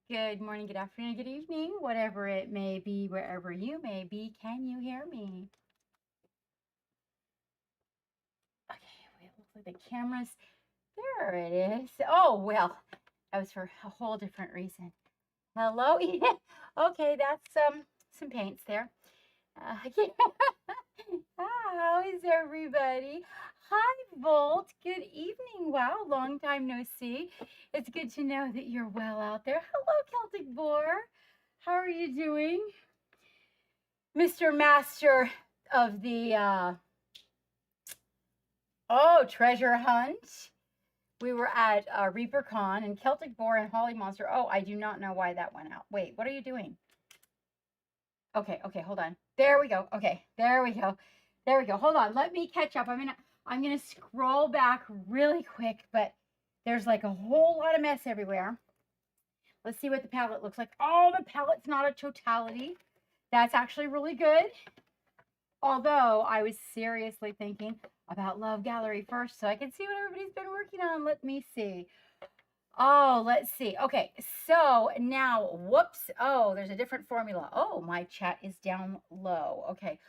Good morning, good afternoon, good evening, whatever it may be, wherever you may be. Can you hear me? Okay, it looks like the camera's there. It is. Oh, well, that was for a whole different reason. Hello? Yeah. Okay, that's some paints there. Yeah. How is everybody? Hi, Volt. Good evening. Wow, long time no see. It's good to know that you're well out there. Hello, Celtic Boar. How are you doing? Mr. Master of the treasure hunt. We were at ReaperCon and Celtic Boar and Holly Monster. Oh, I do not know why that went out. Wait, what are you doing? Okay, hold on. There we go. Okay, there we go. There we go. Hold on. Let me catch up. I'm gonna scroll back really quick, but there's like a whole lot of mess everywhere. Let's see what the palette looks like. Oh, the palette's not a totality. That's actually really good. Although I was seriously thinking about Love Gallery first so I can see what everybody's been working on. Let me see. Oh, let's see. Okay, so now, whoops. Oh, there's a different formula. Oh, my chat is down low. Okay.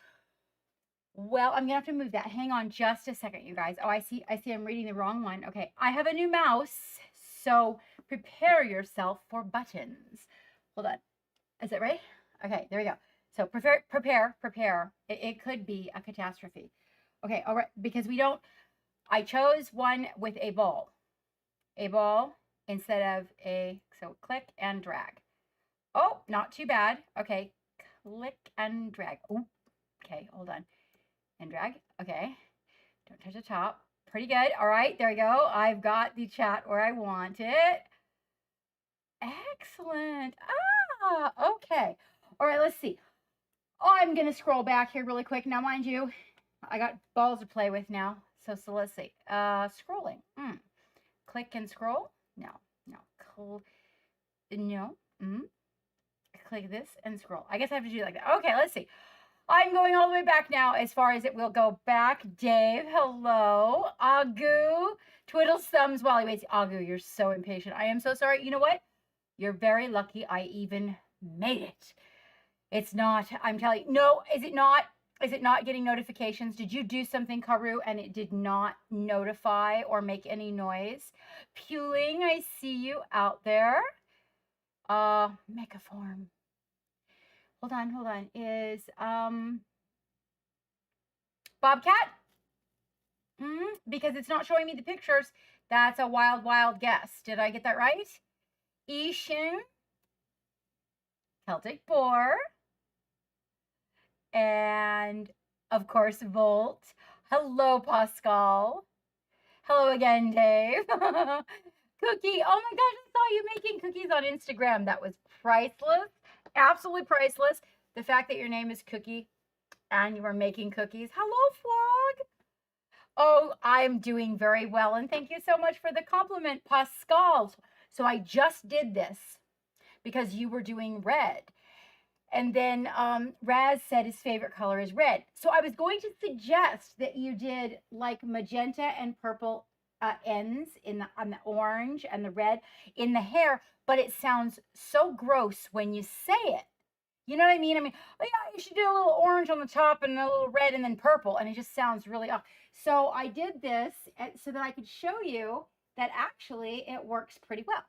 Well, I'm gonna have to move that. Hang on just a second, you guys. Oh, I see I'm reading the wrong one. Okay, I have a new mouse, so prepare yourself for buttons. Hold on. Is it right? Okay, there we go. So prepare. It could be a catastrophe. Okay, all right, because I chose one with a ball instead of so click and drag. Oh, not too bad. Okay, click and drag. Oh, okay, hold on. And drag. Okay, don't touch the top. Pretty good. All right, there we go. I've got the chat where I want it. Excellent. Okay. All right, let's see. Oh, I'm going to scroll back here really quick. Now, mind you, I got balls to play with now. So let's see. Scrolling. Click and scroll. No. No. Click this and scroll. I guess I have to do it like that. Okay, let's see. I'm going all the way back now as far as it will go back. Dave, hello. Agu, twiddles thumbs while he waits. Agu, you're so impatient. I am so sorry. You know what? You're very lucky I even made it. It's not, I'm telling you. No, is it not? Is it not getting notifications? Did you do something, Karu, and it did not notify or make any noise? Puling, I see you out there. Megaform. Hold on. Is Bobcat? Because it's not showing me the pictures. That's a wild guess. Did I get that right? Ishin, Celtic Boar, and of course Volt. Hello, Pascal. Hello again, Dave. Cookie. Oh my gosh, I saw you making cookies on Instagram. That was priceless. Absolutely priceless. The fact that your name is Cookie and you were making cookies. Hello, Flog. Oh, I'm doing very well. And thank you so much for the compliment, Pascal. So I just did this because you were doing red. And then Raz said his favorite color is red. So I was going to suggest that you did like magenta and purple ends on the orange and the red in the hair, but it sounds so gross when you say it. You know what I mean? Oh yeah, you should do a little orange on the top and a little red and then purple, and it just sounds really off. So I did this so that I could show you that actually it works pretty well.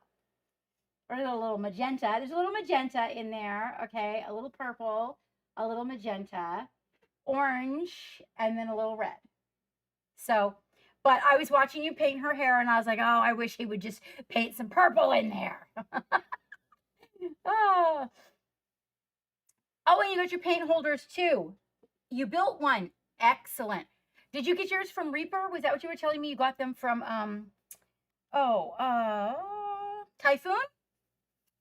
Or a little magenta. There's a little magenta in there, okay? A little purple, a little magenta, orange, and then a little red. So, but I was watching you paint her hair, and I was like, oh, I wish he would just paint some purple in there. Oh. Oh, and you got your paint holders too. You built one. Excellent. Did you get yours from Reaper? Was that what you were telling me? You got them from Typhoon?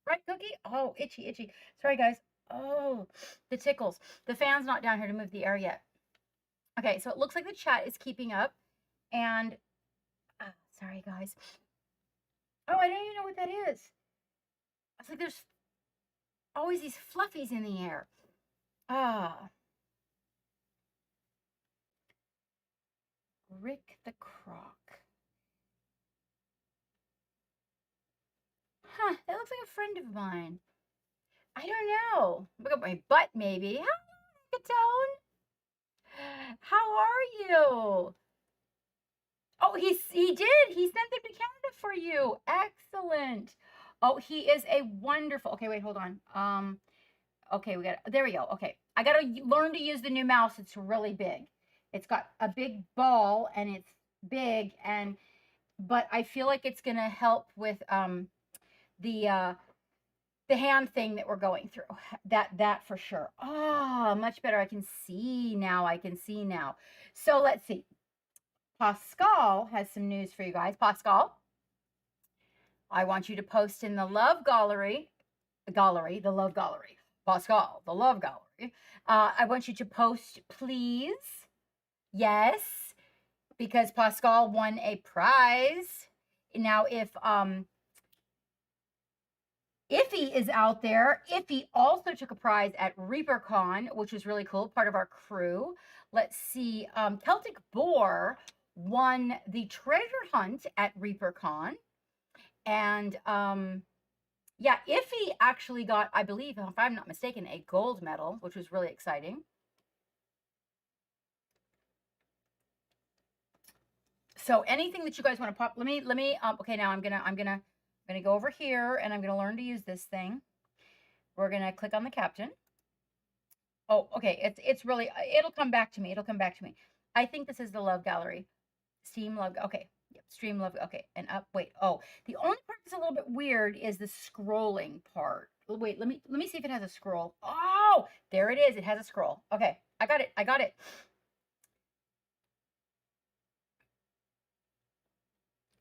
Right, Cookie? Oh, itchy. Sorry, guys. Oh, the tickles. The fan's not down here to move the air yet. Okay, so it looks like the chat is keeping up. And, sorry, guys. Oh, I don't even know what that is. It's like there's always these fluffies in the air. Rick the Croc. Huh, that looks like a friend of mine. I don't know. Look at my butt, maybe. Hi, Tone. How are you? Oh, he did. He sent them to Canada for you. Excellent. Oh, he is a wonderful. Okay, wait, hold on. Okay, there we go. Okay. I got to learn to use the new mouse. It's really big. It's got a big ball and it's big, but I feel like it's going to help with the hand thing that we're going through. That for sure. Oh, much better. I can see now. So let's see. Pascal has some news for you guys. Pascal, I want you to post in the love gallery, the love gallery. Pascal, the love gallery. I want you to post, please. Yes, because Pascal won a prize. Now, if Iffy is out there, Iffy also took a prize at ReaperCon, which was really cool, part of our crew. Let's see. Celtic Boar won the treasure hunt at ReaperCon. And yeah, Iffy actually got, I believe, if I'm not mistaken, a gold medal, which was really exciting. So anything that you guys want to pop, let me okay, now I'm gonna go over here and I'm gonna learn to use this thing. We're gonna click on the captain. Oh, okay, it's really, it'll come back to me. I think this is the love gallery. Steam love, okay. Yep, stream love, okay. And up, wait, oh, the only part that's a little bit weird is the scrolling part. Wait, let me see if it has a scroll. Oh, there it is. It has a scroll. Okay, I got it.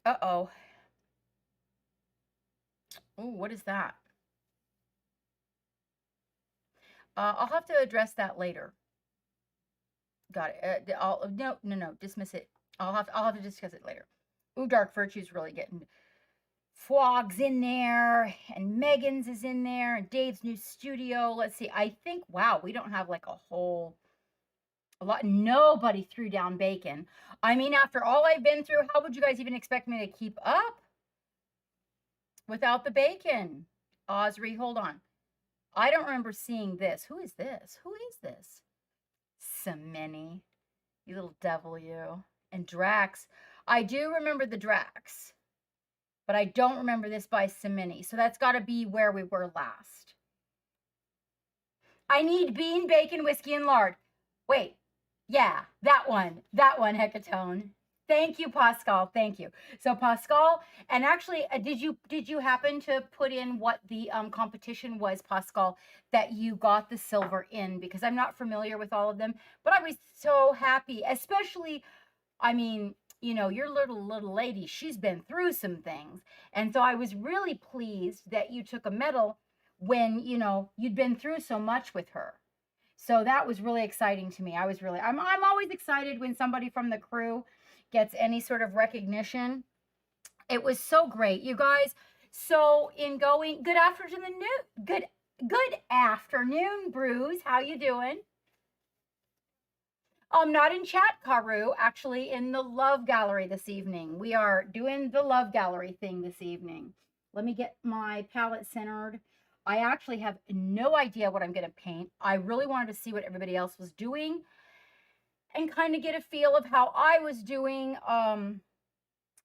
Uh-oh. Oh, what is that? I'll have to address that later. Got it. No, dismiss it. I'll have to discuss it later. Ooh, Dark Virtue's really getting. Fog's in there, and Megan's is in there, and Dave's new studio. Let's see. I think, wow, we don't have like a lot. Nobody threw down bacon. I mean, after all I've been through, how would you guys even expect me to keep up without the bacon? Osri, hold on. I don't remember seeing this. Who is this? Semeni. You little devil, you. And Drax. I do remember the Drax, but I don't remember this by Semeni. So that's got to be where we were last. I need bean, bacon, whiskey, and lard. Wait. Yeah, that one, Hecatone. Thank you, Pascal. Thank you. So Pascal, and actually, did you happen to put in what the competition was, Pascal, that you got the silver in? Because I'm not familiar with all of them, but I was so happy, especially, I mean, you know, your little lady, she's been through some things, and so I was really pleased that you took a medal when, you know, you'd been through so much with her. So that was really exciting to me. I'm always excited when somebody from the crew gets any sort of recognition. It was so great, you guys. So in going, good afternoon, Bruce. How you doing? Not in chat, Karu, actually in the love gallery this evening. We are doing the love gallery thing this evening. Let me get my palette centered. I actually have no idea what I'm going to paint. I really wanted to see what everybody else was doing and kind of get a feel of how I was doing.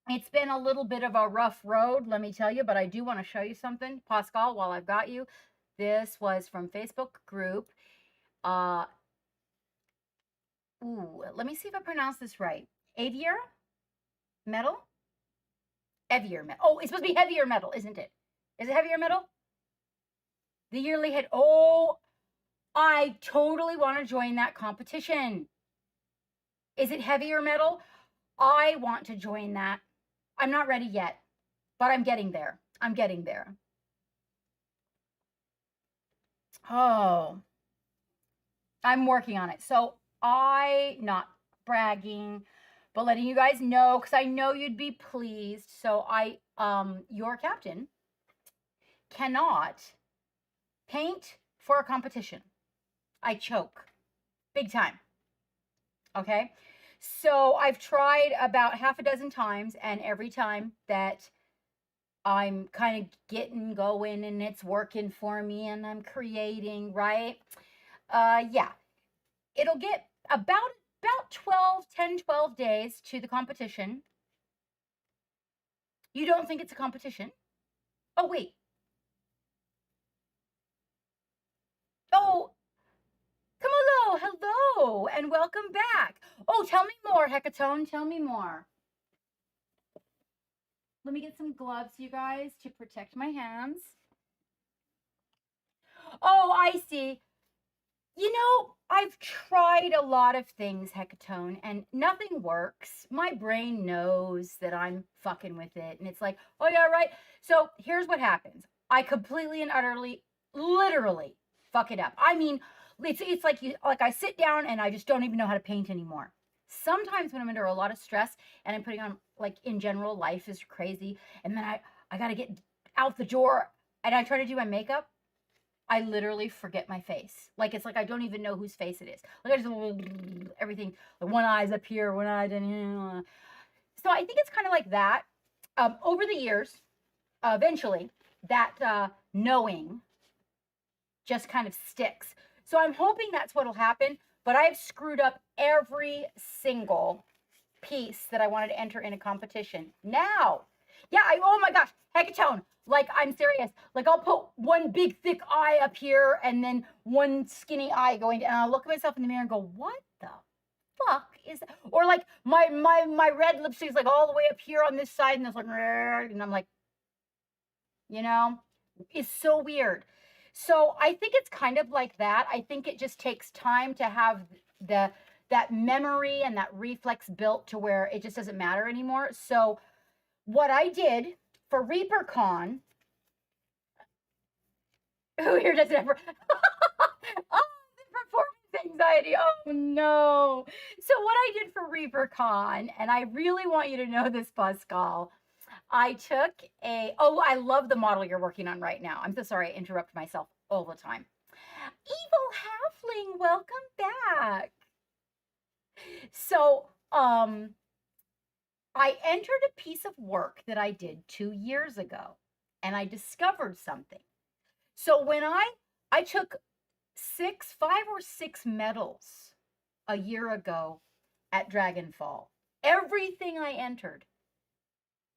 It's been a little bit of a rough road, let me tell you, but I do want to show you something. Pascal, while I've got you, this was from Facebook group. Let me see if I pronounce this right. Avier metal? Heavier metal. Oh, it's supposed to be heavier metal, isn't it? Is it heavier metal? The yearly hit. Oh, I totally want to join that competition. Is it heavier metal? I want to join that. I'm not ready yet, but I'm getting there. Oh, I'm working on it. So not bragging, but letting you guys know, because I know you'd be pleased. So your captain cannot paint for a competition. I choke big time. Okay. So I've tried about half a dozen times, and every time that I'm kind of getting going and it's working for me and I'm creating, right? Yeah, it'll get about 12, 10, 12 days to the competition. You don't think it's a competition? Oh, wait. Oh, Camilo, hello, and welcome back. Oh, tell me more, Hecatone. Tell me more. Let me get some gloves, you guys, to protect my hands. Oh, I see. You know, I've tried a lot of things, Hecatone, and nothing works. My brain knows that I'm fucking with it, and it's like, oh yeah, right. So here's what happens. I completely and utterly, literally fuck it up. I mean, it's like I sit down and I just don't even know how to paint anymore. Sometimes when I'm under a lot of stress and I'm putting on, like, in general, life is crazy, and then I gotta get out the door and I try to do my makeup. I literally forget my face. Like, it's like I don't even know whose face it is. Like, I just everything. Like, one eye's up here, one eye down here. So I think it's kind of like that. Over the years, eventually, that knowing just kind of sticks. So I'm hoping that's what'll happen. But I've screwed up every single piece that I wanted to enter in a competition. Now, yeah, oh my gosh, Hecatone, like, I'm serious. Like, I'll put one big thick eye up here and then one skinny eye going, and I'll look at myself in the mirror and go, what the fuck is that? Or like my red lipstick is like all the way up here on this side, and it's like, and I'm like, you know, it's so weird. So I think it's kind of like that. I think it just takes time to have the that memory and that reflex built to where it just doesn't matter anymore. So what I did for ReaperCon, who here doesn't ever oh, the performance anxiety. Oh no. So what I did for ReaperCon, and I really want you to know this, Pascal. I took oh, I love the model you're working on right now. I'm so sorry I interrupt myself all the time. Evil Halfling, welcome back. So, I entered a piece of work that I did 2 years ago, and I discovered something. So when I took 5 or 6 medals a year ago at Dragonfall, everything I entered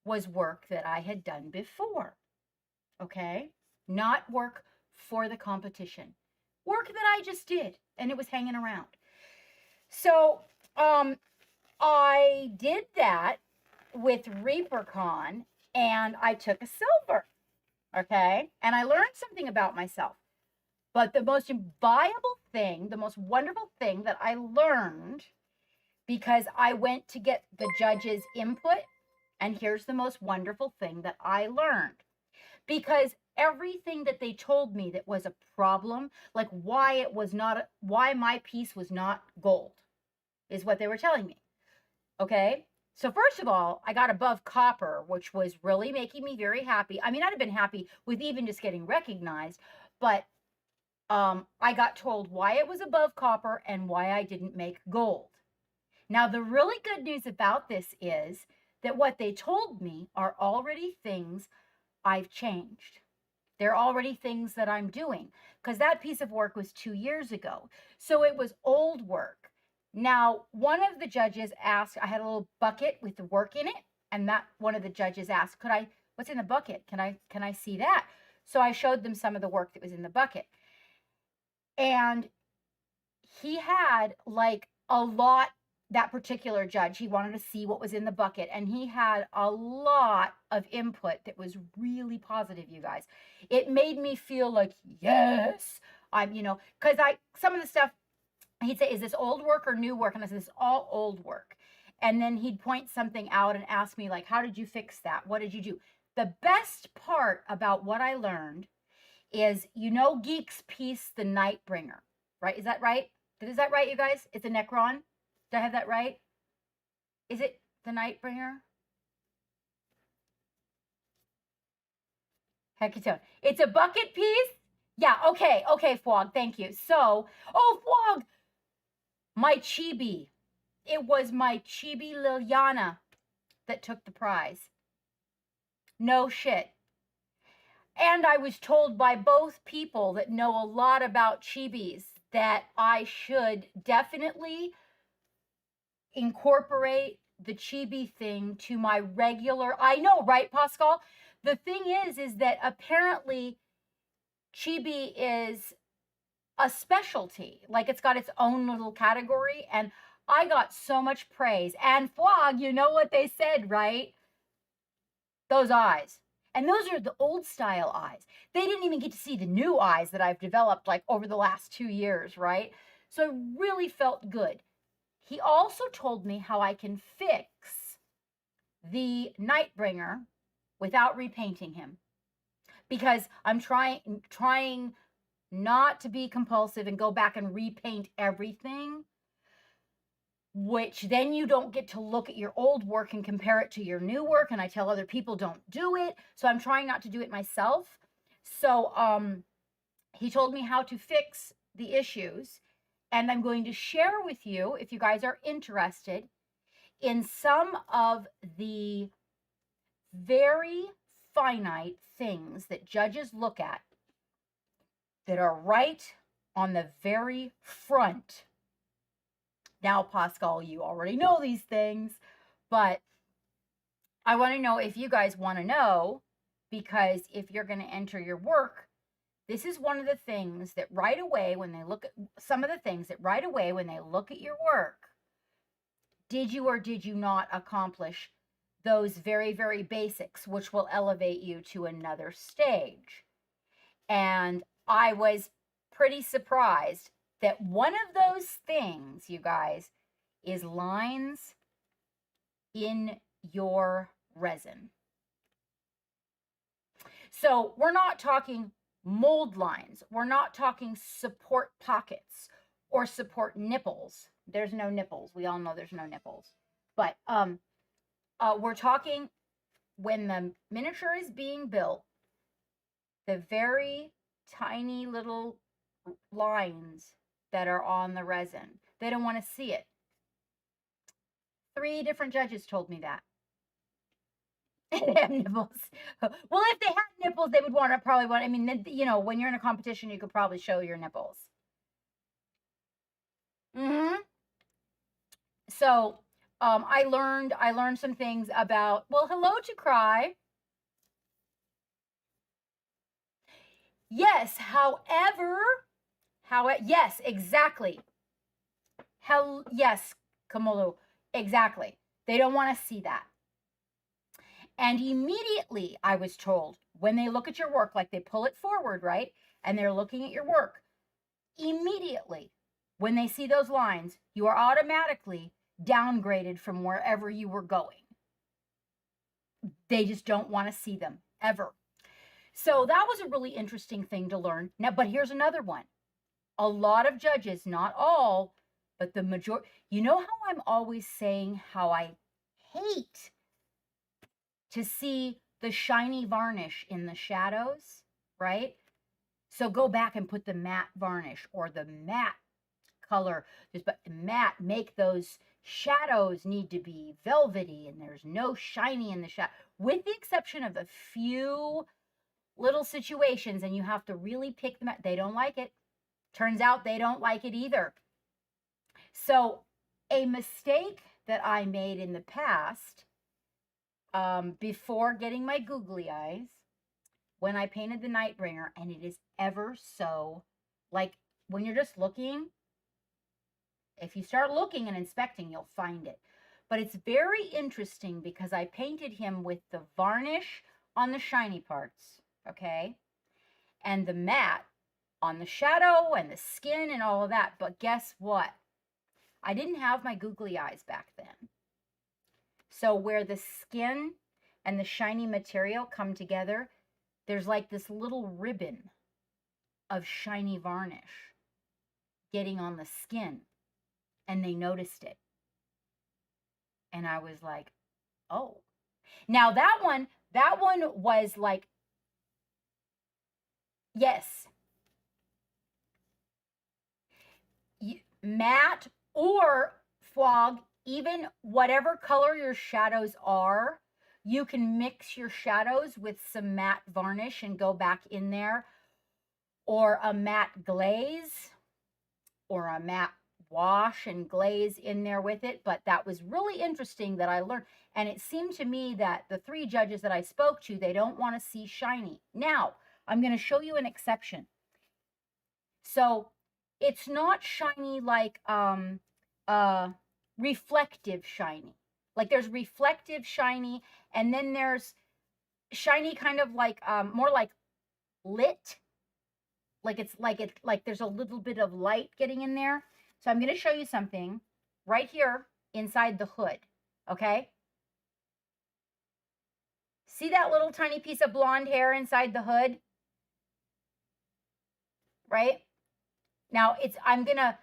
was work that I had done before. Okay? Not work for the competition. Work that I just did, and it was hanging around. So, I did that with ReaperCon, and I took a silver. Okay? And I learned something about myself. But the most viable thing, the most wonderful thing that I learned, because I went to get the judge's input, and here's the most wonderful thing that I learned. Because everything that they told me that was a problem, like why my piece was not gold, is what they were telling me. Okay? So first of all, I got above copper, which was really making me very happy. I mean, I'd have been happy with even just getting recognized, but I got told why it was above copper and why I didn't make gold. Now, the really good news about this is that what they told me are already things I've changed. They're already things that I'm doing, because that piece of work was 2 years ago. So it was old work. Now, one of the judges asked, I had a little bucket with the work in it, and that one of the judges asked, what's in the bucket? Can I see that? So I showed them some of the work that was in the bucket. And he had like a lot, that particular judge, he wanted to see what was in the bucket, and he had a lot of input that was really positive, you guys. It made me feel like, yes, I'm, because some of the stuff he'd say, is this old work or new work? And I said, this is all old work. And then he'd point something out and ask me, like, how did you fix that? What did you do? The best part about what I learned is, Geek's piece, The Nightbringer, right? Is that right? Is that right, you guys? It's a Necron. Did I have that right? Is it The Nightbringer? Hecatone. It's a bucket piece? Yeah, okay, Fwog, thank you. So, Fwog, my chibi. It was my chibi Liliana that took the prize. No shit. And I was told by both people that know a lot about chibis that I should definitely incorporate the chibi thing to my regular. I know, right, Pascal? The thing is that apparently chibi is a specialty. Like it's got its own little category. And I got so much praise. And Fwog, you know what they said, right? Those eyes. And those are the old style eyes. They didn't even get to see the new eyes that I've developed like over the last 2 years, right? So I really felt good. He also told me how I can fix the Nightbringer without repainting him. Because I'm trying not to be compulsive and go back and repaint everything, which then you don't get to look at your old work and compare it to your new work. And I tell other people don't do it. So I'm trying not to do it myself. So he told me how to fix the issues. And I'm going to share with you, if you guys are interested, in some of the very finite things that judges look at that are right on the very front. Now, Pascal, you already know these things, but I want to know if you guys want to know, because if you're going to enter your work, this is one of the things that right away when they look at some of the things that right away when they look at your work, did you or did you not accomplish those very, very basics, which will elevate you to another stage? And I was pretty surprised that one of those things, you guys, is lines in your resin. So we're not talking mold lines. We're not talking support pockets or support nipples. There's no nipples. We all know there's no nipples. But we're talking when the miniature is being built, the very tiny little lines that are on the resin. They don't want to see it. 3 different judges told me that. They have nipples. Well, if they had nipples, they would probably want, I mean, you know, when you're in a competition, you could probably show your nipples. So, I learned some things about, well, hello to Cry. Yes, however, yes, exactly. Yes, Kamolu, exactly. They don't want to see that. And immediately, I was told, when they look at your work, like they pull it forward, right? And they're looking at your work, immediately, when they see those lines, you are automatically downgraded from wherever you were going. They just don't want to see them, ever. So that was a really interesting thing to learn. Now, but here's another one. A lot of judges, not all, but the majority, you know how I'm always saying how I hate to see the shiny varnish in the shadows, right? So go back and put the matte varnish or the matte color, just but matte, make those shadows need to be velvety and there's no shiny in the shadow, with the exception of a few little situations, and you have to really pick them out. They don't like it. Turns out they don't like it either. So a mistake that I made in the past, before getting my googly eyes, when I painted the Nightbringer, and it is ever so, like, when you're just looking, if you start looking and inspecting, you'll find it. But it's very interesting because I painted him with the varnish on the shiny parts, okay? And the matte on the shadow and the skin and all of that. But guess what? I didn't have my googly eyes back then. So where the skin and the shiny material come together, there's like this little ribbon of shiny varnish getting on the skin. And they noticed it. And I was like, oh. Now that one was like, yes, matte or fog, even whatever color your shadows are, You can mix your shadows with some matte varnish and go back in there, or a matte glaze, or a matte wash and glaze in there with it. But that was really interesting that I learned. And it seemed to me that the 3 judges that I spoke to, they don't want to see shiny. Now, I'm going to show you an exception. So it's not shiny like reflective shiny. Like there's reflective shiny, and then there's shiny kind of like more like lit. Like there's a little bit of light getting in there. So I'm going to show you something right here inside the hood, okay? See that little tiny piece of blonde hair inside the hood? Right? Now I'm going to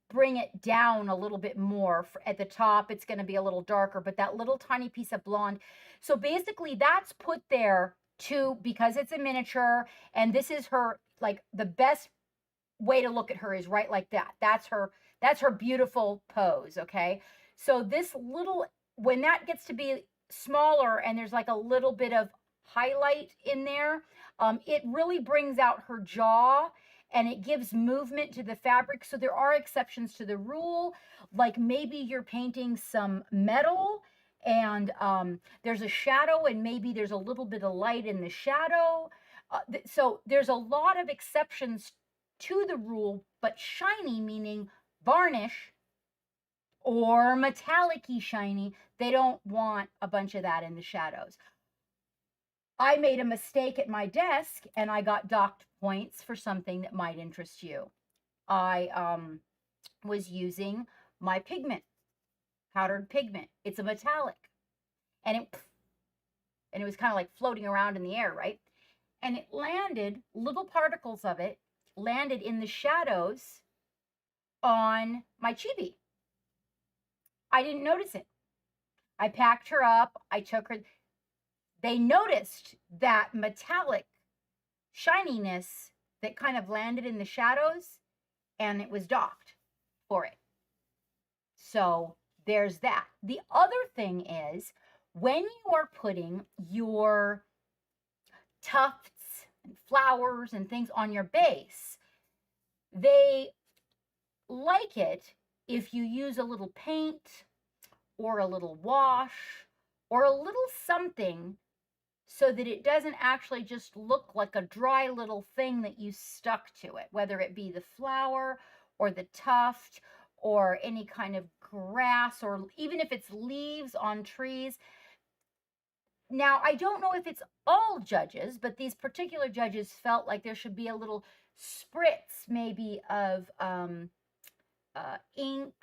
bring it down a little bit more. At the top, it's going to be a little darker, but that little tiny piece of blonde. So basically that's put there because it's a miniature, and this is her, like the best way to look at her is right like that. That's her beautiful pose, okay? So this little, when that gets to be smaller and there's like a little bit of highlight in there, it really brings out her jaw, and it gives movement to the fabric. So there are exceptions to the rule, like maybe you're painting some metal and there's a shadow, and maybe there's a little bit of light in the shadow. So there's a lot of exceptions to the rule, but shiny meaning varnish or metallic-y shiny, they don't want a bunch of that in the shadows. I made a mistake at my desk and I got docked points for something that might interest you. I was using my pigment, powdered pigment. It's a metallic, and it was kind of like floating around in the air, right? And it landed, little particles of it landed in the shadows on my chibi. I didn't notice it. I packed her up. I took her. They noticed that metallic shininess that kind of landed in the shadows, and it was docked for it. So there's that. The other thing is, when you are putting your tufts and flowers and things on your base, they like it if you use a little paint or a little wash or a little something, so that it doesn't actually just look like a dry little thing that you stuck to it, whether it be the flower or the tuft or any kind of grass, or even if it's leaves on trees. Now, I don't know if it's all judges, but these particular judges felt like there should be a little spritz maybe of ink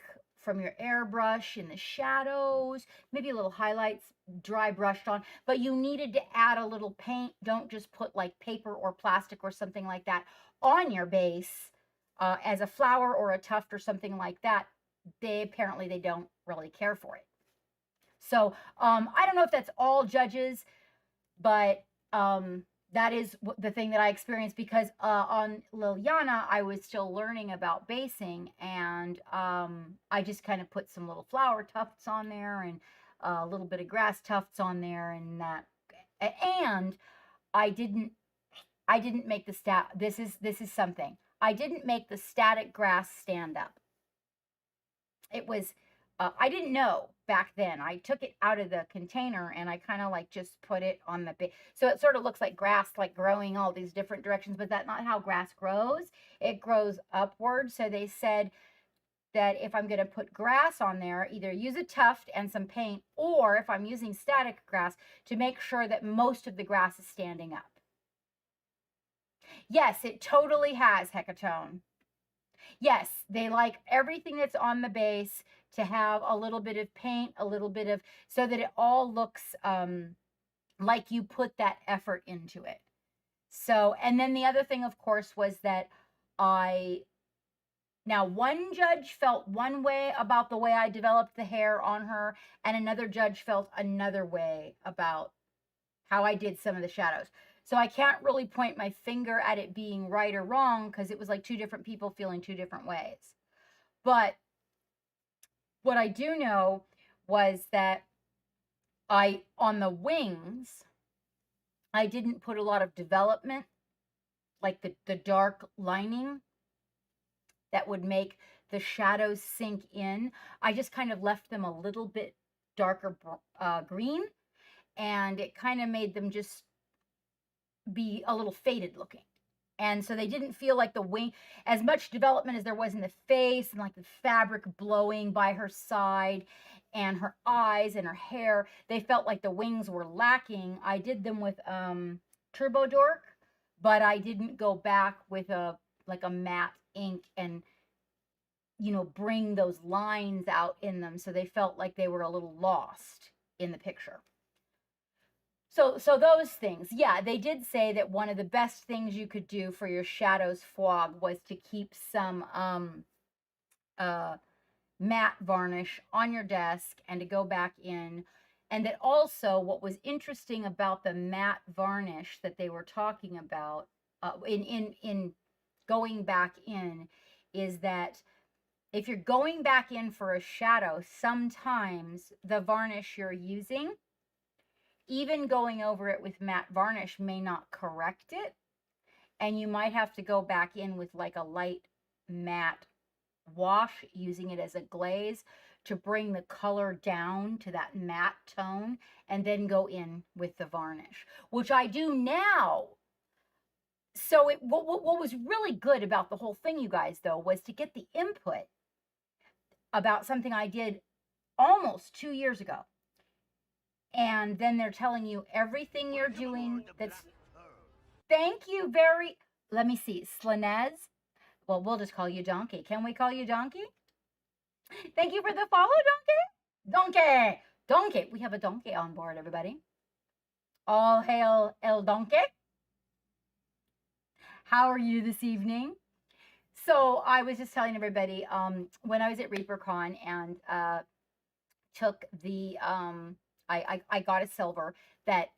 from your airbrush in the shadows, maybe a little highlights dry brushed on, but you needed to add a little paint. Don't just put like paper or plastic or something like that on your base as a flower or a tuft or something like that. Apparently they don't really care for it. So I don't know if that's all judges, but that is the thing that I experienced, because on Liliana, I was still learning about basing, and I just kind of put some little flower tufts on there and a little bit of grass tufts on there, and that. And I didn't make the this is something. I didn't make the static grass stand up. It was I didn't know back then. I took it out of the container and I kind of like just put it on the base. So it sort of looks like grass, like growing all these different directions, but that's not how grass grows. It grows upward. So they said that if I'm going to put grass on there, either use a tuft and some paint, or if I'm using static grass, to make sure that most of the grass is standing up. Yes, it totally has, Hecatone. Yes, they like everything that's on the base to have a little bit of paint, a little bit of, so that it all looks like you put that effort into it. So, and then the other thing, of course, was that now one judge felt one way about the way I developed the hair on her, and another judge felt another way about how I did some of the shadows. So I can't really point my finger at it being right or wrong, because it was like two different people feeling two different ways. But what I do know was that on the wings, I didn't put a lot of development, like the dark lining that would make the shadows sink in. I just kind of left them a little bit darker green, and it kind of made them just be a little faded looking. And so they didn't feel like the wing, as much development as there was in the face, and like the fabric blowing by her side and her eyes and her hair. They felt like the wings were lacking. I did them with Turbo Dork, but I didn't go back with a matte ink and, you know, bring those lines out in them, so they felt like they were a little lost in the picture. So those things, yeah, they did say that one of the best things you could do for your shadows fog was to keep some matte varnish on your desk and to go back in. And that also, what was interesting about the matte varnish that they were talking about in going back in, is that if you're going back in for a shadow, sometimes the varnish you're using, even going over it with matte varnish, may not correct it. And you might have to go back in with like a light matte wash, using it as a glaze to bring the color down to that matte tone, and then go in with the varnish, which I do now. So what was really good about the whole thing, you guys, though, was to get the input about something I did almost 2 years ago. And then they're telling you everything you're doing that's, thank you very, let me see, Slanez. Well, we'll just call you Donkey. Can we call you Donkey? Thank you for the follow, Donkey. Donkey. Donkey. We have a donkey on board, everybody. All hail El Donkey. How are you this evening? So I was just telling everybody, when I was at ReaperCon and took the, I got a silver, that,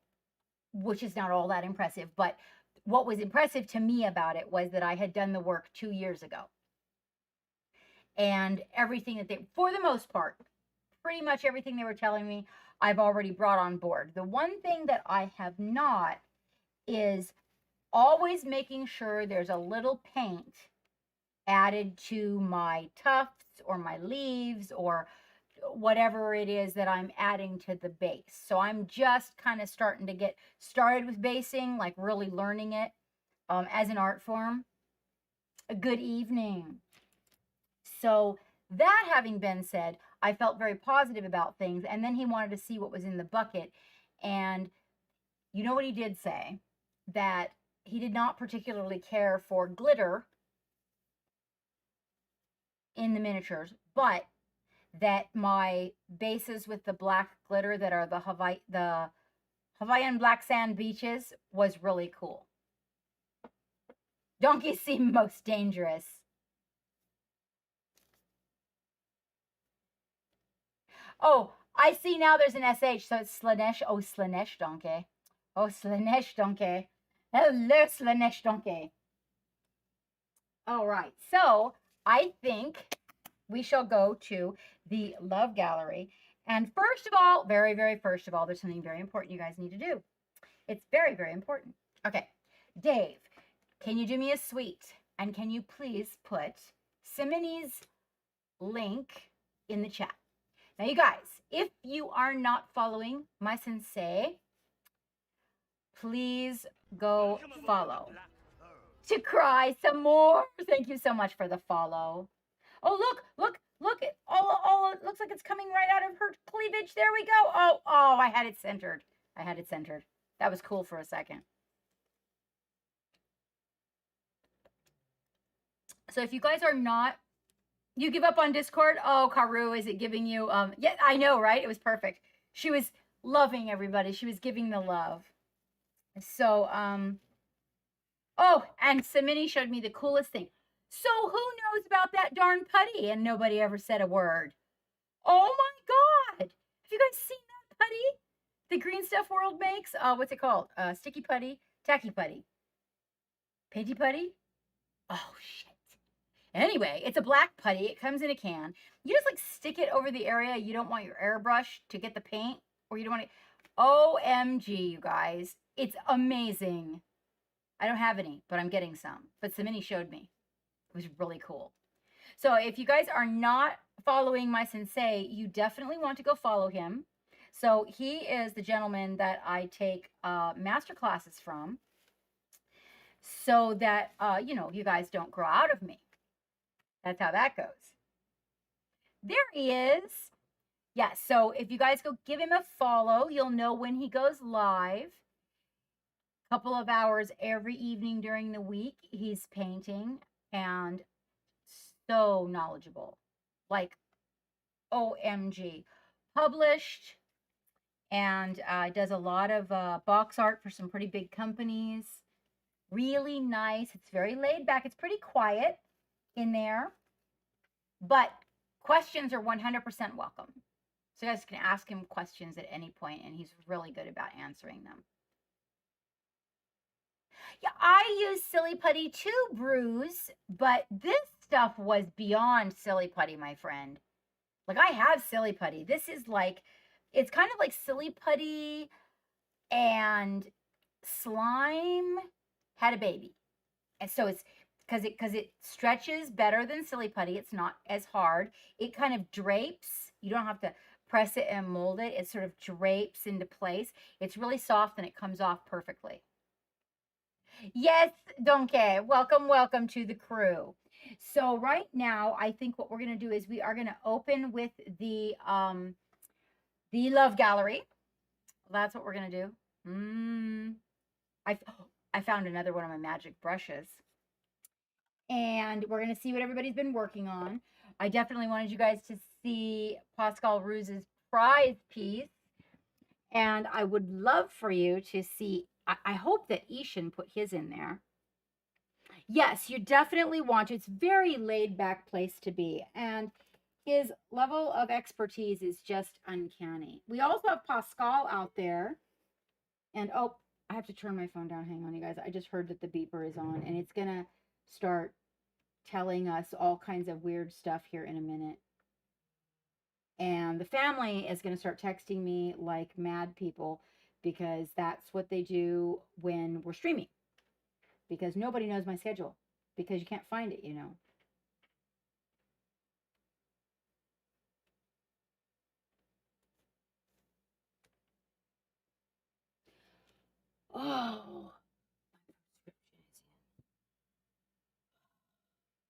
which is not all that impressive, but what was impressive to me about it was that I had done the work 2 years ago. And everything that they, for the most part, pretty much everything they were telling me, I've already brought on board. The one thing that I have not is always making sure there's a little paint added to my tufts or my leaves or whatever it is that I'm adding to the base. So I'm just kind of starting to get started with basing, like really learning it as an art form. Good evening. So that having been said, I felt very positive about things. And then he wanted to see what was in the bucket. And you know what he did say? That he did not particularly care for glitter in the miniatures, but that my bases with the black glitter that are the Hawaiian black sand beaches was really cool. Donkeys seem most dangerous. Oh, I see now there's an SH, so it's Slanesh. Oh, Slanesh Donkey. Oh, Slanesh Donkey. Hello, Slanesh Donkey. All right, so I think we shall go to the Love Gallery. And first of all, very, very first of all, there's something very important you guys need to do. It's very, very important. Okay, Dave, can you do me a sweet? And can you please put Simoni's link in the chat? Now, you guys, if you are not following my sensei, please go follow. To cry some more. Thank you so much for the follow. Oh, look, all it looks like it's coming right out of her cleavage. There we go. Oh, I had it centered. That was cool for a second. So if you guys are not, you give up on Discord? Oh, Karu, is it giving you, yeah, I know, right? It was perfect. She was loving everybody. She was giving the love. So, oh, and Simini showed me the coolest thing. So who knows about that darn putty? And nobody ever said a word. Oh my God. Have you guys seen that putty? The Green Stuff World makes? What's it called? Sticky putty, tacky putty, painty putty. Oh, shit. Anyway, it's a black putty. It comes in a can. You just like stick it over the area you don't want your airbrush to get the paint or you don't want to. OMG, you guys. It's amazing. I don't have any, but I'm getting some. But Samini showed me. It was really cool. So if you guys are not following my sensei, you definitely want to go follow him. So he is the gentleman that I take master classes from, so that you guys don't grow out of me. That's how that goes. There he is. Yes, so if you guys go give him a follow, you'll know when he goes live. A couple of hours every evening during the week, he's painting, and so knowledgeable. Like, OMG. Published, and does a lot of box art for some pretty big companies. Really nice. It's very laid back. It's pretty quiet in there, but questions are 100% welcome. So you guys can ask him questions at any point, and he's really good about answering them. Yeah, I use Silly Putty too, Bruce, but this stuff was beyond Silly Putty, my friend. Like, I have Silly Putty. This is like, it's kind of like Silly Putty and slime had a baby. And so it's because it stretches better than Silly Putty. It's not as hard. It kind of drapes. You don't have to press it and mold it. It sort of drapes into place. It's really soft and it comes off perfectly. Yes, Donkey. Welcome to the crew. So right now, I think what we're going to do is we are going to open with the Love Gallery. That's what we're going to do. I found another one of my magic brushes. And we're going to see what everybody's been working on. I definitely wanted you guys to see Pascal Ruse's prize piece. And I would love for you to see, I hope that Ishan put his in there. Yes, you definitely want to. It's a very laid back place to be. And his level of expertise is just uncanny. We also have Pascal out there. And oh, I have to turn my phone down. Hang on, you guys. I just heard that the beeper is on, and it's going to start telling us all kinds of weird stuff here in a minute. And the family is going to start texting me like mad people, because that's what they do when we're streaming. Because nobody knows my schedule, because you can't find it, Oh,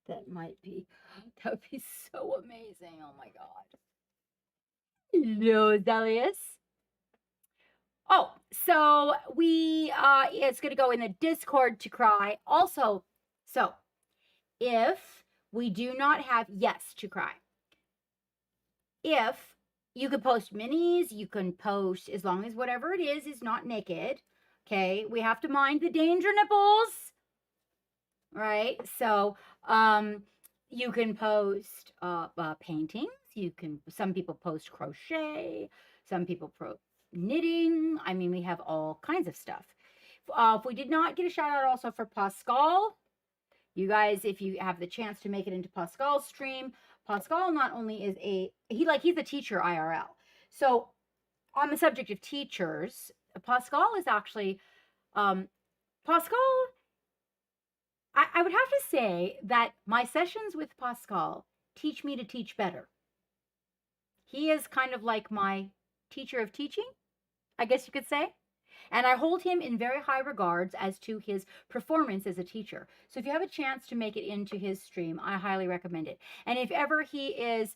that would be so amazing. Oh my God. Hello, Delius. Oh, so it's going to go in the Discord to cry. Also, so if we do not have yes to cry, if you could post minis, you can post, as long as whatever it is not naked. Okay, we have to mind the danger nipples, right? So you can post paintings. Some people post crochet, some people knitting. I mean, we have all kinds of stuff. If we did not get a shout out also for Pascal, you guys, if you have the chance to make it into Pascal's stream, Pascal not only is he's a teacher IRL. So on the subject of teachers, Pascal is actually, Pascal, I would have to say that my sessions with Pascal teach me to teach better. He is kind of like my teacher of teaching, I guess you could say. And I hold him in very high regards as to his performance as a teacher. So if you have a chance to make it into his stream, I highly recommend it. And if ever he is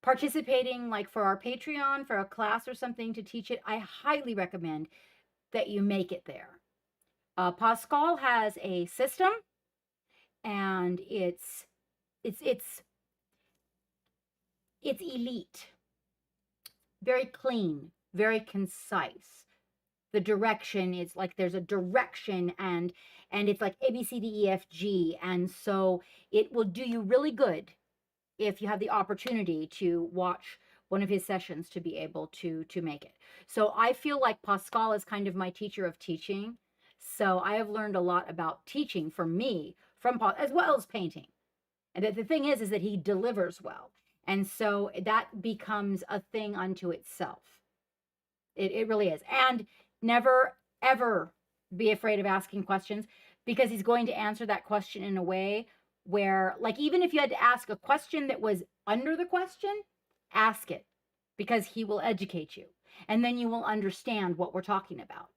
participating, like for our Patreon, for a class or something to teach it, I highly recommend that you make it there. Pascal has a system, and it's elite, very clean, very concise. The direction is like, there's a direction, and it's like A, B, C, D, E, F, G. And so it will do you really good if you have the opportunity to watch one of his sessions to be able to make it. So I feel like Pascal is kind of my teacher of teaching. So I have learned a lot about teaching from me, from Paul, as well as painting. And the thing is that he delivers well. And so that becomes a thing unto itself. It really is. And never, ever be afraid of asking questions, because he's going to answer that question in a way where, like, even if you had to ask a question that was under the question, ask it, because he will educate you. And then you will understand what we're talking about.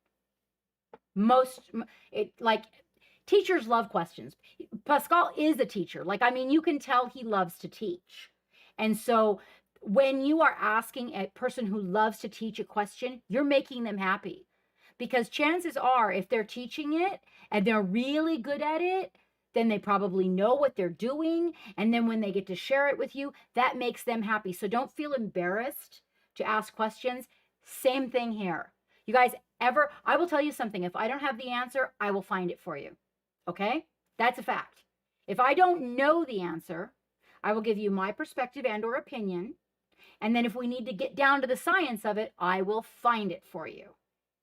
Like, teachers love questions. Pascal is a teacher. Like, I mean, you can tell he loves to teach. And so when you are asking a person who loves to teach a question, you're making them happy, because chances are, if they're teaching it and they're really good at it, then they probably know what they're doing. And then when they get to share it with you, that makes them happy. So don't feel embarrassed to ask questions. Same thing here. You guys I will tell you something. If I don't have the answer, I will find it for you. Okay? That's a fact. If I don't know the answer, I will give you my perspective and or opinion. And then if we need to get down to the science of it, I will find it for you.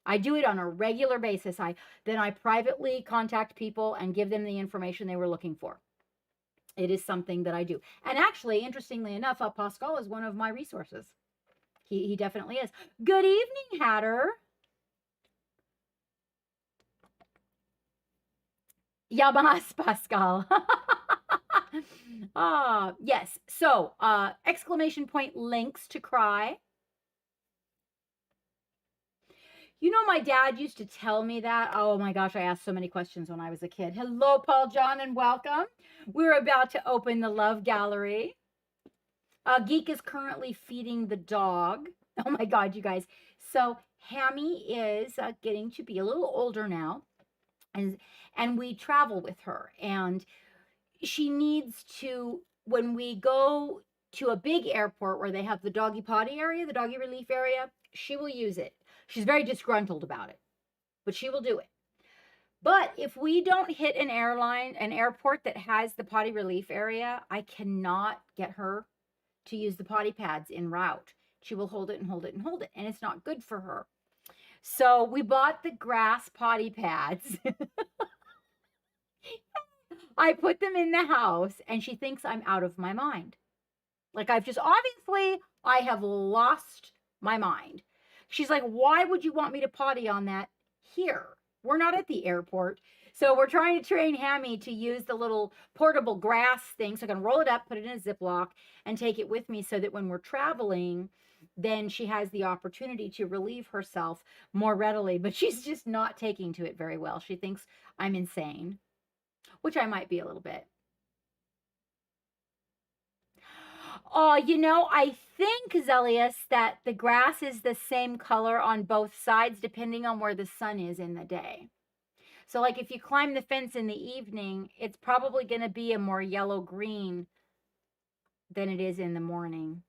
I do it on a regular basis. Then I privately contact people and give them the information they were looking for. It is something that I do. And actually, interestingly enough, Pascal is one of my resources. He definitely is. Good evening, Hatter. Yamas, Pascal. Yes. So, exclamation point links to cry. You know, my dad used to tell me that. Oh my gosh, I asked so many questions when I was a kid. Hello, Paul John, and welcome. We're about to open the Love Gallery. Geek is currently feeding the dog. Oh my God, you guys. So Hammy is getting to be a little older now, and we travel with her, and she needs to, when we go to a big airport where they have the doggy potty area, the doggy relief area, she will use it. She's very disgruntled about it, but she will do it. But if we don't hit an airport that has the potty relief area, I cannot get her to use the potty pads en route. She will hold it and hold it and hold it, and it's not good for her. So we bought the grass potty pads. I put them in the house, and she thinks I'm out of my mind. Like, obviously, I have lost my mind. She's like, why would you want me to potty on that here? We're not at the airport. So we're trying to train Hammy to use the little portable grass thing. So I can roll it up, put it in a Ziploc, and take it with me, so that when we're traveling, then she has the opportunity to relieve herself more readily. But she's just not taking to it very well. She thinks I'm insane, which I might be a little bit. I think, Zelius, that the grass is the same color on both sides, depending on where the sun is in the day. So, like, if you climb the fence in the evening, it's probably going to be a more yellow-green than it is in the morning.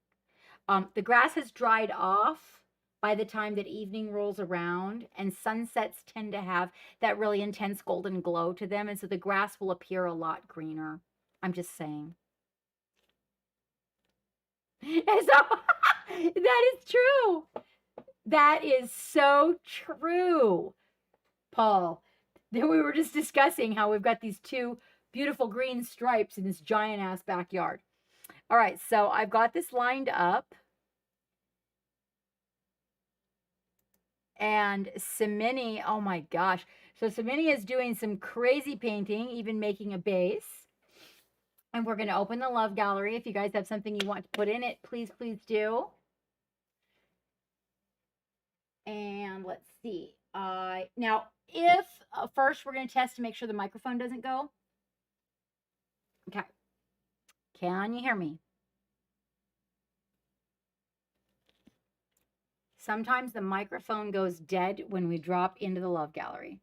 The grass has dried off by the time that evening rolls around, and sunsets tend to have that really intense golden glow to them, and so the grass will appear a lot greener. I'm just saying. And so that is true. That is so true, Paul. Then we were just discussing how we've got these two beautiful green stripes in this giant ass backyard. All right, so I've got this lined up. And Simini, oh my gosh. So Simini is doing some crazy painting, even making a base. And we're going to open the Love Gallery. If you guys have something you want to put in it, please, please do. And let's see. Now, if first we're going to test to make sure the microphone doesn't go. Okay. Can you hear me? Sometimes the microphone goes dead when we drop into the Love Gallery.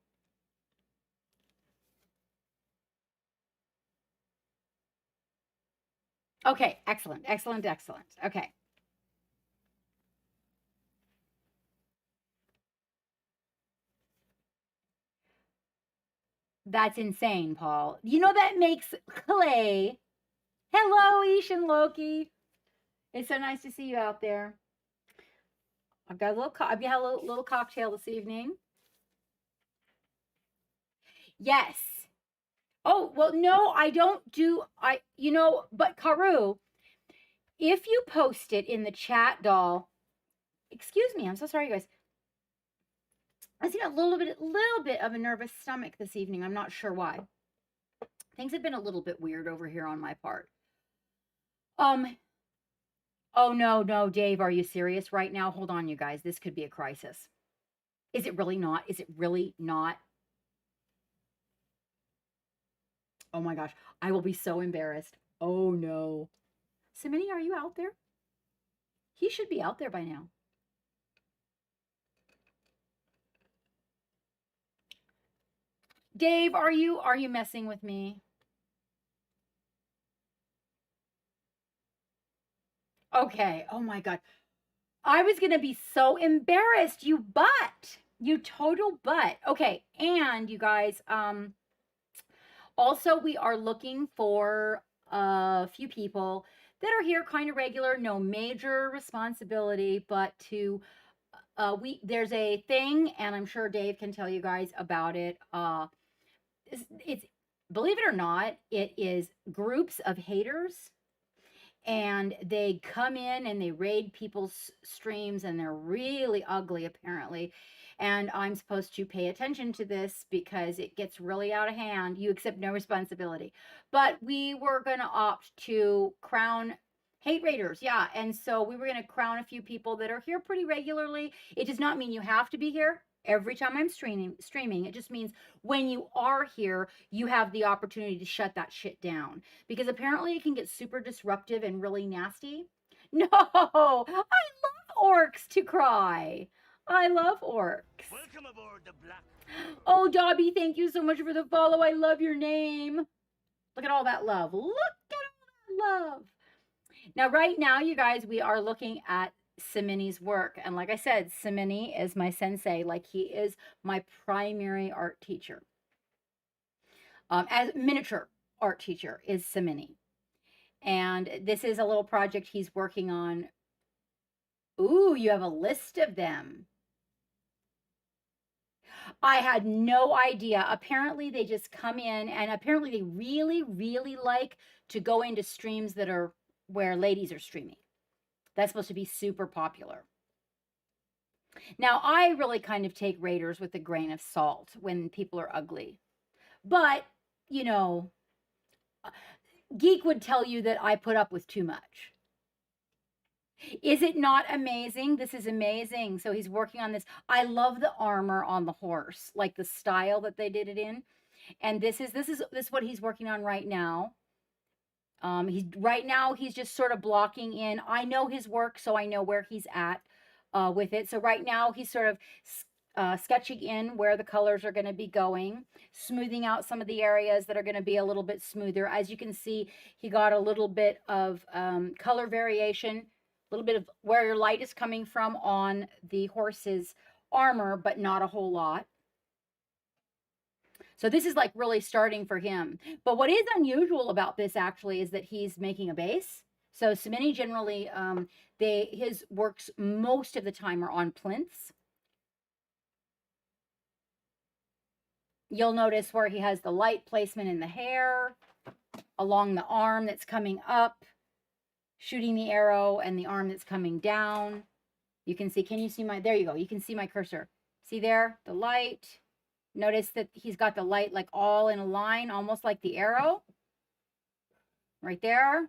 Okay, excellent, excellent, excellent. Okay. That's insane, Paul. You know, that makes clay. Hello, Ish and Loki. It's so nice to see you out there. I've got I've had a little cocktail this evening. Yes. Oh, well, no, I don't do, but Karu, if you post it in the chat, doll, excuse me, I'm so sorry, you guys. I see a little bit of a nervous stomach this evening. I'm not sure why. Things have been a little bit weird over here on my part. Oh no, Dave, are you serious right now? Hold on, you guys. This could be a crisis. Is it really not? Is it really not? Oh my gosh, I will be so embarrassed. Oh no. Simini, are you out there? He should be out there by now. Dave, are you messing with me? Okay. Oh my god. I was going to be so embarrassed, you butt. You total butt. Okay. And you guys, also we are looking for a few people that are here kind of regular, no major responsibility, but to there's a thing, and I'm sure Dave can tell you guys about it. It's believe it or not, it is groups of haters, and they come in and they raid people's streams, and they're really ugly apparently. And I'm supposed to pay attention to this because it gets really out of hand. You accept no responsibility. But we were going to opt to crown hate raiders. Yeah. And so we were going to crown a few people that are here pretty regularly. It does not mean you have to be here every time I'm streaming. It just means when you are here, you have the opportunity to shut that shit down, because apparently it can get super disruptive and really nasty. No, I love orcs to cry. I love orcs. Welcome aboard the Black. Oh, Dobby, thank you so much for the follow. I love your name. Look at all that love. Look at all that love. Now, right now, you guys, we are looking at Simini's work. And like I said, Simini is my sensei. Like, he is my primary art teacher. As miniature art teacher is Simini. And this is a little project he's working on. Ooh, you have a list of them. I had no idea. Apparently, they just come in, and apparently they really, really like to go into streams that are where ladies are streaming. That's supposed to be super popular. Now, I really kind of take raiders with a grain of salt when people are ugly. But, you know, Geek would tell you that I put up with too much. Is it not amazing? This is amazing. So he's working on this. I love the armor on the horse, like the style that they did it in. And this is what he's working on right now. He's just sort of blocking in. I know his work, so I know where he's at with it. So right now he's sort of sketching in where the colors are going to be going, smoothing out some of the areas that are going to be a little bit smoother. As you can see, he got a little bit of color variation, a little bit of where your light is coming from on the horse's armor, but not a whole lot. So this is like really starting for him. But what is unusual about this actually is that he's making a base. So Simini generally, his works most of the time are on plinths. You'll notice where he has the light placement in the hair, along the arm that's coming up, shooting the arrow, and the arm that's coming down. You can see, can you see there you go. You can see my cursor. See there, the light. Notice that he's got the light like all in a line, almost like the arrow. Right there.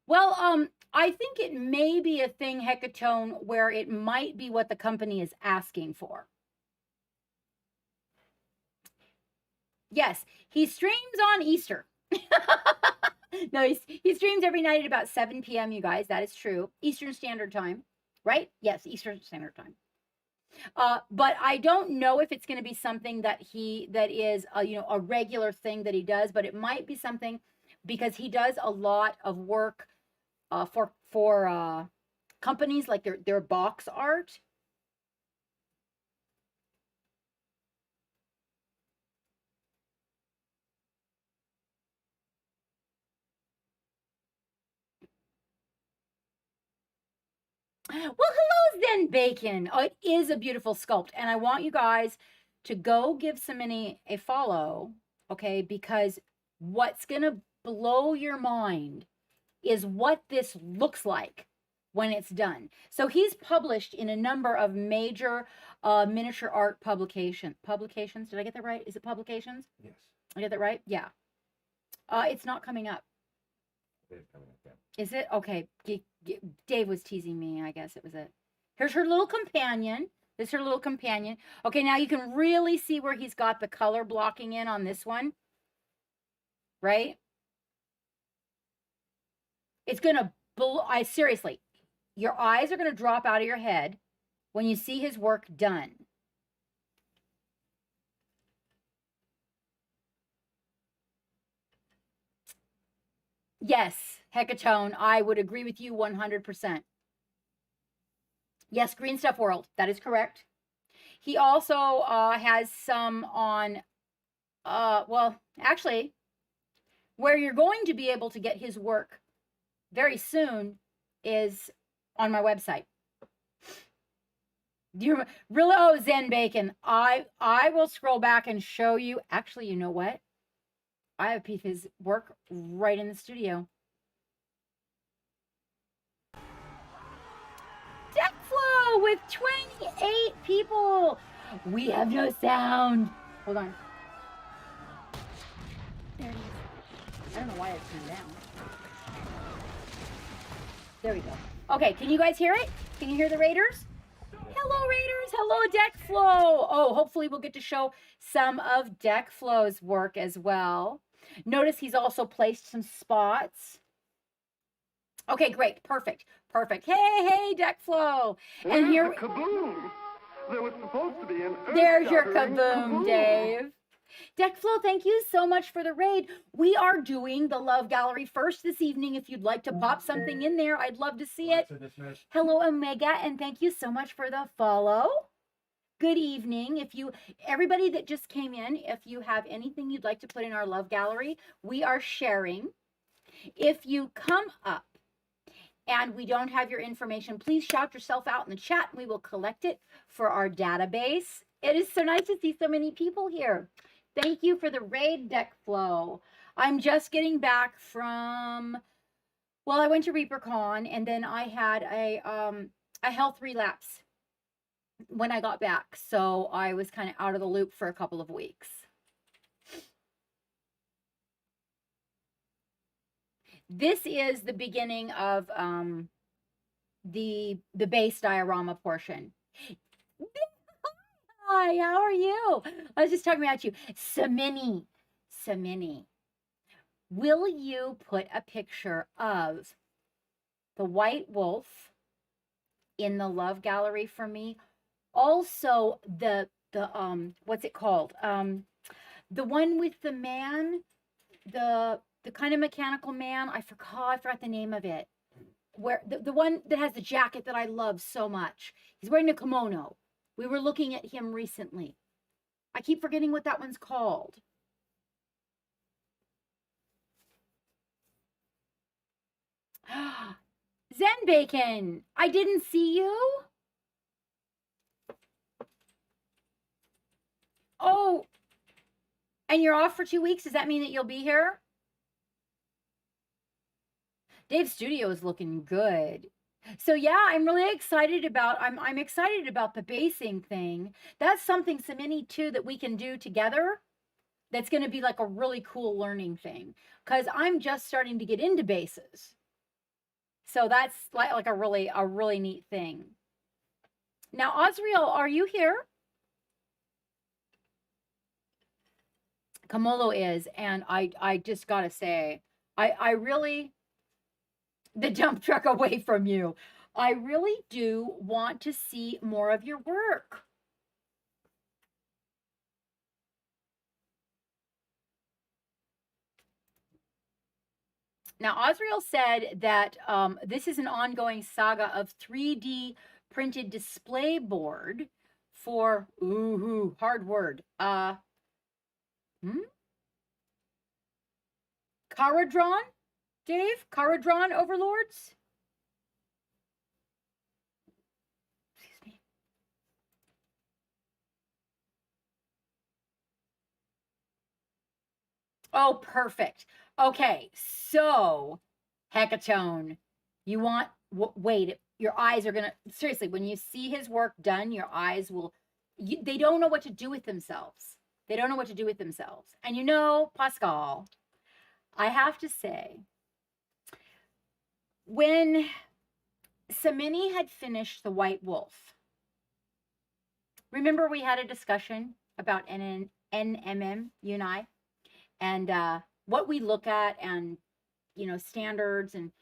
Well, I think it may be a thing, Hecatone, where it might be what the company is asking for. Yes, he streams on Easter. No, he streams every night at about 7 p.m., you guys. That is true. Eastern Standard Time, right? Yes, Eastern Standard Time. But I don't know if it's going to be something that is a regular thing that he does, but it might be something because he does a lot of work for companies, like their box art. Well, hello, Zen Bacon. Oh, it is a beautiful sculpt. And I want you guys to go give Samini a follow, okay? Because what's going to blow your mind is what this looks like when it's done. So he's published in a number of major miniature art publications. Did I get that right? Is it publications? Yes. I get that right? Yeah. It's not coming up. It's coming up, yeah. Is it? Okay. Dave was teasing me. I guess it was it. Here's her little companion. This is her little companion. Okay, now you can really see where he's got the color blocking in on this one. Right? It's going to blow. Seriously, your eyes are going to drop out of your head when you see his work done. Yes, Hecatone, I would agree with you 100%. Yes, Green Stuff World. That is correct. He also has some on, well, actually, where you're going to be able to get his work very soon is on my website. Do you really? Oh, Zen Bacon. I will scroll back and show you. Actually, you know what? I have a piece of his work right in the studio. Deckflow with 28 people. We have no sound. Hold on. There it is. I don't know why it's turned down. There we go. Okay, can you guys hear it? Can you hear the Raiders? Hello, Raiders. Hello, Deckflow. Oh, hopefully we'll get to show some of Deckflow's work as well. Notice he's also placed some spots. Okay, great. Perfect. Perfect. Hey, Deckflow. And here... The kaboom? There was supposed to be an There's your kaboom, Dave. Deckflow, thank you so much for the raid. We are doing the Love Gallery first this evening. If you'd like to pop something in there, I'd love to see it. Hello, Omega, and thank you so much for the follow. Good evening. Everybody that just came in, if you have anything you'd like to put in our Love Gallery, we are sharing. If you come up and we don't have your information, please shout yourself out in the chat and we will collect it for our database. It is so nice to see so many people here. Thank you for the raid, Deckflow. I'm just getting back from, well, I went to ReaperCon and then I had a health relapse when I got back. So I was kind of out of the loop for a couple of weeks. This is the beginning of the base diorama portion. Hi, how are you? I was just talking about you. Samini, will you put a picture of the white wolf in the Love Gallery for me? Also, the what's it called? The one with the man, the kind of mechanical man. I forgot the name of it. Where the one that has the jacket that I love so much. He's wearing a kimono. We were looking at him recently. I keep forgetting what that one's called. Zen Bacon, I didn't see you. Oh, and you're off for 2 weeks? Does that mean that you'll be here? Dave's studio is looking good. So yeah, I'm really excited about, I'm excited about the basing thing. That's something, Samini, too, that we can do together. That's going to be like a really cool learning thing. Because I'm just starting to get into bases. So that's like a really neat thing. Now, Osriel, are you here? Kamolo is, and I just got to say, I really... the dump truck away from you. I really do want to see more of your work. Now, Osriel said that this is an ongoing saga of 3D printed display board for, hard word, Caradron? Dave? Caradron Overlords? Oh, perfect. Okay, so Hecatone, you want, wait, your eyes are gonna, seriously, when you see his work done, your eyes will, they don't know what to do with themselves. They don't know what to do with themselves. And you know, Pascal, I have to say, when Samini had finished The White Wolf, remember we had a discussion about NMM, you and I, and what we look at, and you know, standards and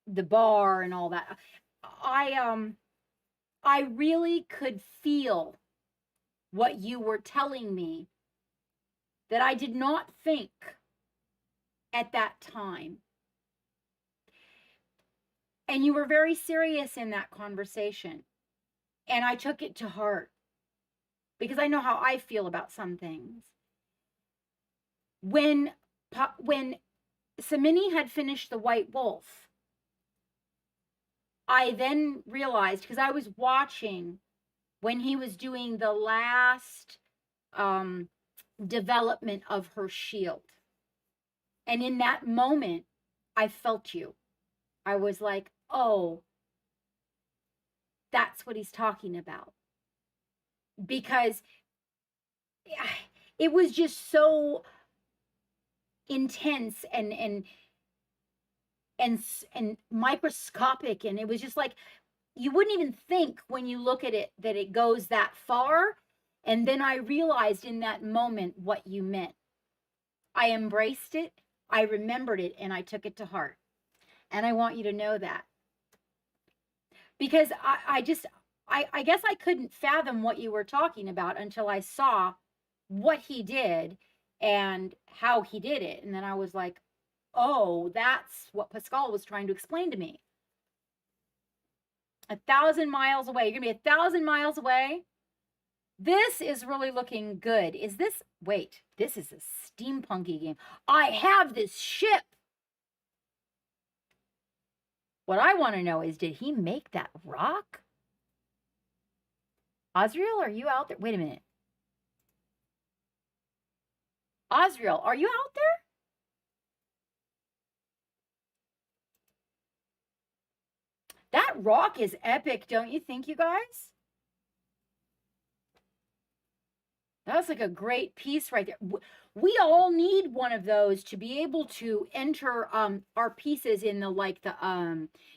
the bar and all that. I really could feel what you were telling me that I did not think at that time. And you were very serious in that conversation. And I took it to heart because I know how I feel about some things. When Samini had finished The White Wolf, I then realized, because I was watching when he was doing the last development of her shield. And in that moment, I felt you. I was like, oh, that's what he's talking about. Because it was just so intense and microscopic, and it was just like, you wouldn't even think when you look at it that it goes that far. And then I realized in that moment what you meant. I embraced it, I remembered it, and I took it to heart. And I want you to know that. Because I guess I couldn't fathom what you were talking about until I saw what he did and how he did it. And then I was like, oh, that's what Pascal was trying to explain to me. 1,000 miles away. You're going to be 1,000 miles away. This is really looking good. Is this, wait, this is a steampunky game. I have this ship. What I want to know is, did he make that rock? Osriel, are you out there? Wait a minute. Osriel, are you out there? That rock is epic, don't you think, you guys? That's like a great piece right there. We all need one of those to be able to enter our pieces in the, like, the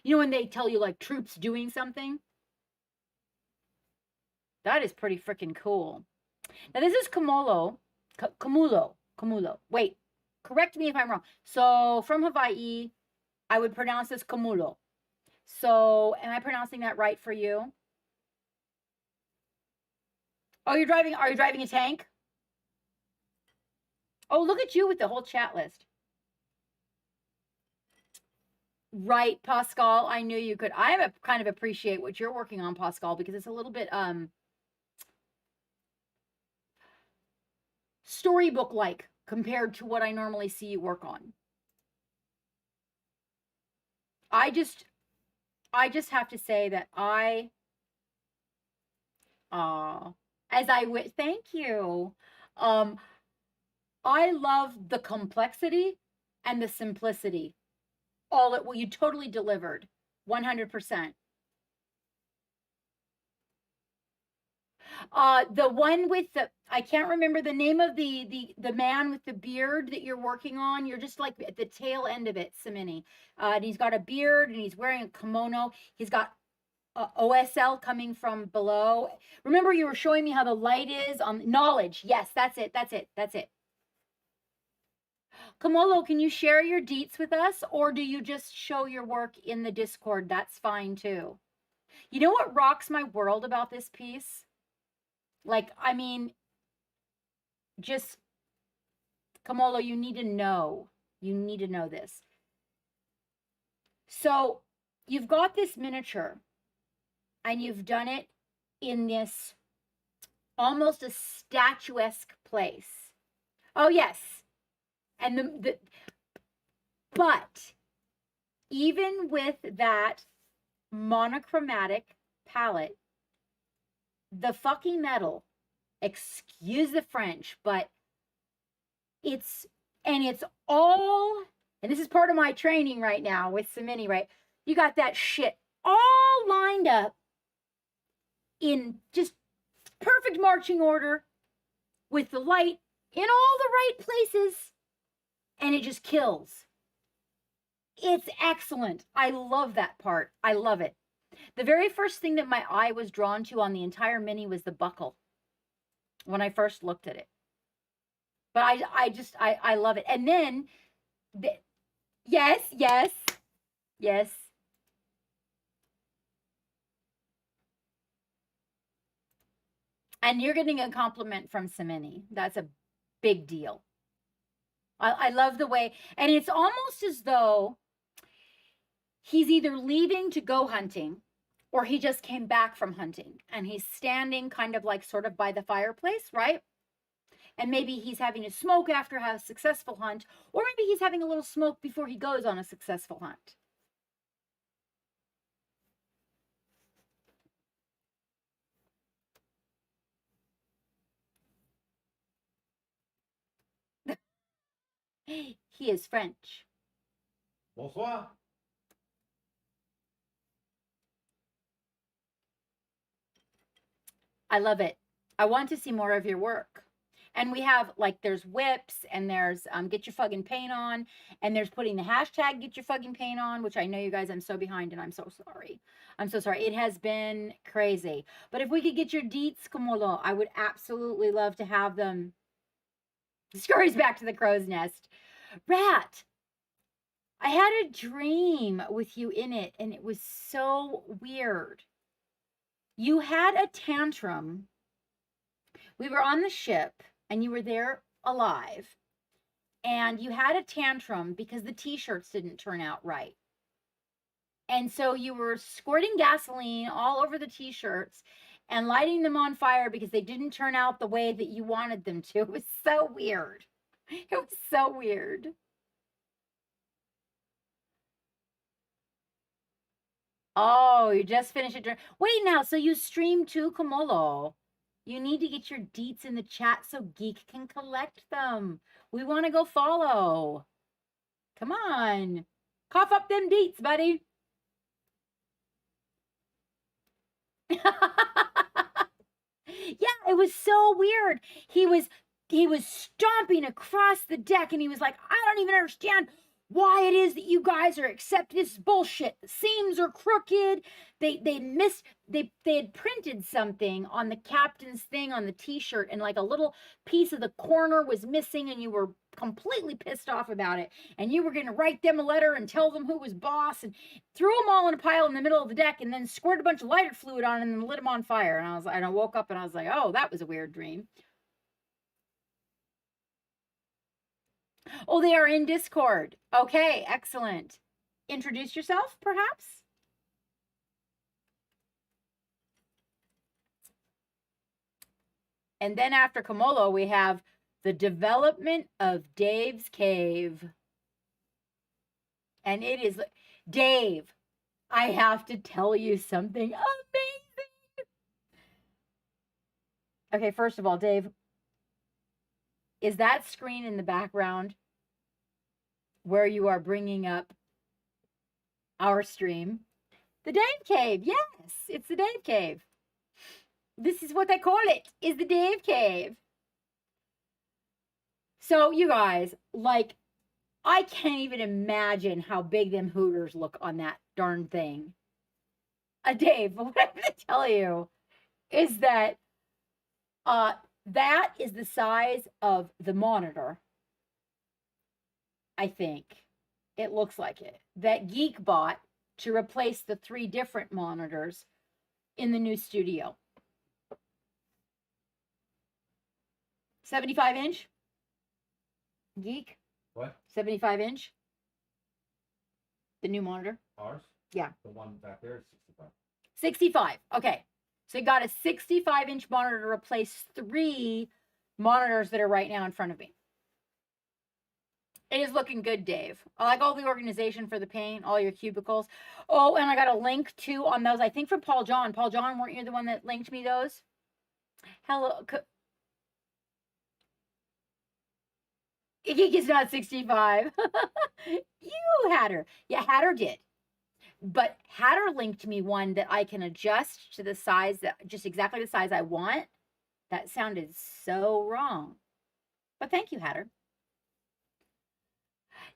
you know, when they tell you like troops doing something. That is pretty freaking cool. Now this is Camulo. Wait, correct me if I'm wrong. So from Hawaii, I would pronounce this Camulo. So am I pronouncing that right for you? Oh, are you driving a tank? Oh, look at you with the whole chat list. Right, Pascal, I knew you could. I kind of appreciate what you're working on, Pascal, because it's a little bit storybook-like compared to what I normally see you work on. I just have to say that thank you. I love the complexity and the simplicity. You totally delivered 100%. The one with I can't remember the name of the man with the beard that you're working on. You're just like at the tail end of it, Samini. And he's got a beard and he's wearing a kimono. He's got OSL coming from below. Remember, you were showing me how the light is on knowledge. Yes, that's it. Kamolo, can you share your deets with us, or do you just show your work in the Discord? That's fine too. You know what rocks my world about this piece? Like, I mean, just, Kamolo, you need to know. You need to know this. So, you've got this miniature, and you've done it in this almost a statuesque place. Oh, yes. And but even with that monochromatic palette, the fucking metal, excuse the French, but it's And it's all, and this is part of my training right now with Samini, right? You got that shit all lined up in just perfect marching order with the light in all the right places, and it just kills. It's excellent. I love that part. I love it. The very first thing that my eye was drawn to on the entire Mini was the buckle when I first looked at it. But I love it. And then, yes. And you're getting a compliment from Samini. That's a big deal. I love the way, and it's almost as though he's either leaving to go hunting or he just came back from hunting and he's standing kind of like sort of by the fireplace, right? And maybe he's having a smoke after a successful hunt, or maybe he's having a little smoke before he goes on a successful hunt. He is French. Bonsoir. I love it. I want to see more of your work. And we have, like, there's whips, and there's get your fucking paint on, and there's putting the hashtag get your fucking paint on, which I know you guys, I'm so behind, and I'm so sorry. I'm so sorry. It has been crazy. But if we could get your deets, Kamolo, I would absolutely love to have them. Scurries back to the crow's nest. Rat, I had a dream with you in it, and it was so weird. You had a tantrum. We were on the ship, and you were there alive. And you had a tantrum because the t-shirts didn't turn out right. And so you were squirting gasoline all over the t-shirts and lighting them on fire because they didn't turn out the way that you wanted them to. It was so weird. It was so weird. Oh, you just finished it. Wait now, so you stream too, Kamolo? You need to get your deets in the chat so Geek can collect them. We want to go follow. Come on. Cough up them deets, buddy. Yeah, it was so weird. He was stomping across the deck, and he was like, I don't even understand why it is that you guys are accepting this bullshit. The seams are crooked. They had printed something on the captain's thing on the t-shirt, and like a little piece of the corner was missing, and you were completely pissed off about it. And you were going to write them a letter and tell them who was boss, and threw them all in a pile in the middle of the deck, and then squirted a bunch of lighter fluid on them and lit them on fire. And I woke up and I was like, oh, that was a weird dream. Oh, they are in Discord. Okay, excellent. Introduce yourself, perhaps? And then after Kamolo, we have the development of Dave's Cave. And it is, Dave, I have to tell you something amazing. Okay, first of all, Dave, is that screen in the background where you are bringing up our stream? The Dave Cave. Yes, it's the Dave Cave. This is what they call it, is the Dave Cave. So you guys, like, I can't even imagine how big them hooters look on that darn thing. Dave, what I'm going to tell you is that that is the size of the monitor. I think it looks like it. That Geek bought to replace the 3 different monitors in the new studio. 75-inch? Geek? What? 75-inch? The new monitor? Ours? Yeah. The one back there is 65. 65. Okay. So you got a 65-inch monitor to replace 3 monitors that are right now in front of me. It is looking good, Dave. I like all the organization for the paint, all your cubicles. Oh, and I got a link too on those, I think from Paul John. Paul John, weren't you the one that linked me those? Hello. Geek is not 65. You, Hatter. Yeah, Hatter did. But Hatter linked me one that I can adjust to the size, that just exactly the size I want. That sounded so wrong. But thank you, Hatter.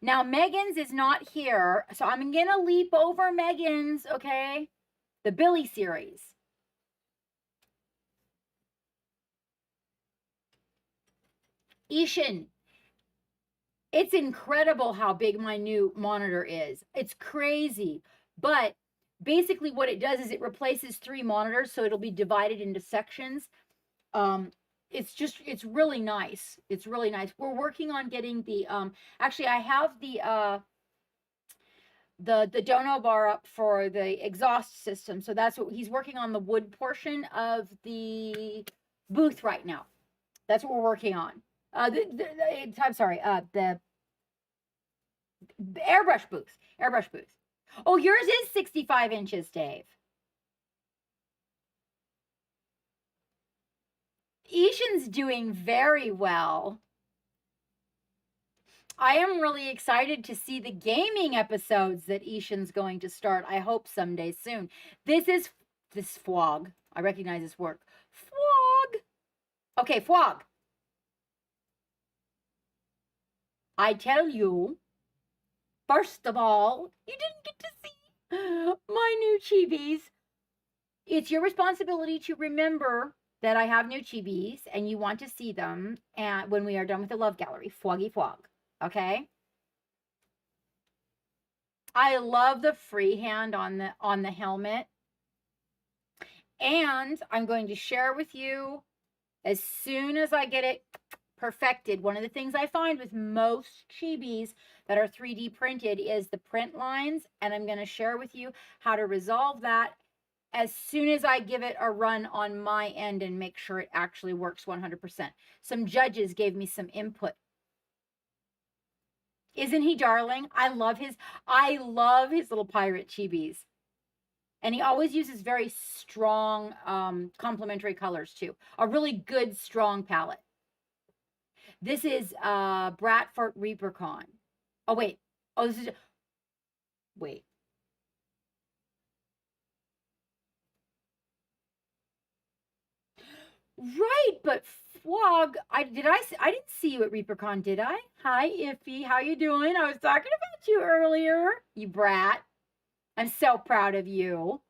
Now, Megan's is not here, so I'm going to leap over Megan's, okay? The Billy series. Ishin, it's incredible how big my new monitor is. It's crazy. But basically what it does is it replaces 3 monitors, so it'll be divided into sections. It's really nice. It's really nice. We're working on getting the actually I have the Dono bar up for the exhaust system. So that's what he's working on, the wood portion of the booth right now. That's what we're working on. I'm sorry, the airbrush booth. Airbrush booth. Oh, yours is 65 inches, Dave. Ishan's doing very well. I am really excited to see the gaming episodes that Ishan's going to start. I hope someday soon. This Fwog. I recognize this work. Fwog. Okay, Fwog. I tell you, first of all, you didn't get to see my new chibis. It's your responsibility to remember that I have new chibis and you want to see them and when we are done with the love gallery. Fwoggy Fwog. Okay? I love the freehand on the helmet. And I'm going to share with you as soon as I get it perfected. One of the things I find with most chibis that are 3D printed is the print lines, and I'm going to share with you how to resolve that as soon as I give it a run on my end and make sure it actually works 100%. Some judges gave me some input. Isn't he darling? I love his little pirate chibis. And he always uses very strong complementary colors too. A really good, strong palette. This is Bratford Reapercon. Oh, wait. Oh, this is... Wait. Right, but Fwog, I didn't see you at ReaperCon, did I? Hi, Iffy. How you doing? I was talking about you earlier, you brat. I'm so proud of you.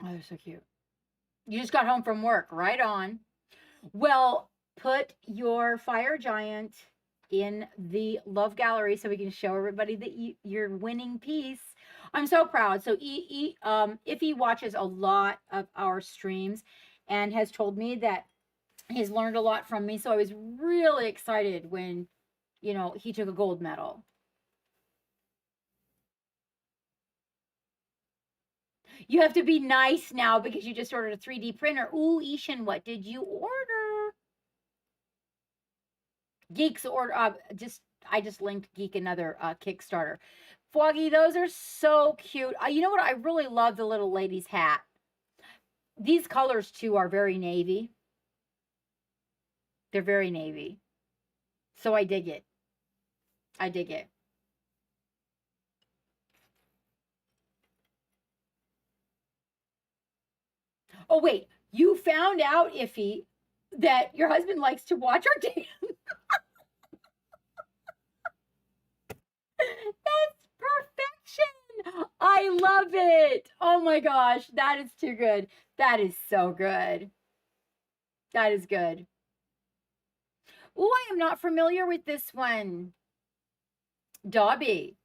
Oh, they're so cute. You just got home from work. Right on. Well, put your fire giant in the love gallery so we can show everybody that your winning piece. I'm so proud. So Iffy watches a lot of our streams and has told me that he's learned a lot from me. So I was really excited when, he took a gold medal. You have to be nice now because you just ordered a 3D printer. Ooh, Ishan, what did you order? Geeks order. I just linked Geek another Kickstarter. Foggy, those are so cute. You know what? I really love the little lady's hat. These colors too are very navy. They're very navy. So I dig it. I dig it. Oh, wait. You found out, Iffy, that your husband likes to watch our dance. That's perfection. I love it. Oh my gosh. That is too good. That is so good. That is good. Oh, I am not familiar with this one. Dobby.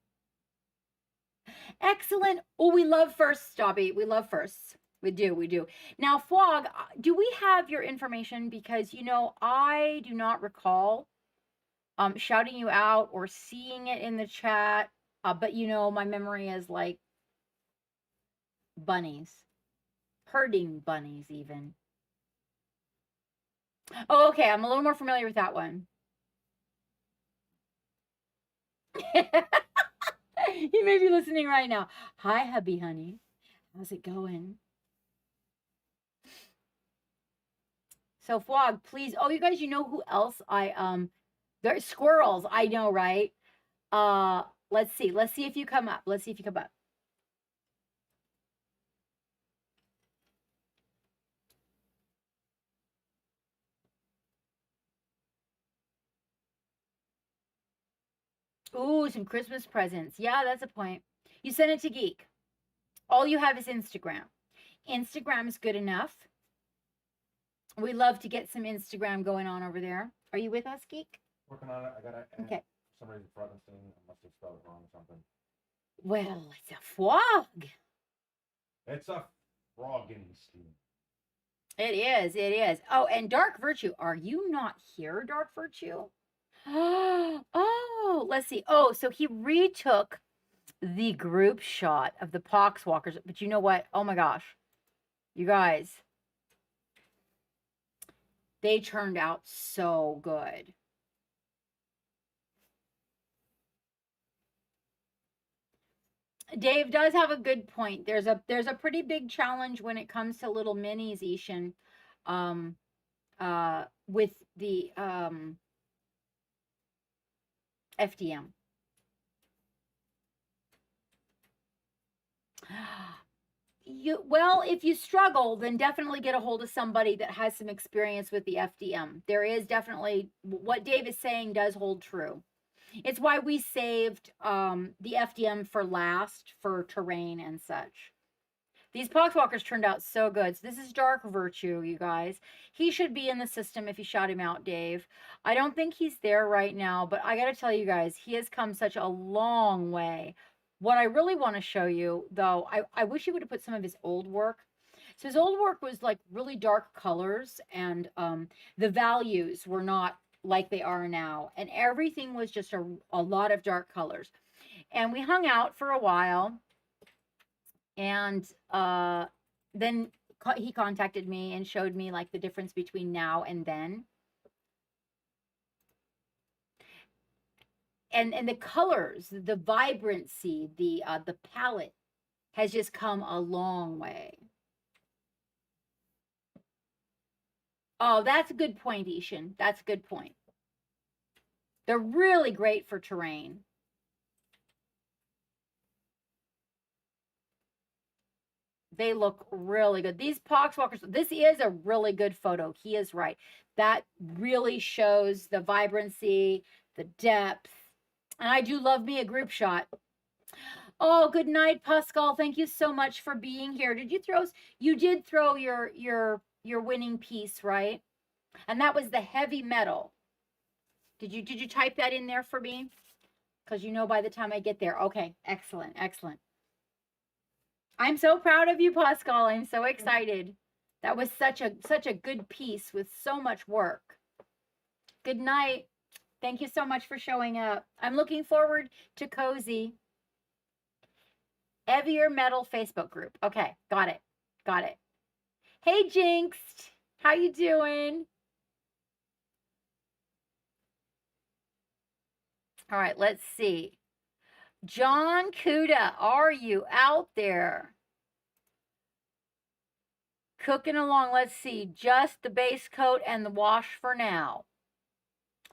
Excellent. Oh, we love firsts, Dobby. We love firsts. We do. Now, Fwog, do we have your information? Because, I do not recall shouting you out or seeing it in the chat. But, my memory is like bunnies. Herding bunnies, even. Oh, okay. I'm a little more familiar with that one. He may be listening right now. Hi, hubby, honey. How's it going? So Fwog, please. Oh, you guys, you know who else there's squirrels. I know, right? Let's see. Let's see if you come up. Let's see if you come up. Ooh, some Christmas presents. Yeah, that's a point. You send it to Geek. All you have is Instagram. Instagram is good enough. We love to get some Instagram going on over there. Are you with us, Geek? Working on it. I gotta. Okay. For some reason, Froggenstein. I must have spelled it wrong or something. Well, it's a frog. It's a Froggenstein. It is. It is. Oh, and Dark Virtue. Are you not here, Dark Virtue? Oh, let's see. Oh, so he retook the group shot of the Poxwalkers. But you know what? Oh my gosh. You guys. They turned out so good. Dave does have a good point. There's a pretty big challenge when it comes to little minis, Ishan, with the FDM. Well, if you struggle, then definitely get a hold of somebody that has some experience with the FDM. There is definitely what Dave is saying does hold true. It's why we saved the FDM for last for terrain and such. These Poxwalkers turned out so good. So this is Dark Virtue, you guys. He should be in the system if you shot him out, Dave. I don't think he's there right now, but I got to tell you guys, he has come such a long way. What I really want to show you, though, I wish he would have put some of his old work. So his old work was like really dark colors, and the values were not like they are now. And everything was just a lot of dark colors. And we hung out for a while. And then he contacted me and showed me like the difference between now and then. And the colors, the vibrancy, the palette has just come a long way. Oh, that's a good point, Ishan. That's a good point. They're really great for terrain. They look really good. These Poxwalkers, this is a really good photo. He is right. That really shows the vibrancy, the depth. And I do love me a group shot. Oh, good night, Pascal. Thank you so much for being here. You did throw your winning piece, right? And that was the heavy metal. Did you type that in there for me? Because you know by the time I get there. Okay, excellent, excellent. I'm so proud of you, Pascal. I'm so excited. That was such a good piece with so much work. Good night. Thank you so much for showing up. I'm looking forward to Cozy. Heavier Metal Facebook group. Okay, got it. Got it. Hey, Jinxed. How you doing? All right, let's see. John Kuda, are you out there? Cooking along. Let's see. Just the base coat and the wash for now.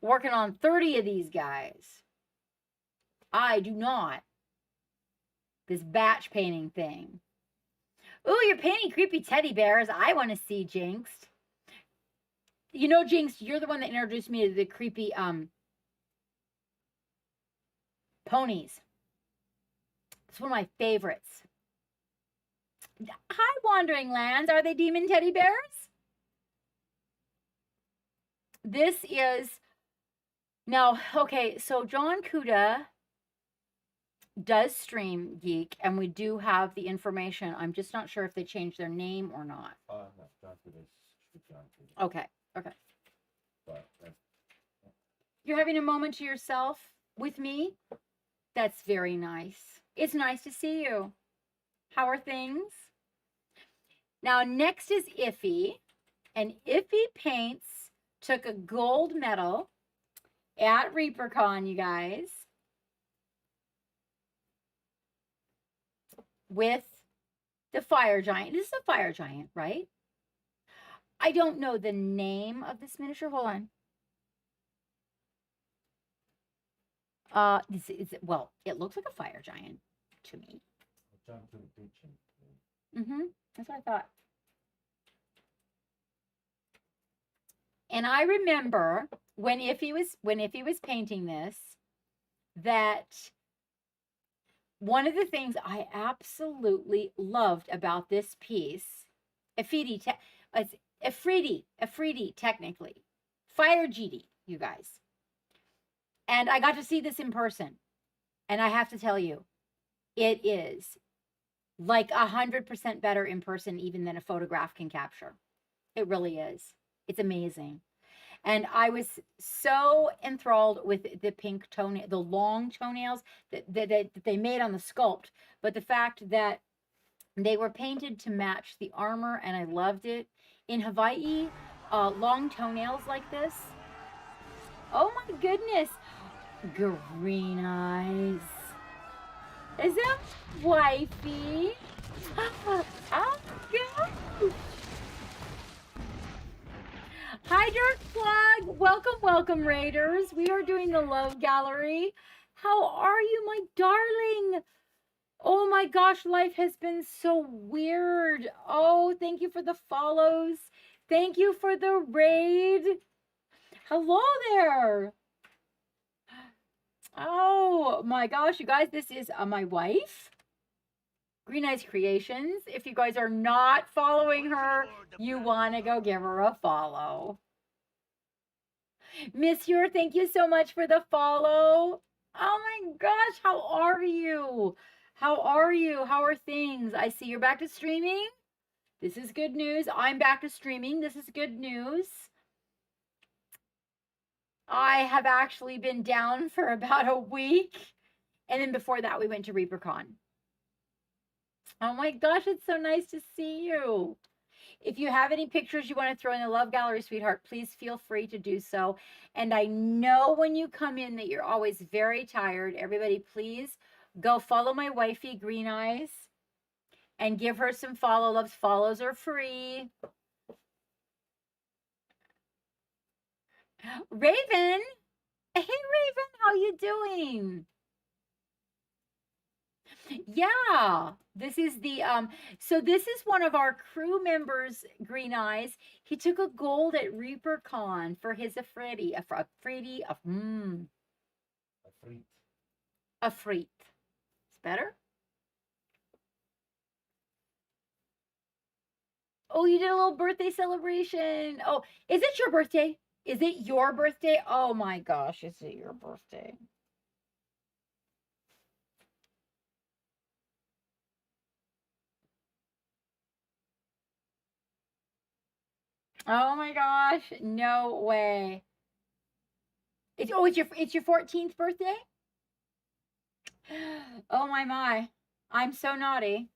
Working on 30 of these guys. I do not. This batch painting thing. Ooh, you're painting creepy teddy bears. I want to see, Jinxed. You know, Jinx, you're the one that introduced me to the creepy ponies. It's one of my favorites. Hi, Wandering Lands. Are they demon teddy bears? This is now, okay, so John Kuda does stream Geek, and we do have the information. I'm just not sure if they changed their name or not. No, John Kuda is John Kuda. Okay, okay. But, You're having a moment to yourself with me? That's very nice. It's nice to see you. How are things? Now, next is Iffy. And Iffy Paints took a gold medal at ReaperCon, you guys. with the fire giant. This is a fire giant, right? I don't know the name of this miniature. Hold on. Well, it looks like a fire giant to me. I'll jump to the beach and That's what I thought. And I remember when Iffy was painting this, that one of the things I absolutely loved about this piece, Afridi technically, Fire GD, you guys. And I got to see this in person. And I have to tell you, it is like 100% better in person even than a photograph can capture. It really is. It's amazing. And I was so enthralled with the pink toenail, the long toenails that they made on the sculpt. But the fact that they were painted to match the armor, and I loved it. In Hawaii, long toenails like this. Oh my goodness. Green eyes. Is that wifey? Oh, go. Hi, Dark Plug. Welcome, Raiders. We are doing the Love Gallery. How are you, my darling? Oh my gosh, life has been so weird. Oh, thank you for the follows. Thank you for the raid. Hello there. Oh my gosh, you guys, this is my wife, Green Eyes Creations. If you guys are not following her, you want to go give her a follow. Miss Hure, thank you so much for the follow. Oh my gosh, how are you? How are you? How are things? I see you're back to streaming. This is good news. I'm back to streaming. This is good news. I have actually been down for about a week. And then before that, we went to ReaperCon. Oh my gosh, it's so nice to see you. If you have any pictures you want to throw in the Love Gallery, sweetheart, please feel free to do so. And I know when you come in that you're always very tired. Everybody, please go follow my wifey, Green Eyes, and give her some follow loves. Follows are free. Raven. Hey, Raven, how you doing? Yeah, this is the so this is one of our crew members, Green Eyes. He took a gold at ReaperCon for his Afridi. It's better. Oh, you did a little birthday celebration. Oh, is it your birthday? Is it your birthday? Oh my gosh, is it your birthday? Oh my gosh, no way. It's your 14th birthday? Oh my. I'm so naughty.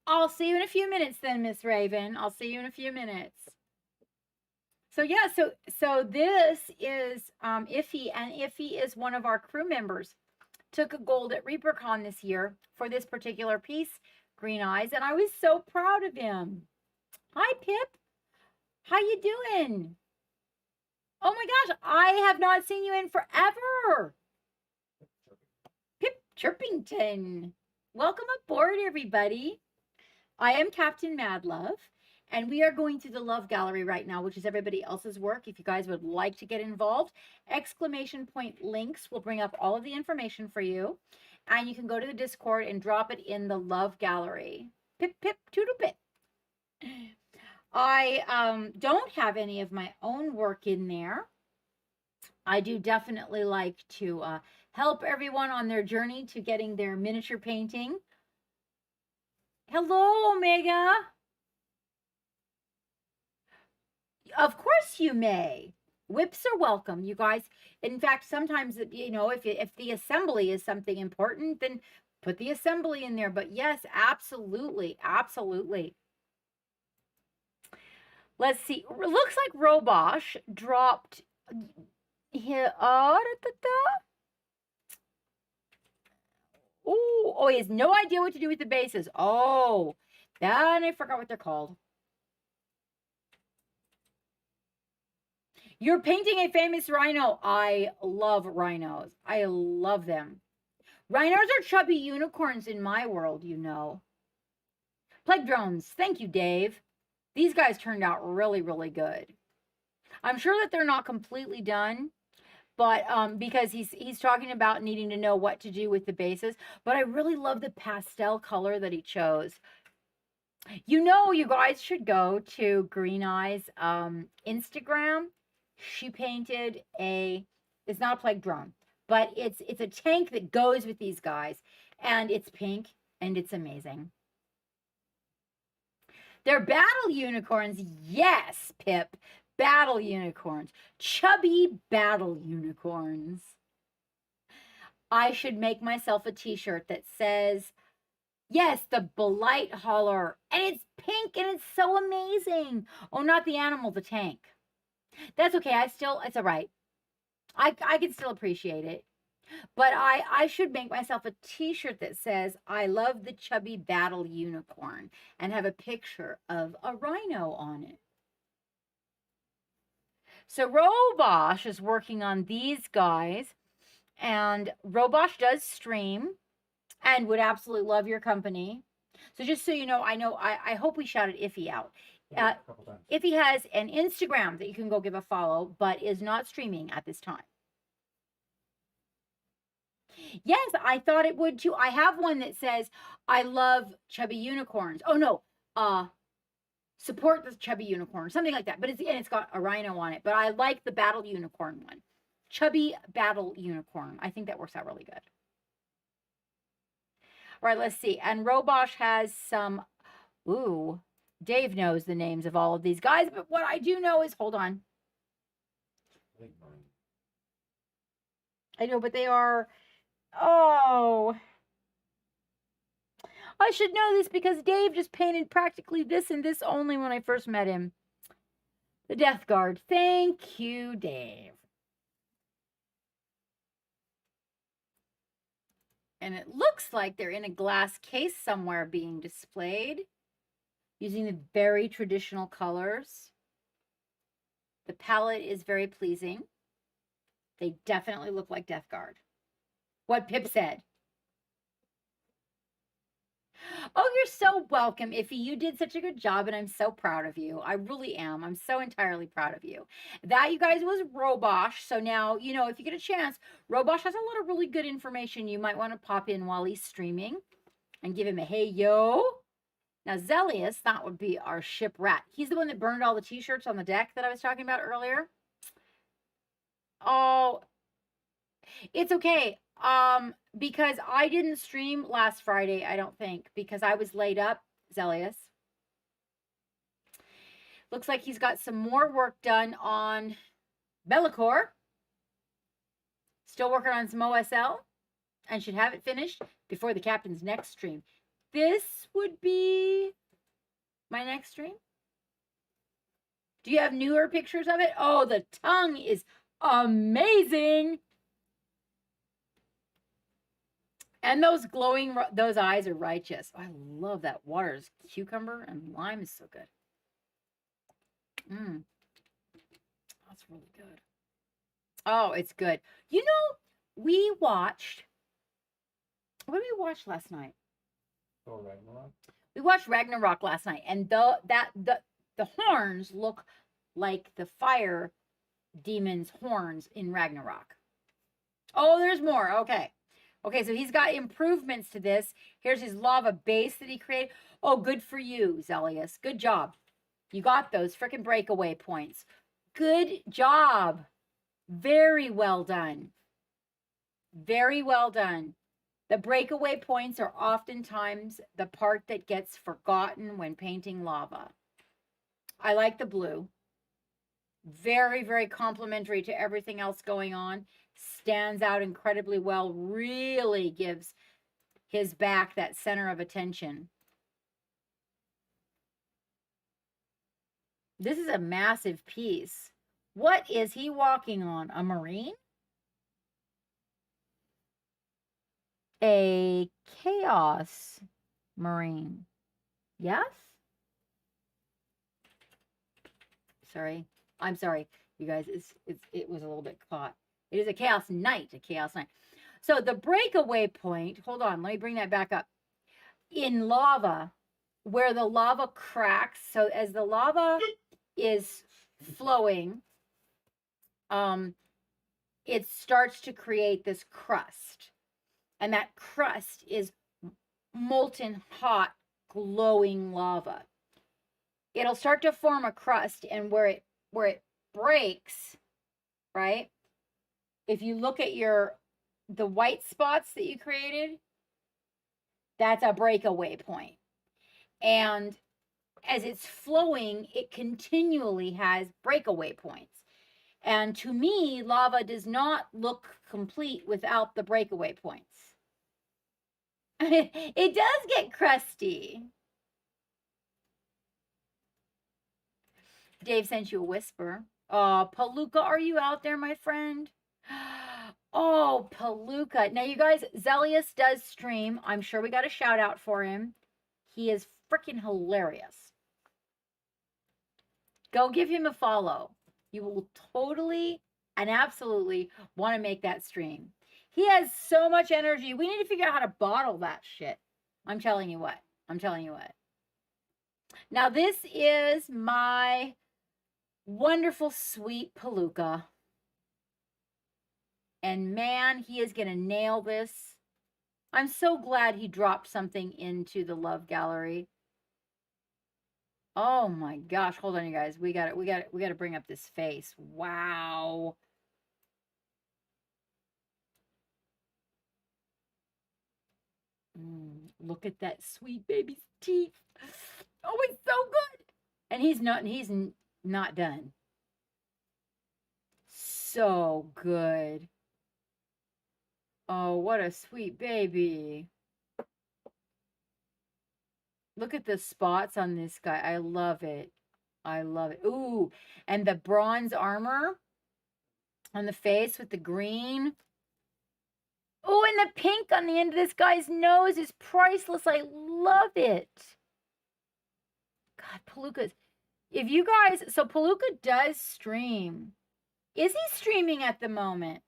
I'll see you in a few minutes then, Miss Raven. I'll see you in a few minutes. So yeah, so this is Iffy, and Iffy is one of our crew members. Took a gold at ReaperCon this year for this particular piece, Green Eyes, and I was so proud of him. Hi, Pip. How you doing? Oh my gosh, I have not seen you in forever. Pip Chirpington. Welcome aboard, everybody. I am Captain Madlove, and we are going through the Love Gallery right now, which is everybody else's work. If you guys would like to get involved, exclamation point links will bring up all of the information for you, and you can go to the Discord and drop it in the Love Gallery. Pip, pip, toodle pip. I don't have any of my own work in there. I do definitely like to help everyone on their journey to getting their miniature painting. Hello, Omega. Of course you may. Whips are welcome, you guys. In fact, sometimes, you know, if the assembly is something important, then put the assembly in there. But yes, absolutely, absolutely. Let's see. It looks like Robosh dropped here. Oh, he has no idea what to do with the bases. Oh, then I forgot what they're called. You're painting a famous rhino. I love rhinos. I love them. Rhinos are chubby unicorns in my world, you know. Plague drones. Thank you, Dave. These guys turned out really, really good. I'm sure that they're not completely done, but because he's talking about needing to know what to do with the bases. But I really love the pastel color that he chose. You know, you guys should go to Green Eyes Instagram. She painted it's not a plague drone, but it's a tank that goes with these guys, and it's pink and it's amazing. They're battle unicorns. Yes, Pip. Battle unicorns. Chubby battle unicorns. I should make myself a t-shirt that says, yes, the Blight Hauler. And it's pink and it's so amazing. Oh, not the animal, the tank. That's okay. It's all right. I can still appreciate it. But I should make myself a t-shirt that says, I love the chubby battle unicorn, and have a picture of a rhino on it. So Robosh is working on these guys, and Robosh does stream and would absolutely love your company. So just so you know, I hope we shouted Iffy out. Iffy has an Instagram that you can go give a follow, but is not streaming at this time. Yes, I thought it would too. I have one that says, I love chubby unicorns. Oh no, support the chubby unicorn, something like that. But it's got a rhino on it. But I like the battle unicorn one. Chubby battle unicorn. I think that works out really good. All right, let's see. And Robosh has some, Dave knows the names of all of these guys, but what I do know is, hold on. I know, but they are, I should know this because Dave just painted practically this and this only when I first met him. The Death Guard. Thank you, Dave. And it looks like they're in a glass case somewhere being displayed using the very traditional colors. The palette is very pleasing. They definitely look like Death Guard. What Pip said. Oh, you're so welcome, Iffy. You did such a good job, and I'm so proud of you. I really am. I'm so entirely proud of you. That, you guys, was Robosh. So now, you know, if you get a chance, Robosh has a lot of really good information. You might want to pop in while he's streaming and give him a hey, yo. Now, Zelius, that would be our ship rat. He's the one that burned all the t-shirts on the deck that I was talking about earlier. Oh, it's okay. Because I didn't stream last Friday, I don't think, because I was laid up, Zelius. Looks like he's got some more work done on Be'lakor. Still working on some OSL, and should have it finished before the captain's next stream. This would be my next stream. Do you have newer pictures of it? Oh, the tongue is amazing. And those glowing, those eyes are righteous. I love that. Water's cucumber and lime is so good. That's really good. Oh, it's good. You know, we watched, what did we watch last night? Oh, Ragnarok? We watched Ragnarok last night, and the horns look like the fire demon's horns in Ragnarok. Oh, there's more. Okay. Okay, so he's got improvements to this. Here's his lava base that he created. Oh, good for you, Zelius. Good job. You got those frickin' breakaway points. Good job. Very well done. Very well done. The breakaway points are oftentimes the part that gets forgotten when painting lava. I like the blue. Very, very complimentary to everything else going on. Stands out incredibly well. Really gives his back that center of attention. This is a massive piece. What is he walking on? A marine? a Chaos Marine. Yes? Sorry. I'm sorry, you guys. It was a little bit caught. It is a Chaos Knight. A Chaos Knight. So the breakaway point, hold on, let me bring that back up. In lava, where the lava cracks, so as the lava is flowing, it starts to create this crust. And that crust is molten hot, glowing lava. It'll start to form a crust, and where it breaks, right? If you look at the white spots that you created, that's a breakaway point. And as it's flowing, it continually has breakaway points. And to me, lava does not look complete without the breakaway points. It does get crusty. Dave sent you a whisper. Oh, Palooka, are you out there, my friend? Oh, Palooka. Now, you guys, Zelius does stream. I'm sure we got a shout out for him. He is freaking hilarious. Go give him a follow. You will totally and absolutely want to make that stream. He has so much energy. We need to figure out how to bottle that shit. I'm telling you what. I'm telling you what. Now, this is my wonderful, sweet Palooka. And man, he is going to nail this. I'm so glad he dropped something into the love gallery. Oh my gosh. Hold on, you guys. We got to bring up this face. Wow. Look at that sweet baby's teeth. Oh, it's so good. And he's not done. So good. Oh, what a sweet baby. Look at the spots on this guy. I love it. I love it. Ooh, and the bronze armor on the face with the green. Oh, and the pink on the end of this guy's nose is priceless. I love it. God, Palooka's. If you guys, so Palooka does stream. Is he streaming at the moment?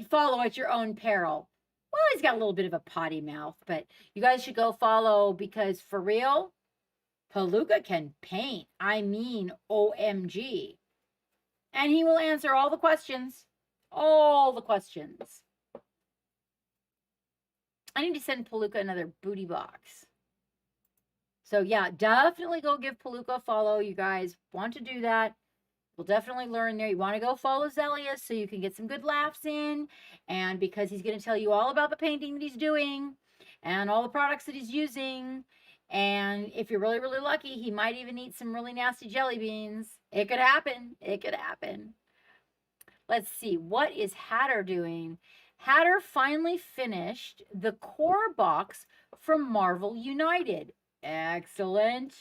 Follow at your own peril. Well, he's got a little bit of a potty mouth, but you guys should go follow because for real, Palooka can paint. I mean, OMG. And he will answer all the questions. All the questions. I need to send Palooka another booty box. So yeah, definitely go give Palooka a follow. You guys want to do that. We'll definitely learn there. You want to go follow Zelius so you can get some good laughs in. And because he's going to tell you all about the painting that he's doing and all the products that he's using. And if you're really, really lucky, he might even eat some really nasty jelly beans. It could happen. It could happen. Let's see. What is Hatter doing? Hatter finally finished the core box from Marvel United. Excellent.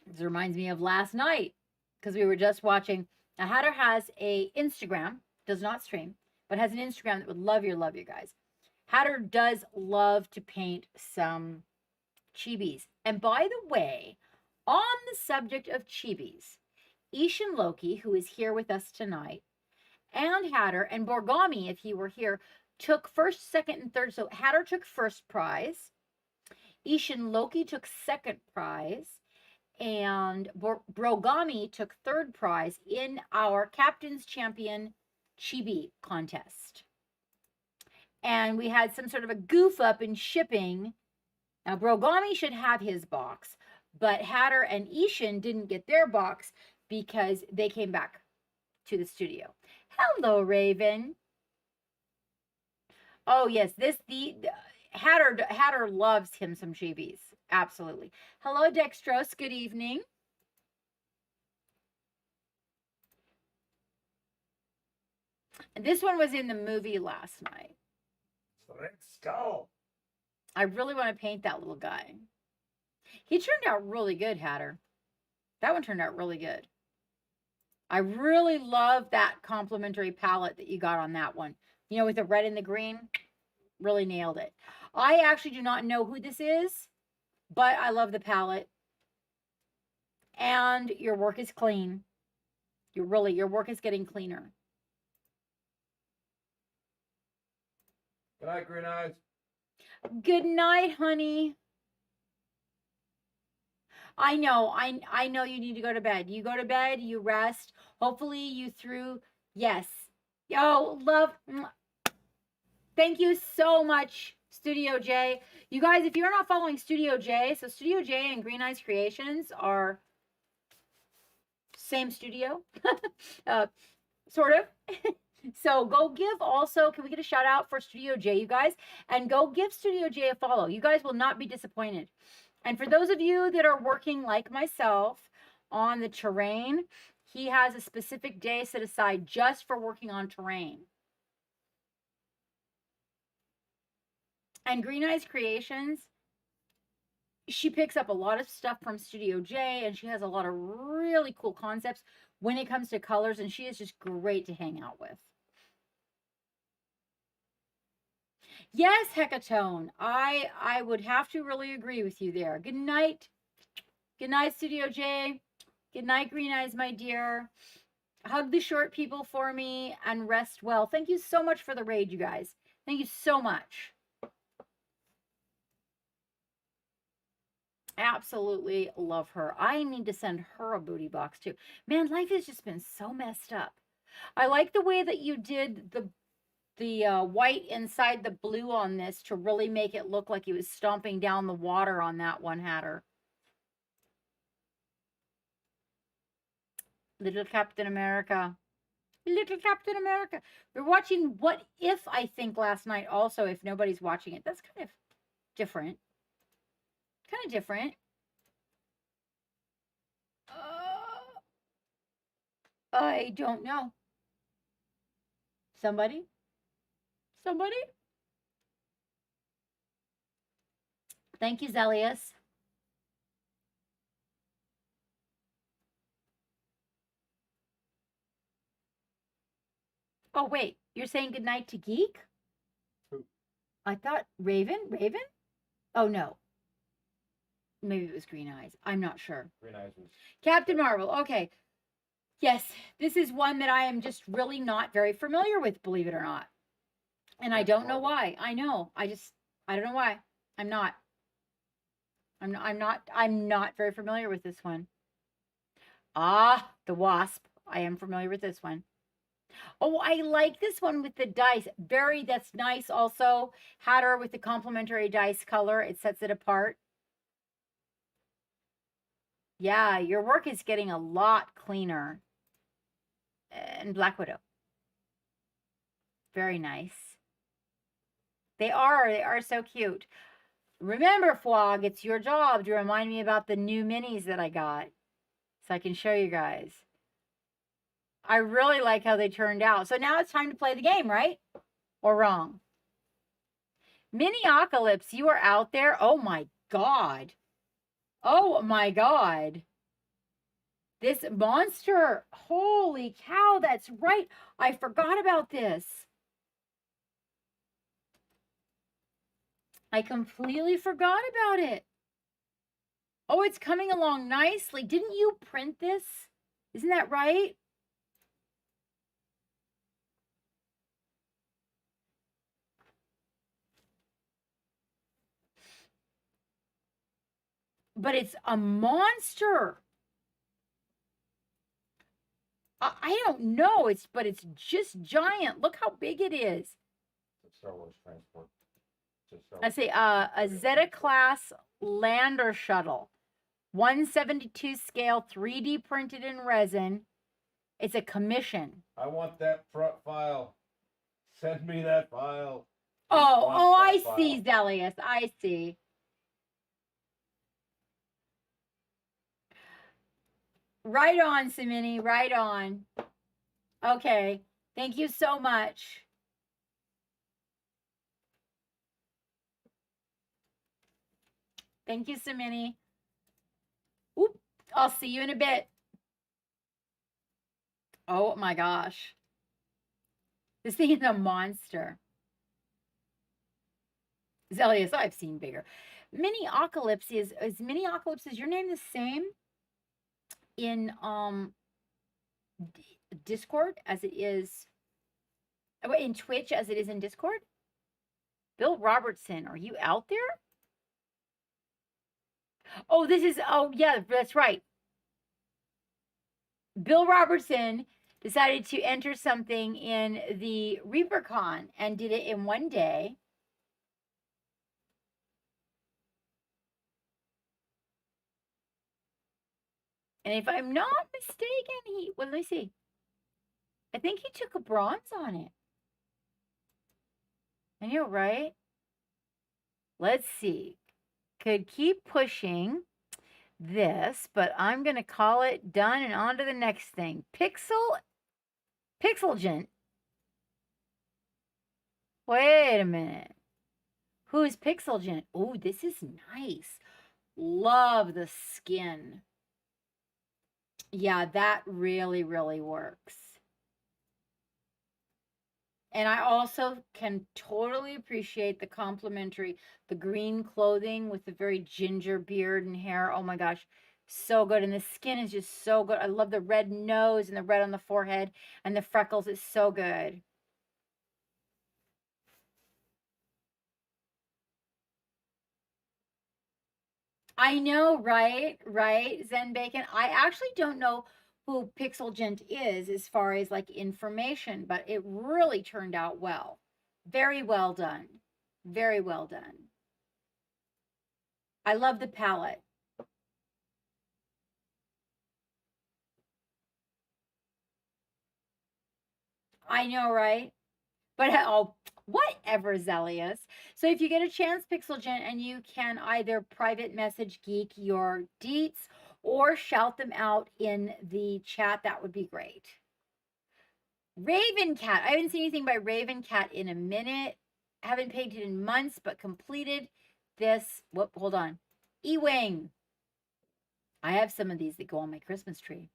This reminds me of last night because we were just watching. Now, Hatter has a Instagram, does not stream, but has an Instagram that would love you guys. Hatter does love to paint some chibis. And by the way, on the subject of chibis, Ishin Loki, who is here with us tonight, and Hatter and Borgami, if he were here, took first, second, and third. So Hatter took first prize. Ishin Loki took second prize. And Borgami took third prize in our Captain's Champion Chibi contest. And we had some sort of a goof up in shipping. Now, Borgami should have his box, but Hatter and Ishin didn't get their box because they came back to the studio. Hello, Raven. Oh, yes, Hatter loves him some chibis. Absolutely. Hello, Dextrose. Good evening. And this one was in the movie last night. Let's go. I really want to paint that little guy. He turned out really good, Hatter. That one turned out really good. I really love that complimentary palette that you got on that one. You know, with the red and the green, really nailed it. I actually do not know who this is, but I love the palette. And your work is clean. Your work is getting cleaner. Good night, Green Eyes. Good night, honey. I know you need to go to bed. You go to bed, you rest. Hopefully you threw, yes. Yo, love. Thank you so much, Studio J. You guys, if you're not following Studio J, so Studio J and Green Eyes Creations are same studio, sort of. So go give also, can we get a shout out for Studio J, you guys? And go give Studio J a follow. You guys will not be disappointed. And for those of you that are working like myself on the terrain, he has a specific day set aside just for working on terrain. And Green Eyes Creations, she picks up a lot of stuff from Studio J, and she has a lot of really cool concepts when it comes to colors, and she is just great to hang out with. Yes, Hecatone, I would have to really agree with you there. Good night. Good night, Studio J. Good night, Green Eyes, my dear. Hug the short people for me and rest well. Thank you so much for the raid, you guys. Thank you so much. Absolutely love her. I need to send her a booty box too. Man, life has just been so messed up. I like the way that you did the white inside the blue on this to really make it look like he was stomping down the water on that one, Hatter. Little Captain America. Little Captain America. We're watching What If, I think, last night also, if nobody's watching it. That's kind of different. Kind of different. I don't know. Somebody? Somebody? Thank you, Zelius. Oh, wait. You're saying goodnight to Geek? Who? I thought Raven? Raven? Oh, no. Maybe it was Green Eyes. I'm not sure. Green Eyes was... Captain Marvel. Okay. Yes, this is one that I am just really not very familiar with, believe it or not. And I don't know why. I know. I don't know why. I'm not very familiar with this one. Ah, the Wasp. I am familiar with this one. Oh, I like this one with the dice. That's nice also. Hatter with the complementary dice color. It sets it apart. Yeah, your work is getting a lot cleaner. And Black Widow. Very nice. They are so cute. Remember, Fwog, it's your job to remind me about the new minis that I got so I can show you guys. I really like how they turned out. So now it's time to play the game, right? Or wrong? Miniocalypse, you are out there? Oh my God. Oh my God. This monster. Holy cow, that's right. I forgot about this. I completely forgot about it. Oh, it's coming along nicely. Didn't you print this? Isn't that right? But it's a monster. I don't know. But it's just giant. Look how big it is. It's a Star Wars transport. I say a Zeta class lander shuttle, 172 scale, 3D printed in resin. It's a commission. I want that front file. Send me that file. I see, Zelius. I see. Right on, Simini. Right on. Okay. Thank you so much. Thank you, Simini. Oop. I'll see you in a bit. Oh my gosh. This thing is a monster. Zelius, I've seen bigger. Miniocalypse is Miniocalypse, is your name the same in Discord as it is in Twitch as it is in Discord? Bill Robertson, are you out there? Oh, yeah, that's right. Bill Robertson decided to enter something in the ReaperCon and did it in one day. And if I'm not mistaken, let me see. I think he took a bronze on it. I know, right? Let's see. Could keep pushing this, but I'm going to call it done and on to the next thing. Pixelgent. Wait a minute. Who's Pixelgent? Oh, this is nice. Love the skin. Yeah, that really, really works. And I also can totally appreciate the the green clothing with the very ginger beard and hair. Oh my gosh, so good. And the skin is just so good. I love the red nose and the red on the forehead and the freckles. It's so good. I know, right? Right, Zen Bacon. I actually don't know who Pixelgent is as far as like information, but it really turned out well. Very well done. Very well done. I love the palette. I know, right? But oh, whatever, Zelius. So if you get a chance, Pixelgent, and you can either private message Geek your deets or shout them out in the chat, that would be great. Raven Cat. I haven't seen anything by Raven Cat in a minute. I haven't painted in months, but completed this. Whoop, hold on. Ewing. I have some of these that go on my Christmas tree.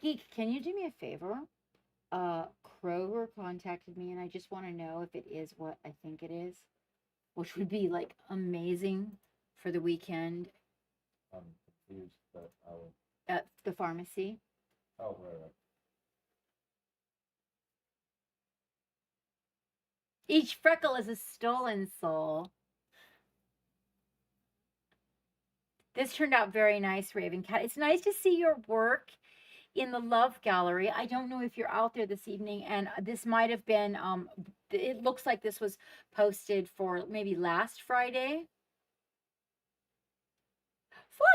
Geek, can you do me a favor? Kroger contacted me and I just want to know if it is what I think it is, which would be like amazing for the weekend. I'm confused, but I will. At the pharmacy. Oh, right. Each freckle is a stolen soul. This turned out very nice, Raven Cat. It's nice to see your work in the Love Gallery. I don't know if you're out there this evening, and this might have been, it looks like this was posted for maybe last Friday.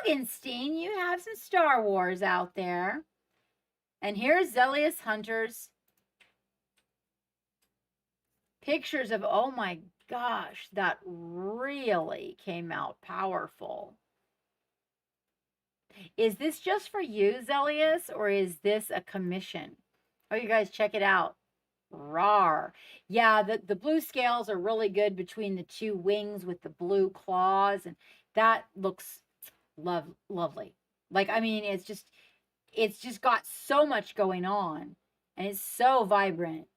Fuggenstein, you have some Star Wars out there. And here's Zelius Hunter's pictures of, oh my gosh, that really came out powerful. Is this just for you, Zelius, or is this a commission? Oh, you guys check it out. Rawr. Yeah, the blue scales are really good between the two wings with the blue claws, and that looks lovely. Like, I mean, it's just got so much going on, and it's so vibrant.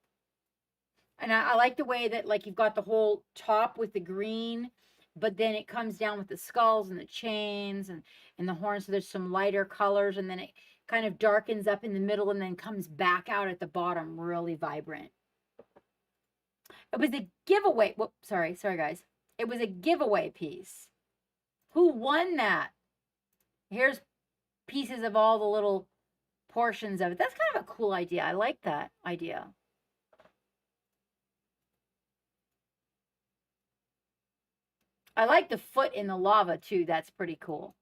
And I like the way that, like, you've got the whole top with the green, but then it comes down with the skulls and the chains and the horns. So there's some lighter colors, and then it kind of darkens up in the middle and then comes back out at the bottom, really vibrant. It was a giveaway. Whoop, sorry, guys. It was a giveaway piece. Who won that? Here's pieces of all the little portions of it. That's kind of a cool idea. I like that idea. I like the foot in the lava too. That's pretty cool.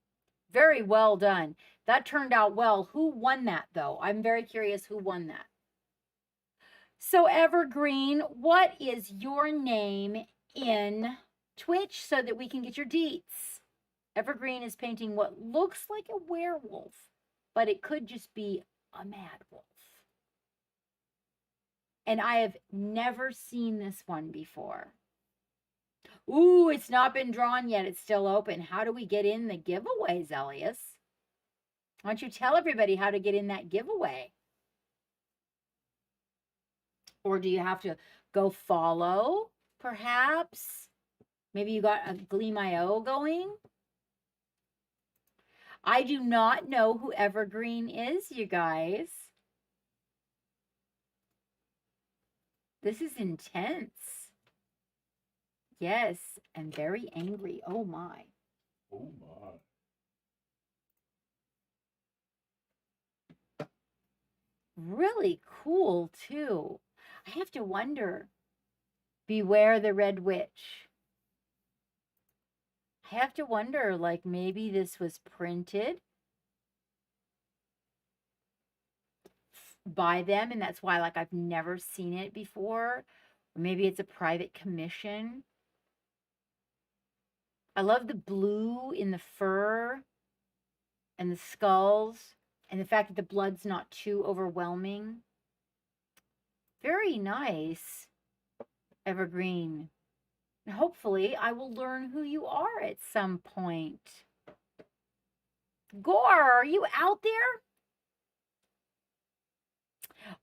Very well done. That turned out well. Who won that though? I'm very curious who won that. So Evergreen, what is your name in Twitch so that we can get your deets? Evergreen is painting what looks like a werewolf, but it could just be a mad wolf. And I have never seen this one before. Ooh, it's not been drawn yet. It's still open. How do we get in the giveaway, Zelius? Why don't you tell everybody how to get in that giveaway? Or do you have to go follow, perhaps? Maybe you got a Gleam.io going? I do not know who Evergreen is, you guys. This is intense. Yes, and very angry. Oh my. Oh my. Really cool too. I have to wonder. Beware the Red Witch. I have to wonder, like, maybe this was printed by them, and that's why, like, I've never seen it before. Or maybe it's a private commission. I love the blue in the fur and the skulls, and the fact that the blood's not too overwhelming. Very nice, Evergreen. And hopefully, I will learn who you are at some point. Gore, are you out there?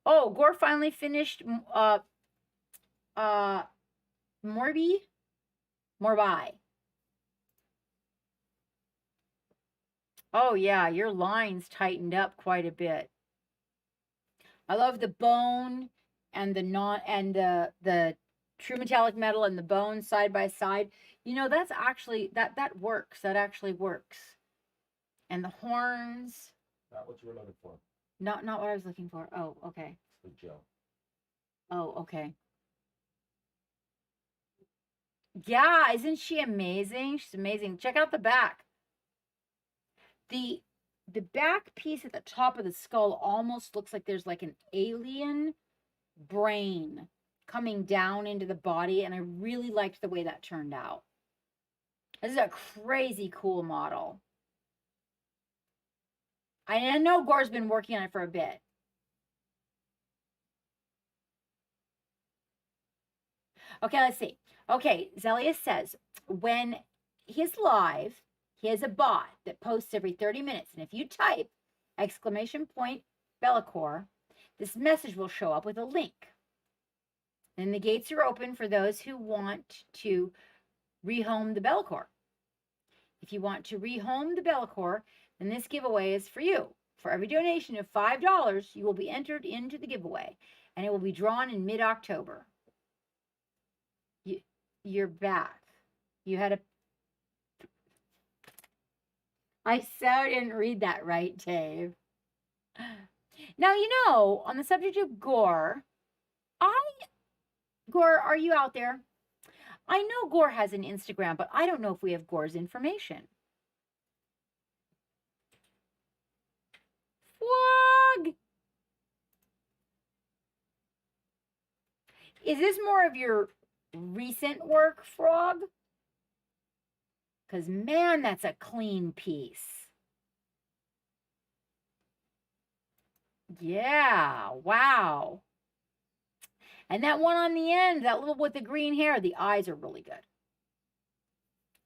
Oh, Gore finally finished Morbi. Oh yeah, your line's tightened up quite a bit. I love the bone and the true metallic metal and the bone side by side. You know, that's actually that works. That actually works. And the horns. Not what you were looking for. Not what I was looking for. Oh, okay. It's the gel. Oh, okay. Yeah, isn't she amazing? She's amazing. Check out the back. The back piece at the top of the skull almost looks like there's like an alien brain coming down into the body, and I really liked the way that turned out. This is a crazy cool model. I know Gore's been working on it for a bit. Okay, let's see. Okay, Zelia says, when he's live, he has a bot that posts every 30 minutes. And if you type !Bellacore, this message will show up with a link. And the gates are open for those who want to rehome the Bellacore. If you want to rehome the Bellacore, then this giveaway is for you. For every donation of $5, you will be entered into the giveaway, and it will be drawn in mid-October. You're back. You had a... I so didn't read that right, Dave. Now, you know, on the subject of Gore, Gore, are you out there? I know Gore has an Instagram, but I don't know if we have Gore's information. Frog! Is this more of your recent work, Frog? Because, man, that's a clean piece. Yeah, wow. And that one on the end, that little with the green hair, the eyes are really good.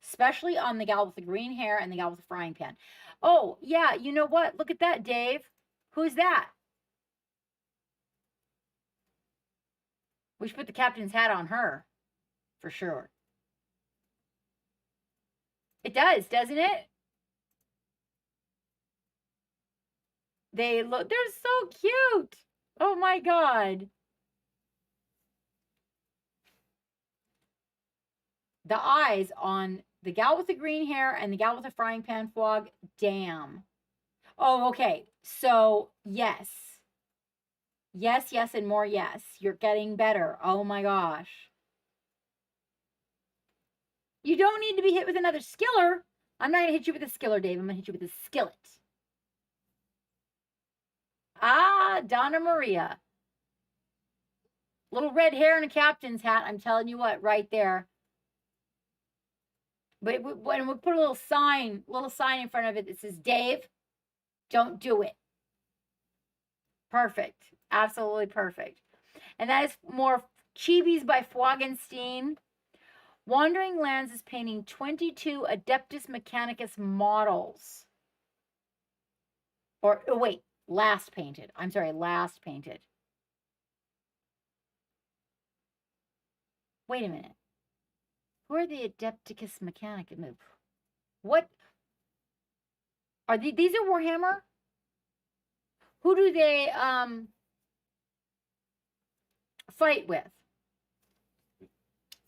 Especially on the gal with the green hair and the gal with the frying pan. Oh, yeah, you know what? Look at that, Dave. Who's that? We should put the captain's hat on her, for sure. It does, doesn't it? They're so cute. Oh my God. The eyes on the gal with the green hair and the gal with the frying pan, Frog, damn. Oh, okay. So, yes. Yes, yes, and more yes. You're getting better. Oh my gosh. You don't need to be hit with another skiller. I'm not going to hit you with a skiller, Dave. I'm going to hit you with a skillet. Ah, Donna Maria. Little red hair and a captain's hat. I'm telling you what, right there. But when we put a little sign in front of it that says, Dave, don't do it. Perfect. Absolutely perfect. And that is more Chibis by Fwagenstein. Wandering Lands is painting 22 Adeptus Mechanicus models. Or, oh, wait, last painted. I'm sorry, last painted. Wait a minute. Who are the Adepticus Mechanica move? What? Are these are Warhammer? Who do they fight with?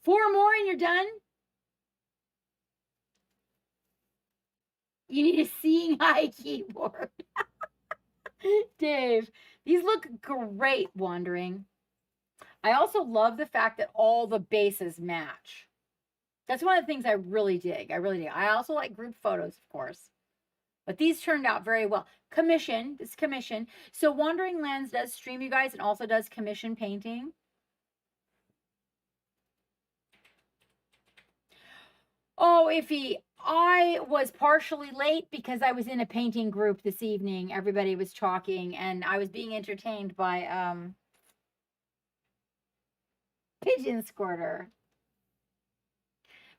4 more and you're done? You need a seeing eye keyboard. Dave, these look great, Wandering. I also love the fact that all the bases match. That's one of the things I really dig. I really dig. I also like group photos, of course. But these turned out very well. Commission, this commission. So Wandering Lands does stream, you guys, and also does commission painting. Oh, Iffy, I was partially late because I was in a painting group this evening. Everybody was talking, and I was being entertained by Pigeon Squirter.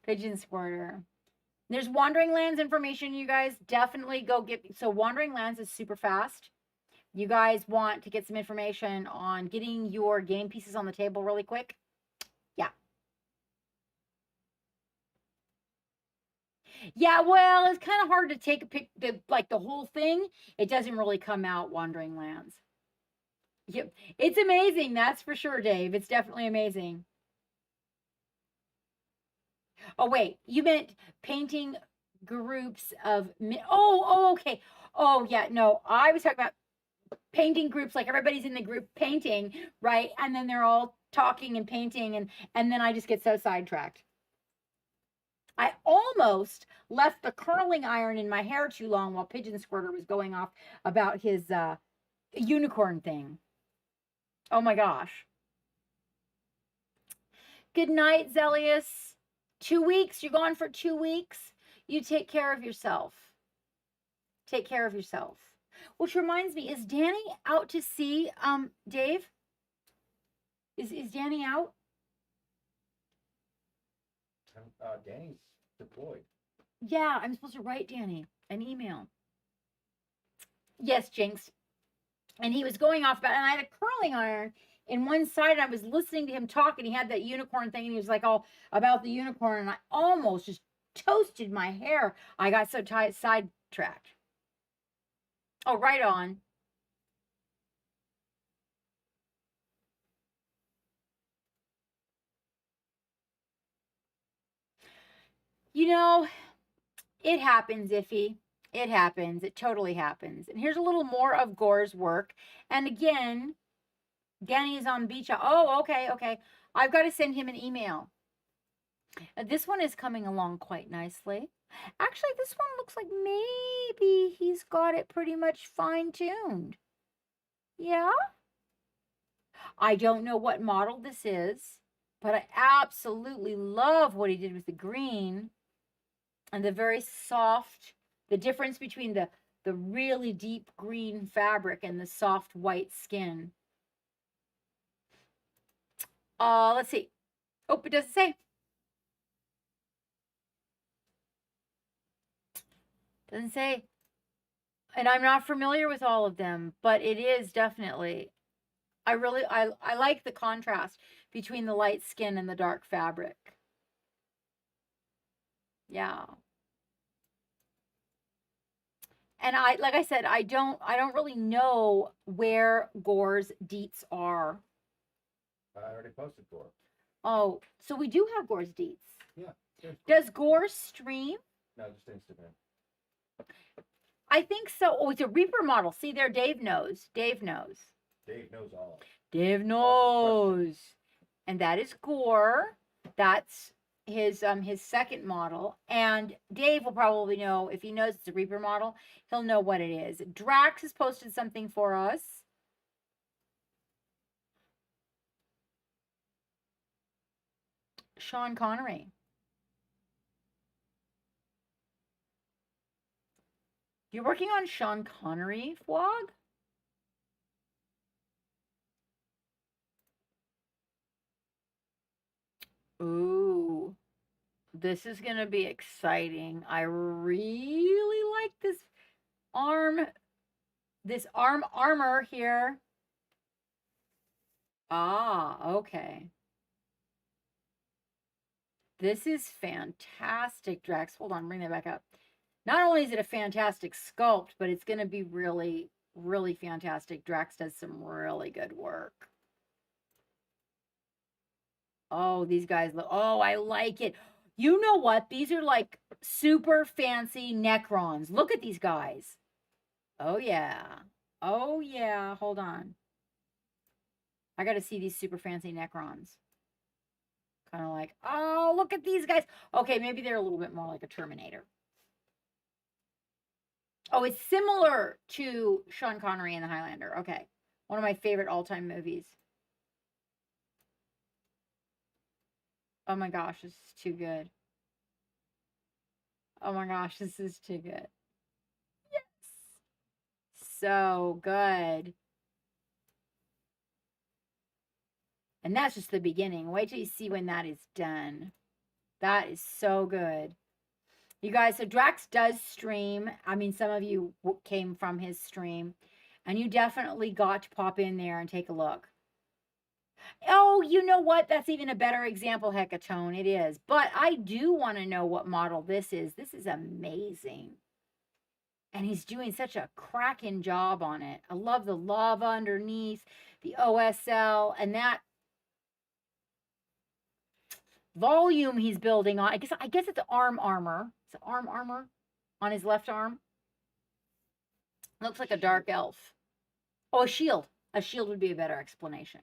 Pigeon Squirter. There's Wandering Lands information, you guys. Definitely go get. So Wandering Lands is super fast. You guys want to get some information on getting your game pieces on the table really quick? Yeah. Yeah, well, it's kind of hard to take a pic, the whole thing. It doesn't really come out Wandering Lands. Yep. It's amazing, that's for sure, Dave. It's definitely amazing. Oh, wait, you meant painting groups of, okay. Oh, yeah, no, I was talking about painting groups, like everybody's in the group painting, right? And then they're all talking and painting, and then I just get so sidetracked. I almost left the curling iron in my hair too long while Pigeon Squirter was going off about his unicorn thing. Oh my gosh. Good night, Zelius. 2 weeks. You're gone for 2 weeks. You take care of yourself. Take care of yourself. Which reminds me, is Danny out to sea, Dave? Is Danny out? Danny's deployed. Yeah, I'm supposed to write Danny an email. Yes, Jinx. And he was going off about, and I had a curling iron in one side, and I was listening to him talk, and he had that unicorn thing, and he was like all about the unicorn, and I almost just toasted my hair. I got so sidetracked. Oh, right on. You know, it happens, Iffy. It happens. It totally happens. And here's a little more of Gore's work. And again, Danny is on beach. Oh, okay, okay. I've got to send him an email. This one is coming along quite nicely. Actually, this one looks like maybe he's got it pretty much fine-tuned. Yeah? I don't know what model this is, but I absolutely love what he did with the green and the very soft, the difference between the really deep green fabric and the soft white skin. Let's see. Oh, it doesn't say. Doesn't say. And I'm not familiar with all of them, but it is definitely. I like the contrast between the light skin and the dark fabric. Yeah. And like I said, I don't really know where Gore's deets are. I already posted Gore. Oh, so we do have Gore's deets. Yeah. Does Gore stream? No, just Instagram. I think so. Oh, it's a Reaper model. See there, Dave knows. Dave knows. Dave knows all. Dave knows. And that is Gore. That's his second model. And Dave will probably know, if he knows it's a Reaper model, he'll know what it is. Drax has posted something for us. Sean Connery. You're working on Sean Connery, Fwog? Ooh, this is going to be exciting. I really like this arm this armor here. Ah, okay. This is fantastic, Drax. Hold on, bring that back up. Not only is it a fantastic sculpt, but it's going to be really, really fantastic. Drax does some really good work. Oh, these guys look, oh, I like it. You know what? These are like super fancy Necrons. Look at these guys. Oh, yeah. Oh, yeah. Hold on. I got to see these super fancy Necrons. Kind of like, oh, look at these guys. Okay, maybe they're a little bit more like a Terminator. Oh, it's similar to Sean Connery in The Highlander. Okay. One of my favorite all-time movies. Oh my gosh, this is too good. Oh my gosh, this is too good. Yes. So good. And that's just the beginning. Wait till you see when that is done. That is so good. You guys, so Drax does stream. I mean, some of you came from his stream. And you definitely got to pop in there and take a look. Oh, you know what? That's even a better example, Hecatone. It is. But I do want to know what model this is. This is amazing. And he's doing such a cracking job on it. I love the lava underneath, the OSL, and that volume he's building on. I guess it's arm armor. It's arm armor on his left arm. Looks like a dark elf. Oh, a shield. A shield would be a better explanation.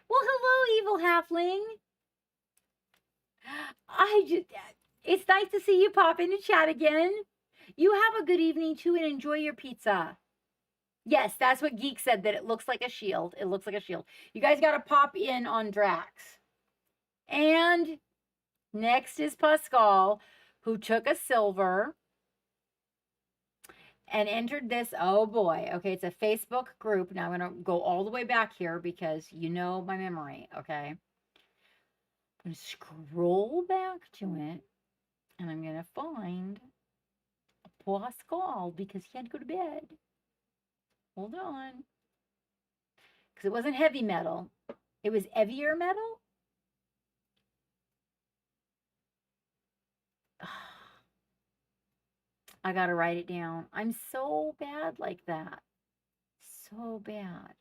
Well, hello, evil halfling. It's nice to see you pop into chat again. You have a good evening too and enjoy your pizza. Yes, that's what Geek said, that it looks like a shield. It looks like a shield. You guys got to pop in on Drax. And next is Pascal, who took a silver and entered this. Oh boy. Okay, it's a Facebook group. Now I'm going to go all the way back here because you know my memory, okay? I'm going to scroll back to it and I'm going to find Pascal because he had to go to bed. Hold on. Because it wasn't heavy metal. It was heavier metal. I got to write it down. I'm so bad like that. So bad.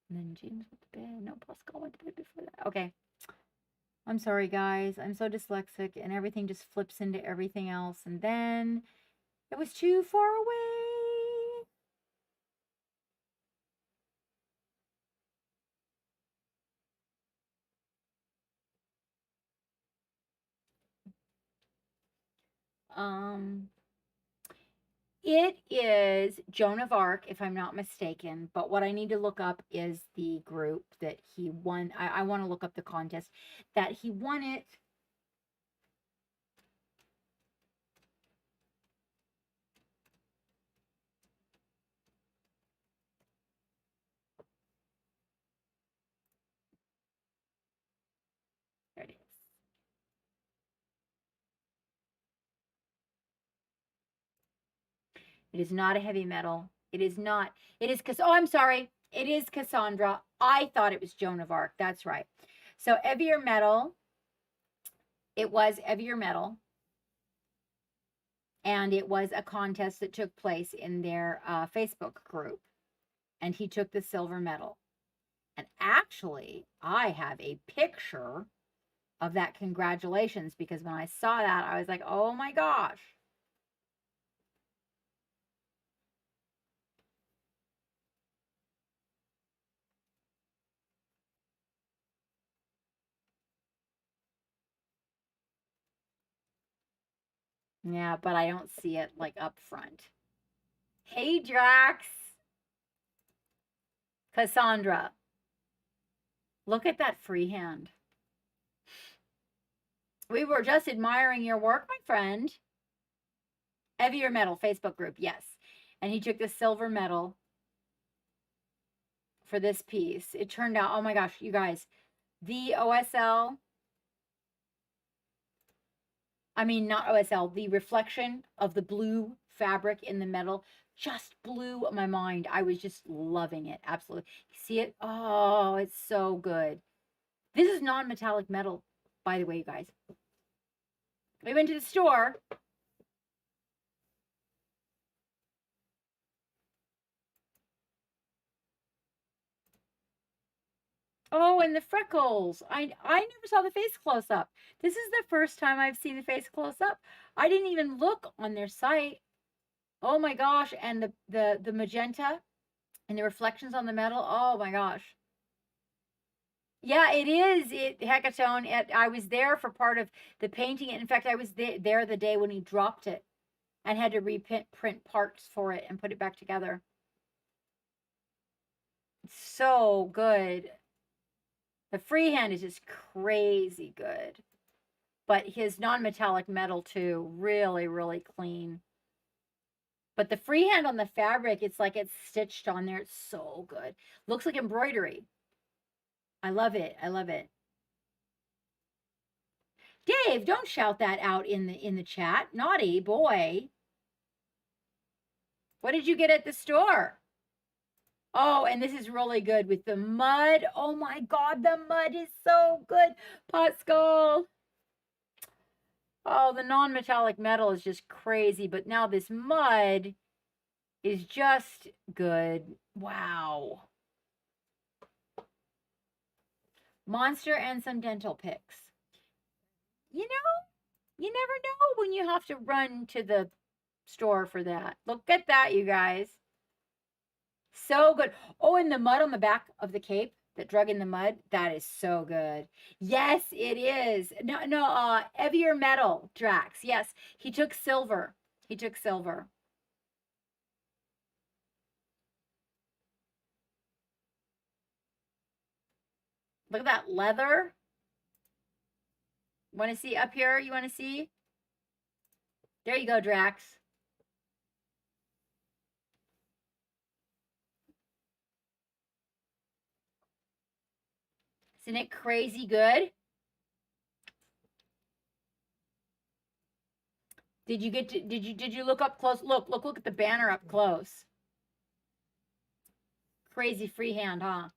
And then James went to bed. No, Pascal went to bed before that. Okay. I'm sorry, guys. I'm so dyslexic and everything just flips into everything else. And then it was too far away. It is Joan of Arc, if I'm not mistaken. But what I need to look up is the group that he won. I want to look up the contest that he won it. There it is. It is not a heavy metal. It is not. It is because, oh, I'm sorry. It is Cassandra. I thought it was Joan of Arc. That's right. So heavier metal. It was heavier metal. And it was a contest that took place in their Facebook group. And he took the silver medal. And actually, I have a picture of that congratulations because when I saw that, I was like, oh my gosh. Yeah, but I don't see it like up front. Hey, Drax. Cassandra. Look at that freehand. We were just admiring your work, my friend. Heavier metal Facebook group, yes. And he took the silver medal for this piece. It turned out, oh my gosh, you guys, the OSL I mean, not OSL, the reflection of the blue fabric in the metal just blew my mind. I was just loving it. Absolutely. See it? Oh, it's so good. This is non-metallic metal, by the way, you guys. We went to the store. Oh, and the freckles. I never saw the face close up. This is the first time I've seen the face close up. I didn't even look on their site. Oh my gosh, and the magenta and the reflections on the metal. Oh my gosh. Yeah, it is. Hecatone. I was there for part of the painting. In fact, I was there the day when he dropped it and had to reprint parts for it and put it back together. It's so good. The freehand is just crazy good. But his non-metallic metal too, really, really clean. But the freehand on the fabric, it's like it's stitched on there. It's so good. Looks like embroidery. I love it. I love it. Dave, don't shout that out in the chat. Naughty boy. What did you get at the store? Oh, and this is really good with the mud. Oh my God, the mud is so good. Pascal. Oh, the non-metallic metal is just crazy, but now this mud is just good. Wow. Monster and some dental picks. You know, you never know when you have to run to the store for that. Look at that, you guys. So good. Oh, and the mud on the back of the cape that drug in the mud, that is so good. Yes, it is. No, heavier metal, Drax. Yes, he took silver. He took silver. Look at that leather. Want to see up here? You want to see? There you go, Drax. Isn't it crazy good? Did you look up close? Look at the banner up close. Crazy freehand, huh?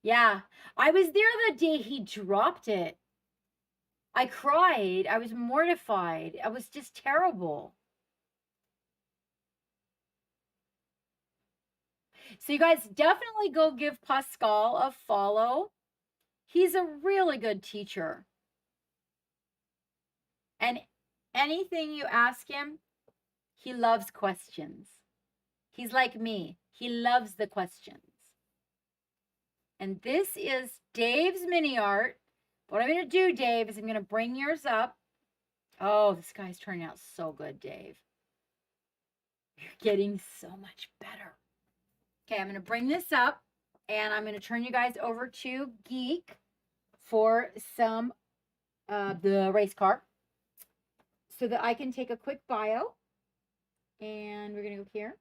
Yeah. I was there the day he dropped it. I cried. I was mortified. I was just terrible. So you guys definitely go give Pascal a follow. He's a really good teacher. And anything you ask him, he loves questions. He's like me. He loves the questions. And this is Dave's mini art. What I'm going to do, Dave, is I'm going to bring yours up. Oh, this guy's turning out so good, Dave. You're getting so much better. Okay, I'm going to bring this up, and I'm going to turn you guys over to Geek for some the race car so that I can take a quick bio. And we're going to go here.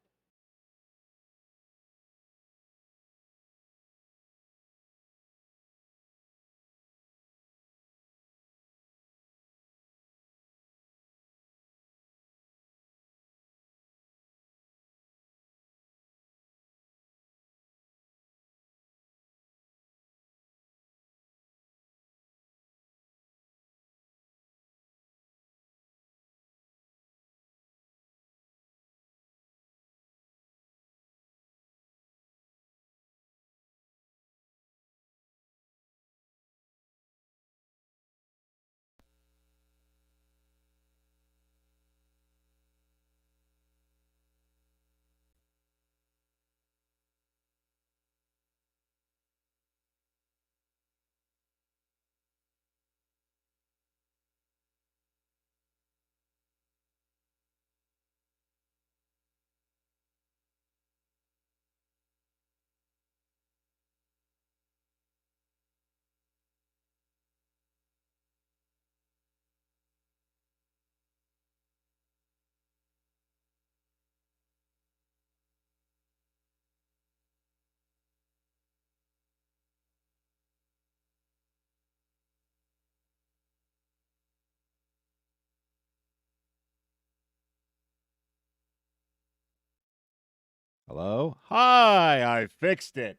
Hello? Hi, I fixed it.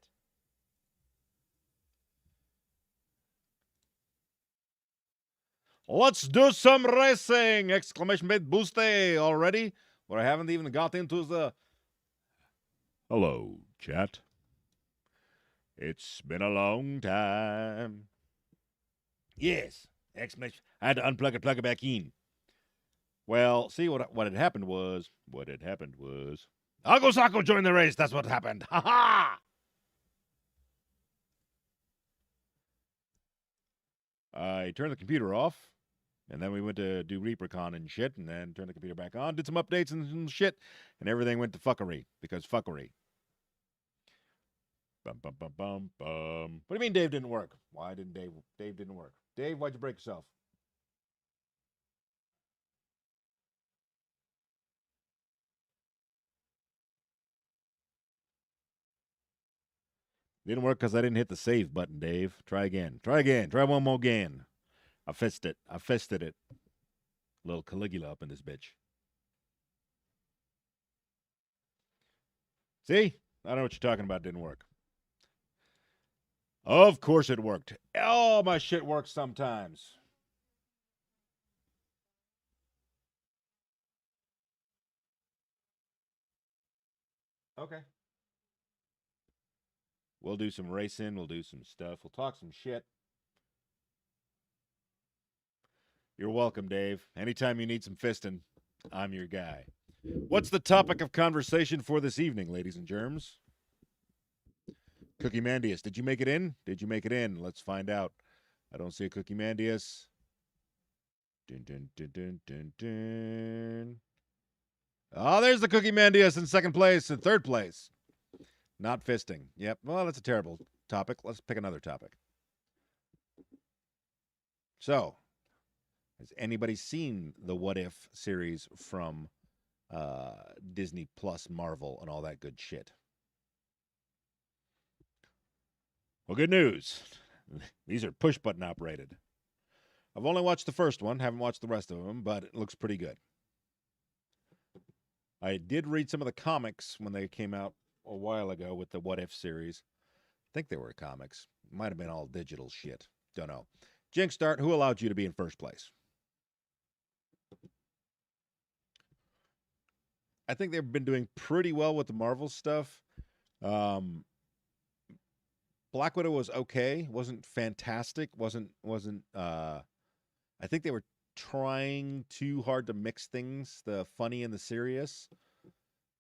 Let's do some racing! Exclamation point booste already, but I haven't even got into the... Hello, chat. It's been a long time. Yes, exclamation. I had to unplug it, plug it back in. Well, see, what had happened was... Algo Sacco joined the race, that's what happened. Ha ha! I turned the computer off, and then we went to do ReaperCon and shit, and then turned the computer back on, did some updates and some shit, and everything went to fuckery, because fuckery. Bum, bum, bum, bum, bum. What do you mean Dave didn't work? Why didn't Dave didn't work? Dave, why'd you break yourself? Didn't work because I didn't hit the save button, Dave. Try again. Try again. Try one more again. I fisted it. I fisted it. Little Caligula up in this bitch. See? I know what you're talking about. Didn't work. Of course it worked. Oh, my shit works sometimes. Okay. We'll do some racing. We'll do some stuff. We'll talk some shit. You're welcome, Dave. Anytime you need some fisting, I'm your guy. What's the topic of conversation for this evening, ladies and germs? Cookie Mandius, did you make it in? Did you make it in? Let's find out. I don't see a Cookie Mandius. Dun, dun, dun, dun, dun, dun. Oh, there's the Cookie Mandius in second place and third place. Not fisting. Yep. Well, that's a terrible topic. Let's pick another topic. So, has anybody seen the What If series from Disney Plus, Marvel, and all that good shit? Well, good news. These are push button operated. I've only watched the first one, haven't watched the rest of them, but it looks pretty good. I did read some of the comics when they came out a while ago with the What If series. I think they were comics. Might have been all digital shit. Don't know. Jinx Start, who allowed you to be in first place? I think they've been doing pretty well with the Marvel stuff. Black Widow was okay. Wasn't fantastic. Wasn't I think they were trying too hard to mix things, the funny and the serious.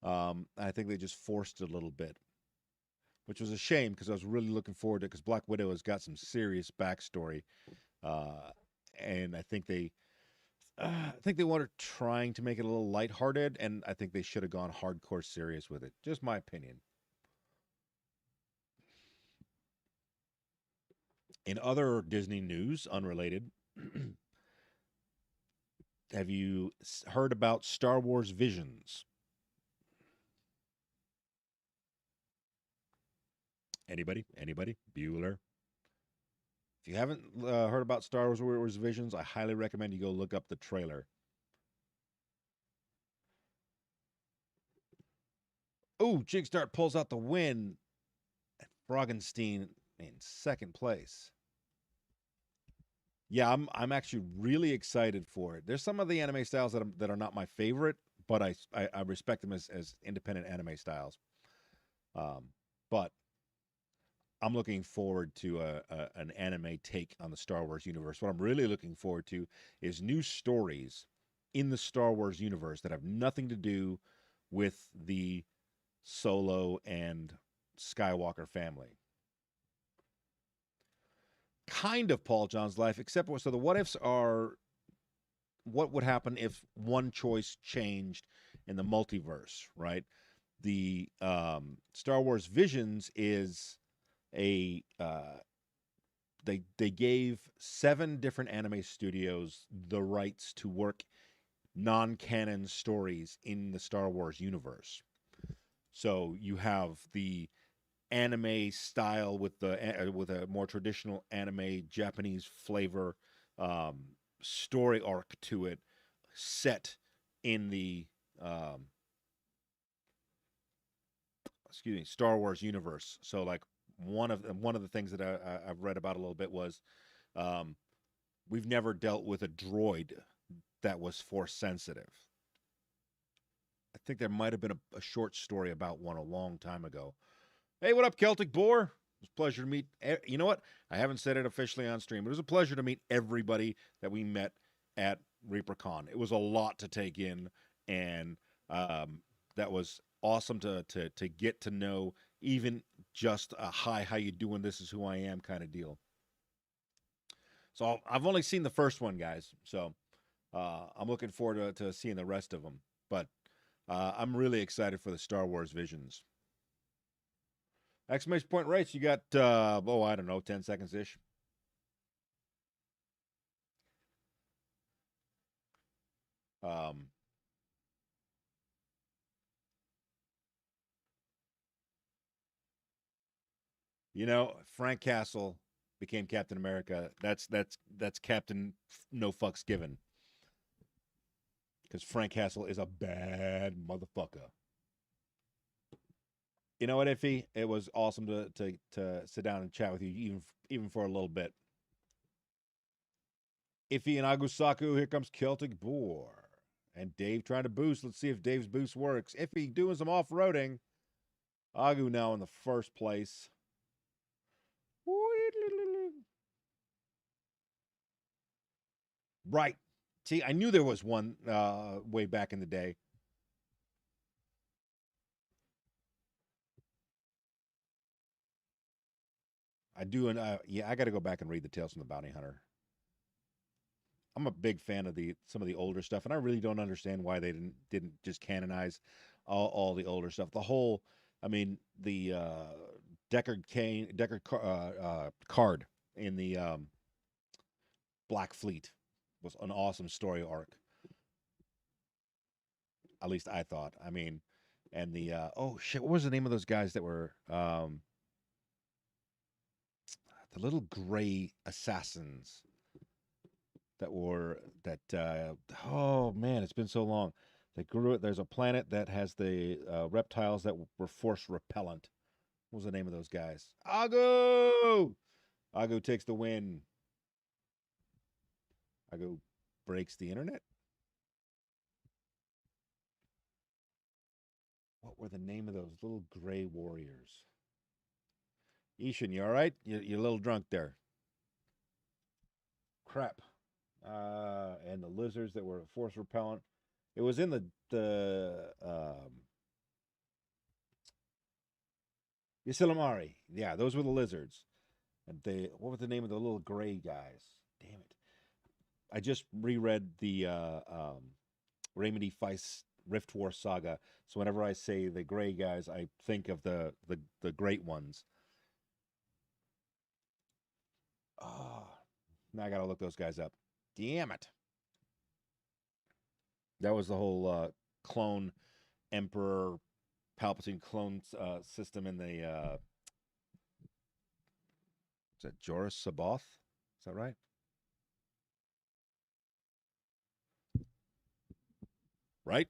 I think they just forced it a little bit, which was a shame because I was really looking forward to it because Black Widow has got some serious backstory. And I think they were trying to make it a little lighthearted, and I think they should have gone hardcore serious with it. Just my opinion. In other Disney news, unrelated, have you heard about Star Wars Visions? Anybody? Bueller? If you haven't heard about Star Wars Visions, I highly recommend you go look up the trailer. Oh, Jigstart pulls out the win. Frogenstein in second place. Yeah, I'm actually really excited for it. There's some of the anime styles that are not my favorite, but I respect them as independent anime styles. But I'm looking forward to an anime take on the Star Wars universe. What I'm really looking forward to is new stories in the Star Wars universe that have nothing to do with the Solo and Skywalker family. Kind of Paul John's life, except so the what ifs are what would happen if one choice changed in the multiverse, right? The Star Wars Visions is a they gave 7 different anime studios the rights to work non-canon stories in the Star Wars universe. So you have the anime style with a more traditional anime Japanese flavor story arc to it, set in the excuse me, Star Wars universe. So like one of the things that I've read about a little bit was um, we've never dealt with a droid that was force sensitive. I think there might have been a short story about one a long time ago. Hey, what up, Celtic Boar? It was a pleasure to meet. You know what? I haven't said it officially on stream, but it was a pleasure to meet everybody that we met at ReaperCon. It was a lot to take in, and that was awesome to get to know, even just a hi, how you doing? This is who I am kind of deal. So I've only seen the first one, guys. So I'm looking forward to seeing the rest of them. But I'm really excited for the Star Wars Visions. Exclamation point race, you got, I don't know, 10 seconds ish. You know, Frank Castle became Captain America. That's Captain No Fucks Given. Because Frank Castle is a bad motherfucker. You know what, Iffy? It was awesome to sit down and chat with you, even for a little bit. Iffy and Agusaku, here comes Celtic Boar. And Dave trying to boost. Let's see if Dave's boost works. Iffy doing some off-roading. Agu now in the first place. Right. See, I knew there was one way back in the day. I do, and yeah, I got to go back and read the Tales from the Bounty Hunter. I'm a big fan of some of the older stuff, and I really don't understand why they didn't just canonize all the older stuff. The whole, I mean, the Deckard card in the Black Fleet was an awesome story arc. At least I thought. I mean, and the oh shit, what was the name of those guys that were the little gray assassins oh man, it's been so long. There's a planet that has the reptiles that were force repellent. What was the name of those guys? Agu takes the win. Agu breaks the internet. What were the name of those little gray warriors? Ishan, you all right? You're a little drunk there. Crap. And the lizards that were force repellent. It was in the Ysilamari. Yeah, those were the lizards. And what was the name of the little gray guys? Damn it. I just reread the Raymond E. Feist Rift War saga. So whenever I say the gray guys, I think of the great ones. Oh, now I gotta look those guys up. Damn it. That was the whole clone Emperor Palpatine clone system in the is that Joruus C'baoth? Is that right? Right?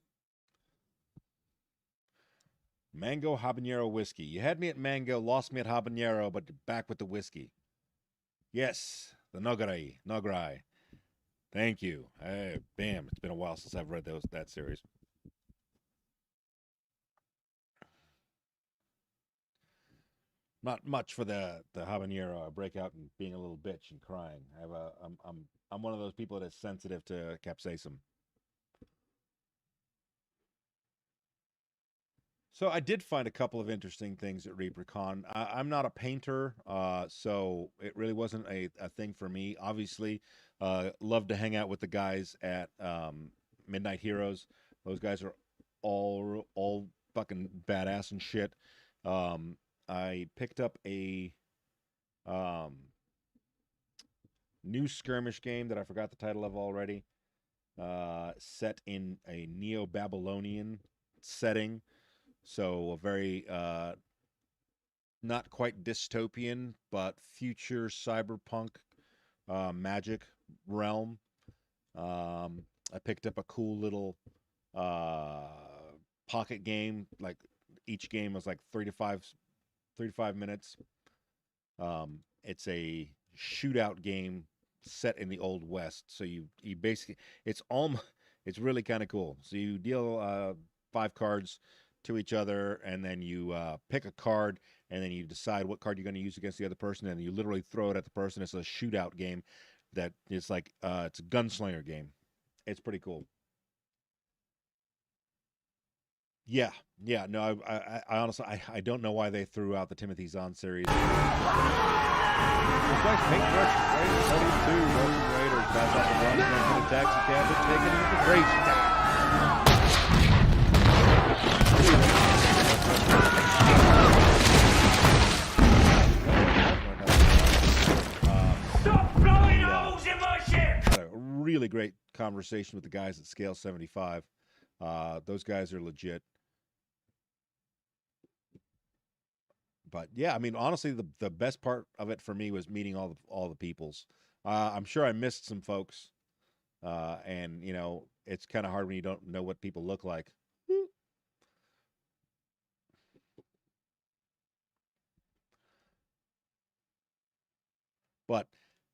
Mango habanero whiskey. You had me at mango, lost me at habanero, but back with the whiskey. Yes, the Nogarai. Thank you. Bam, it's been a while since I've read that series. Not much for the habanero. I break out and being a little bitch and crying. I'm one of those people that is sensitive to capsaicin. So I did find a couple of interesting things at ReaperCon. I'm not a painter, so it really wasn't a thing for me. Obviously, love to hang out with the guys at Midnight Heroes. Those guys are all fucking badass and shit. I picked up a new skirmish game that I forgot the title of already, set in a Neo-Babylonian setting. So a very not quite dystopian, but future cyberpunk magic realm. I picked up a cool little pocket game. Like each game was like 3 to 5 minutes. It's a shootout game set in the Old West. So you basically it's really kind of cool. So you deal 5 cards to each other, and then you pick a card, and then you decide what card you're going to use against the other person, and you literally throw it at the person. It's a shootout game that it's like it's a gunslinger game. It's pretty cool. Yeah, yeah. No, I honestly, I don't know why they threw out the Timothy Zahn series. Request paintbrush Raiders 42. Welcome Raiders. Pass off the run. Going to taxi cab and taking it into Stop blowing holes in my ship! Had a really great conversation with the guys at Scale 75. Those guys are legit. But yeah, I mean, honestly, the best part of it for me was meeting all the peoples. I'm sure I missed some folks, and you know, it's kind of hard when you don't know what people look like. But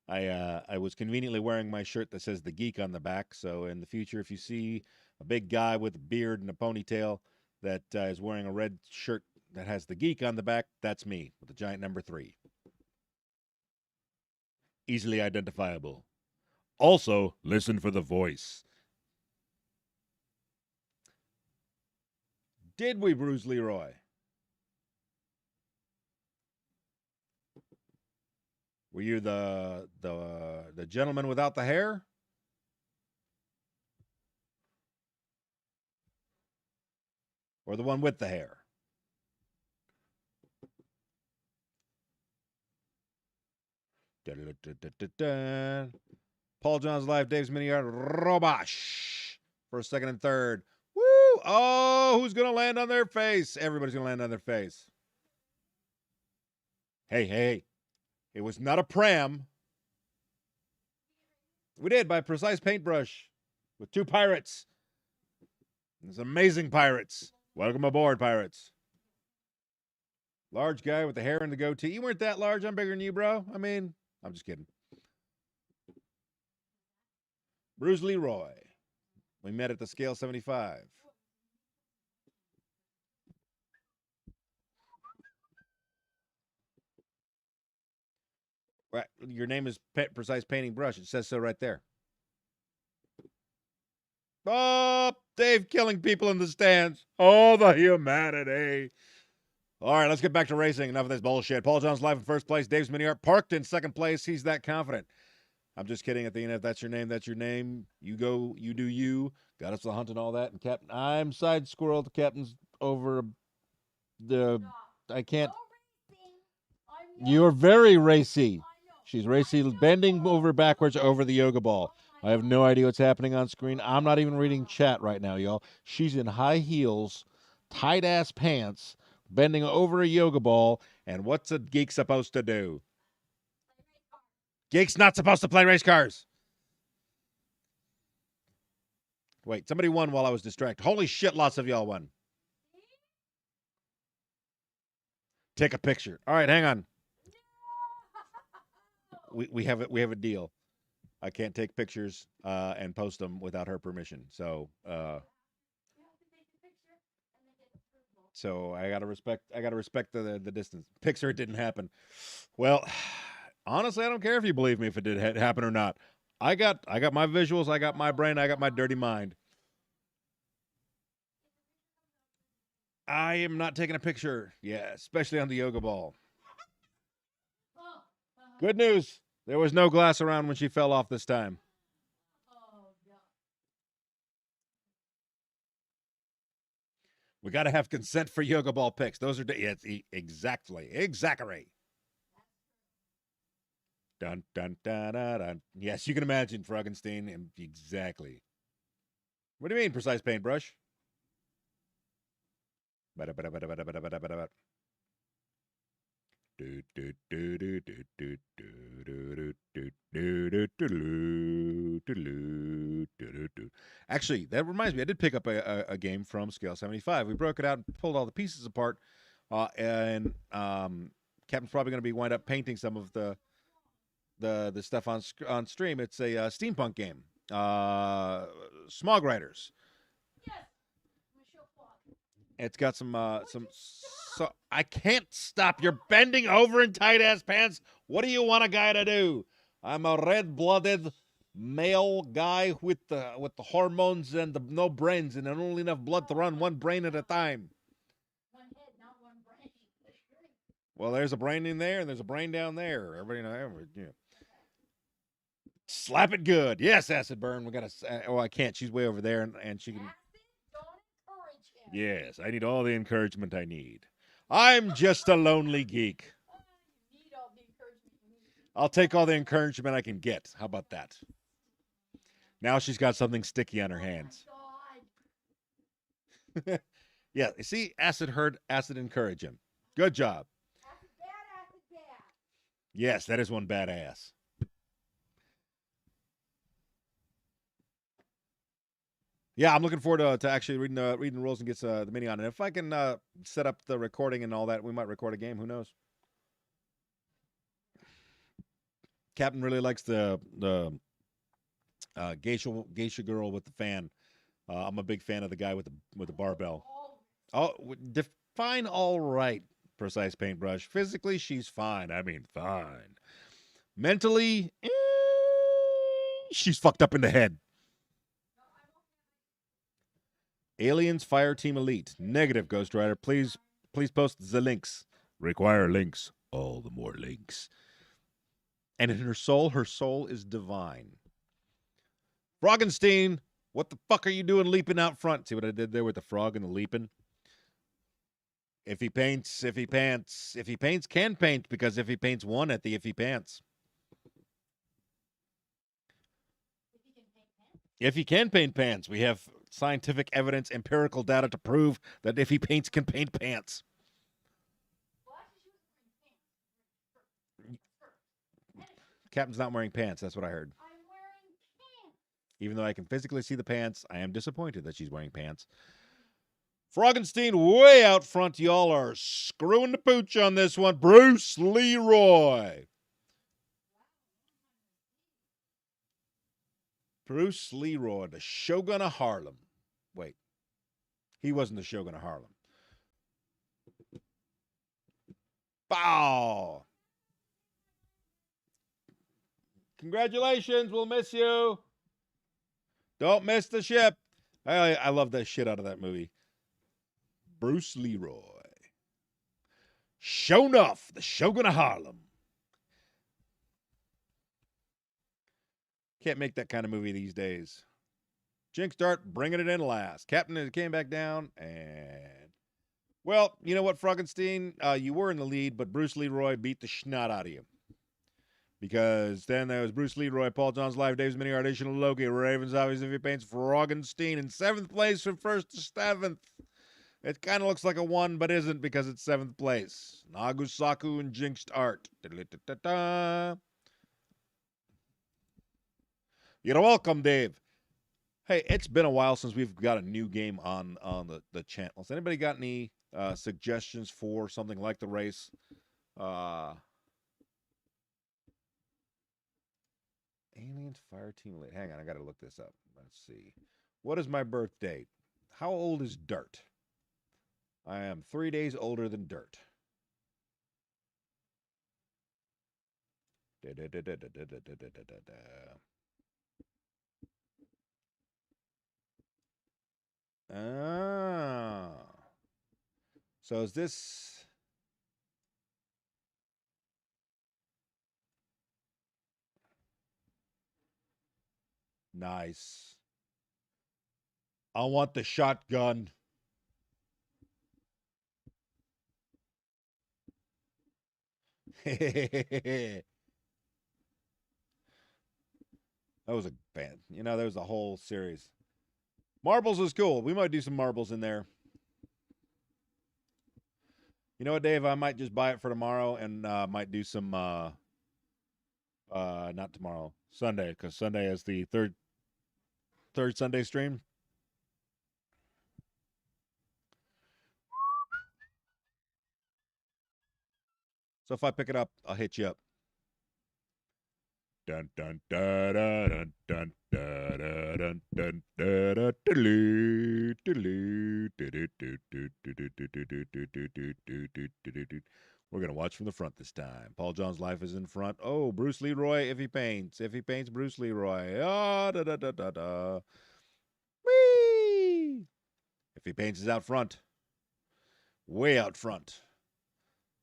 I was conveniently wearing my shirt that says "The Geek" on the back. So in the future, if you see a big guy with a beard and a ponytail that is wearing a red shirt that has "The Geek" on the back, that's me with the giant number 3. Easily identifiable. Also, listen for the voice. Did we, Bruce Leroy? Were you the gentleman without the hair? Or the one with the hair? Da-da-da-da-da-da. Paul John's Live, Dave's Mini Art, Robosh. First, second, and third. Woo! Oh, who's going to land on their face? Everybody's going to land on their face. Hey, hey. It was not a pram. We did by Precise Paintbrush with 2 pirates. These amazing pirates. Welcome aboard, pirates. Large guy with the hair and the goatee. You weren't that large. I'm bigger than you, bro. I mean, I'm just kidding. Bruce Leroy. We met at the Scale 75. Right. Your name is Precise Painting Brush. It says so right there. Oh, Dave killing people in the stands. Oh, the humanity. All right, let's get back to racing. Enough of this bullshit. Paul John's Live in first place. Dave's Mini Art parked in second place. He's that confident. I'm just kidding at the end. If that's your name, that's your name. You go, you do you. Got us the hunt and all that. And Captain, I'm Side Squirrel. The captain's over the, I can't. You're very racy. She's racy, bending over backwards over the yoga ball. I have no idea what's happening on screen. I'm not even reading chat right now, y'all. She's in high heels, tight-ass pants, bending over a yoga ball, and what's a geek supposed to do? Geek's not supposed to play race cars. Wait, somebody won while I was distracted. Holy shit, lots of y'all won. Take a picture. All right, hang on. We have a deal. I can't take pictures and post them without her permission. So I gotta respect the distance. Picture, it didn't happen. Well, honestly, I don't care if you believe me if it did happen or not. I got my visuals, I got my brain, I got my dirty mind. I am not taking a picture. Yeah, especially on the yoga ball. Good news. There was no glass around when she fell off this time. We got to have consent for yoga ball picks. Those are exactly. Dun dun dun dun dun. Yes, you can imagine Froggenstein. Exactly. What do you mean, Precise Paintbrush? Actually, that reminds me, I did pick up a game from Scale 75. We broke it out and pulled all the pieces apart, and Captain's probably going to be wind up painting some of the stuff on stream. It's a steampunk game, Smog Riders. It's got some. So I can't stop. You're bending over in tight ass pants. What do you want a guy to do? I'm a red-blooded male guy with the hormones and the no brains and only enough blood to run one brain at a time. One head, not one brain. Well, there's a brain in there and there's a brain down there. Everybody know. Yeah. Slap it good. Yes, Acid Burn. We got to. Oh, I can't. She's way over there, and she can. Acid, don't encourage him. Yes, I need all the encouragement I need. I'm just a lonely geek. You need all the encouragement you need. I'll take all the encouragement I can get. How about that? Now she's got something sticky on her hands. Oh my God. Yeah, you see, Acid heard, Acid encourage him. Good job. Acid bad, acid bad. Yes, that is one badass. Yeah, I'm looking forward to actually reading the rules and get the mini on. And if I can set up the recording and all that, we might record a game. Who knows? Captain really likes the geisha girl with the fan. I'm a big fan of the guy with the barbell. Oh, define all right, Precise Paintbrush. Physically, she's fine. I mean, fine. Mentally, she's fucked up in the head. Aliens Fire Team Elite. Negative, Ghost Rider. Please post the links. Require links. All the more links. And in her soul is divine. Froggenstein, what the fuck are you doing leaping out front? See what I did there with the frog and the leaping? If he paints, can paint, because if he paints one at the if he pants. If he can paint pants, we have scientific evidence, empirical data to prove that if he paints, can paint pants. Captain's not wearing pants. That's what I heard. I'm wearing pants. Even though I can physically see the pants, I am disappointed that she's wearing pants. Froggenstein way out front. Y'all are screwing the pooch on this one. Bruce Leroy. Bruce Leroy, the Shogun of Harlem. Wait. He wasn't the Shogun of Harlem. Bow. Congratulations. We'll miss you. Don't miss the ship. I love that shit out of that movie. Bruce Leroy. Shonuff, the Shogun of Harlem. Can't make that kind of movie these days. Jinx Dart bringing it in last. Captain came back down and... Well, you know what, Froggenstein? You were in the lead, but Bruce Leroy beat the schnot out of you. Because then there was Bruce Leroy, Paul John's Live, Dave's Mini Art, Additional Loki, Ravens, obviously, if he paints Froggenstein in 7th place from 1st to 7th. It kind of looks like a 1, but isn't because it's 7th place. Nagusaku and Jinxed Art. You're welcome, Dave. Hey, it's been a while since we've got a new game on the channel. Has anybody got any suggestions for something like the race? Aliens Fire Team Elite. Hang on, I got to look this up. Let's see. What is my birth date? How old is Dirt? I am 3 days older than Dirt. Ah. So is this... Nice. I want the shotgun. That was a band. You know, there was a whole series. Marbles is cool. We might do some marbles in there. You know what, Dave? I might just buy it for tomorrow and might do some, not tomorrow, Sunday, because Sunday is the third. third Sunday stream. So if I pick it up, I'll hit you up. Dun dun dun dun dun dun dun dun dun dun. We're gonna watch from the front this time. Paul John's Life is in front. Oh, Bruce Leroy, if he paints. If he paints, Bruce Leroy. Ah, da da da da da. Whee! If he paints, is out front. Way out front.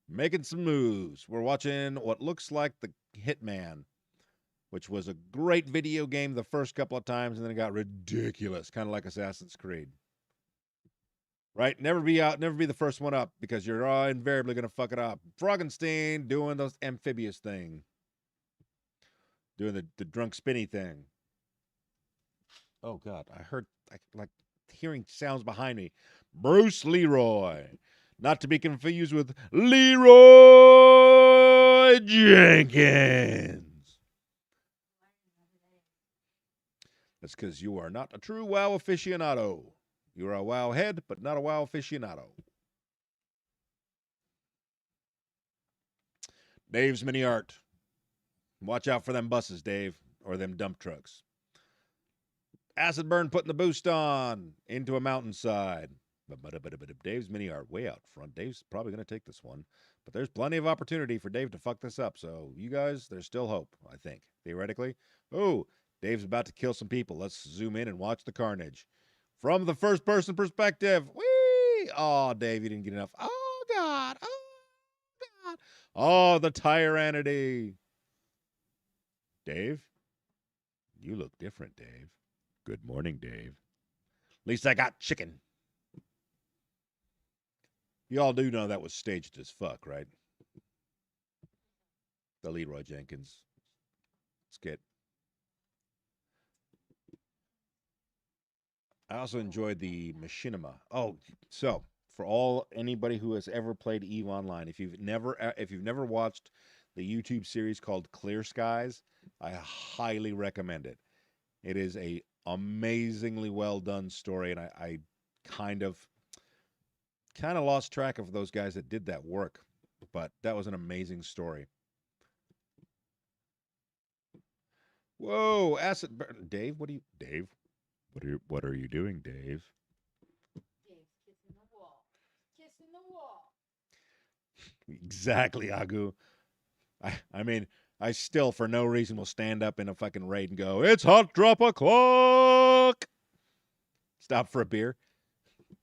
Making some moves. We're watching what looks like the Hitman, which was a great video game the first couple of times, and then it got ridiculous, kind of like Assassin's Creed. Right? Never be the first one up, because you're invariably going to fuck it up. Froggenstein doing the amphibious thing. Doing the drunk spinny thing. Oh, God. I heard, like, hearing sounds behind me. Bruce Leroy. Not to be confused with Leroy Jenkins. That's because you are not a true WoW aficionado. You're a WoW head, but not a WoW aficionado. Dave's Mini Art. Watch out for them buses, Dave, or them dump trucks. Acid Burn putting the boost on into a mountainside. Dave's Mini Art way out front. Dave's probably going to take this one, but there's plenty of opportunity for Dave to fuck this up. So you guys, there's still hope, I think, theoretically. Oh, Dave's about to kill some people. Let's zoom in and watch the carnage. From the first-person perspective. Whee! Oh, Dave, you didn't get enough. Oh, God. Oh, God. Oh, the tyrannity. Dave? You look different, Dave. Good morning, Dave. At least I got chicken. You all do know that was staged as fuck, right? The Leroy Jenkins skit. I also enjoyed the machinima. Oh, so for anybody who has ever played EVE Online, if you've never watched the YouTube series called Clear Skies, I highly recommend it. It is a amazingly well done story, and I kind of lost track of those guys that did that work, but that was an amazing story. Whoa, acid burn. Dave, what are you doing, Dave? Dave's kissing the wall. Kissing the wall. Exactly, Agu. I mean, I still, for no reason, will stand up in a fucking raid and go, "It's hot drop o'clock." Stop for a beer.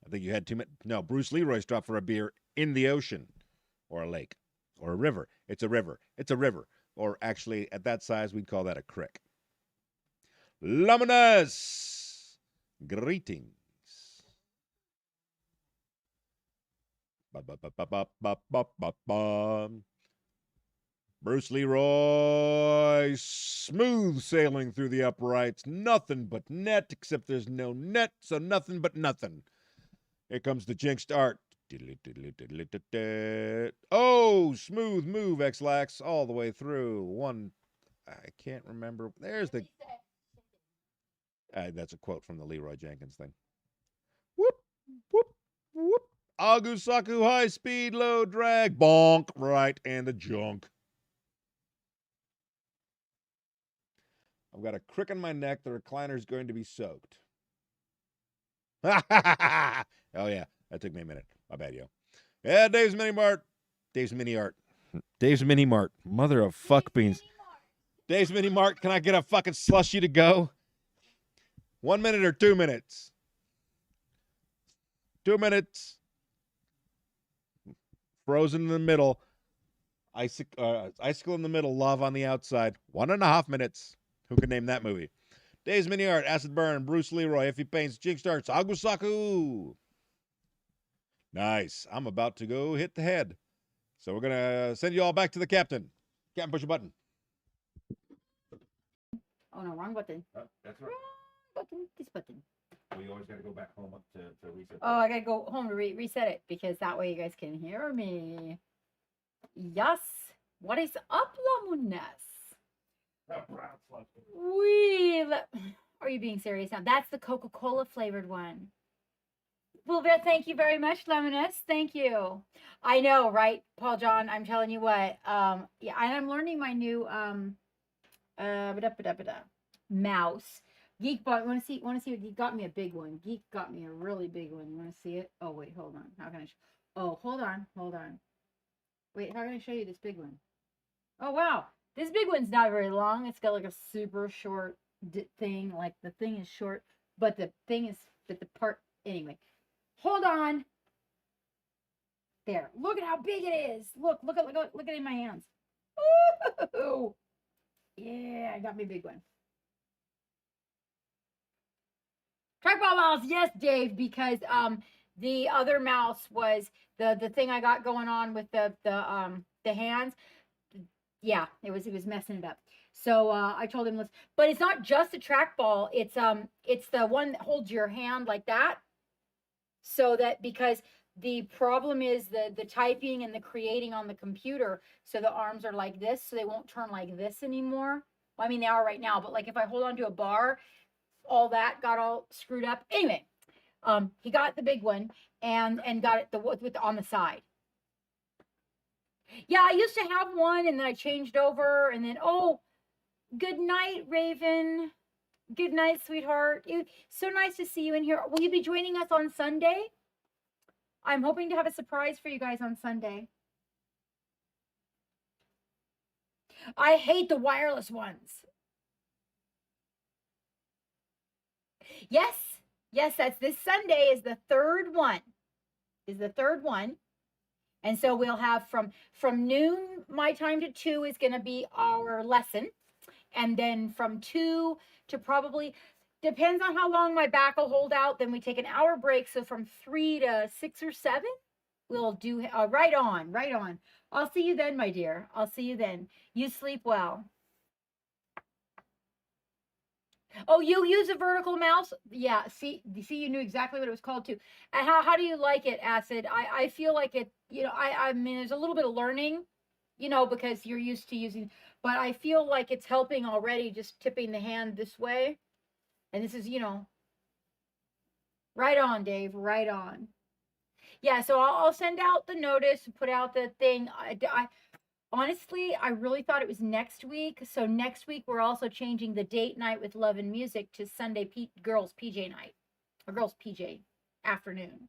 I think you had 2 minutes. No, Bruce Leroy stopped for a beer in the ocean or a lake or a river. It's a river. It's a river. Or actually, at that size, we'd call that a creek. Luminous. Greetings. Bruce Leroy, smooth sailing through the uprights. Nothing but net, except there's no net, so nothing but nothing. Here comes the jinxed art. Oh, smooth move, X-Lax, all the way through. One, I can't remember. There's the... that's a quote from the Leroy Jenkins thing. Whoop, whoop, whoop. Agusaku high speed, low drag. Bonk, right, and the junk. I've got a crick in my neck. The recliner's going to be soaked. Oh, yeah. That took me a minute. My bad, yo. Yeah, Dave's Mini Mart. Dave's Mini Art. Dave's Mini Mart. Mother of fuck beans. Dave's Mini Mart. Can I get a fucking slushy to go? 1 minute or 2 minutes? 2 minutes. Frozen in the middle. Icicle in the middle. Lava on the outside. 1.5 minutes. Who can name that movie? Dave's Mini Art. Acid Burn. Bruce Leroy. If he paints. Jig starts. Agusaku. Nice. I'm about to go hit the head. So we're going to send you all back to the captain. Captain, push a button. Oh, no, wrong button. That's right. Wrong button. This button. We always got to go back home to reset. Oh, I got to go home to reset it because that way you guys can hear me. Yes. What is up, Lamunes? Are you being serious now? That's the Coca-Cola flavored one. Well, thank you very much, Lemoness. Thank you. I know, right, Paul John? I'm telling you what. Yeah, and I'm learning my new mouse. Geekbot. Want to see? Want to see what Geek got me? A big one. Geek got me a really big one. You want to see it? Oh wait, hold on. How can I? Oh, hold on, hold on. Wait, how can I show you this big one? Oh wow, this big one's not very long. It's got like a super short thing. Like the thing is short, but the thing is that the part anyway. Hold on. There. Look at how big it is. Look at it in my hands. Ooh. Yeah, I got me a big one. Trackball mouse, yes, Dave, because the other mouse was the thing I got going on with the hands. Yeah, it was messing it up. So I told him, but it's not just a trackball. It's the one that holds your hand like that. So that because the problem is the typing and the creating on the computer, so the arms are like this, so they won't turn like this anymore. Well, I mean, they are right now, but like if I hold on to a bar, all that got all screwed up. Anyway, he got the big one and got it with on the side. Yeah, I used to have one and then I changed over and then, oh, good night, Raven. Good night, sweetheart. So nice to see you in here. Will you be joining us on Sunday? I'm hoping to have a surprise for you guys on Sunday. I hate the wireless ones. Yes, that's this Sunday is the third one. And so we'll have from noon, my time, to 2 is going to be our lesson. And then from 2 to probably, depends on how long my back will hold out, then we take an hour break. So from 3 to 6 or 7, we'll do right on. I'll see you then, my dear. I'll see you then. You sleep well. Oh, you use a vertical mouse? Yeah, see, you knew exactly what it was called too. And how do you like it, Acid? I feel like it, I mean, there's a little bit of learning, because you're used to using, but I feel like it's helping already, just tipping the hand this way. And this is, right on, Dave, right on. Yeah, so I'll send out the notice, put out the thing. Honestly, I really thought it was next week. So next week, we're also changing the date night with Love and Music to Sunday girls PJ night, or girls PJ afternoon.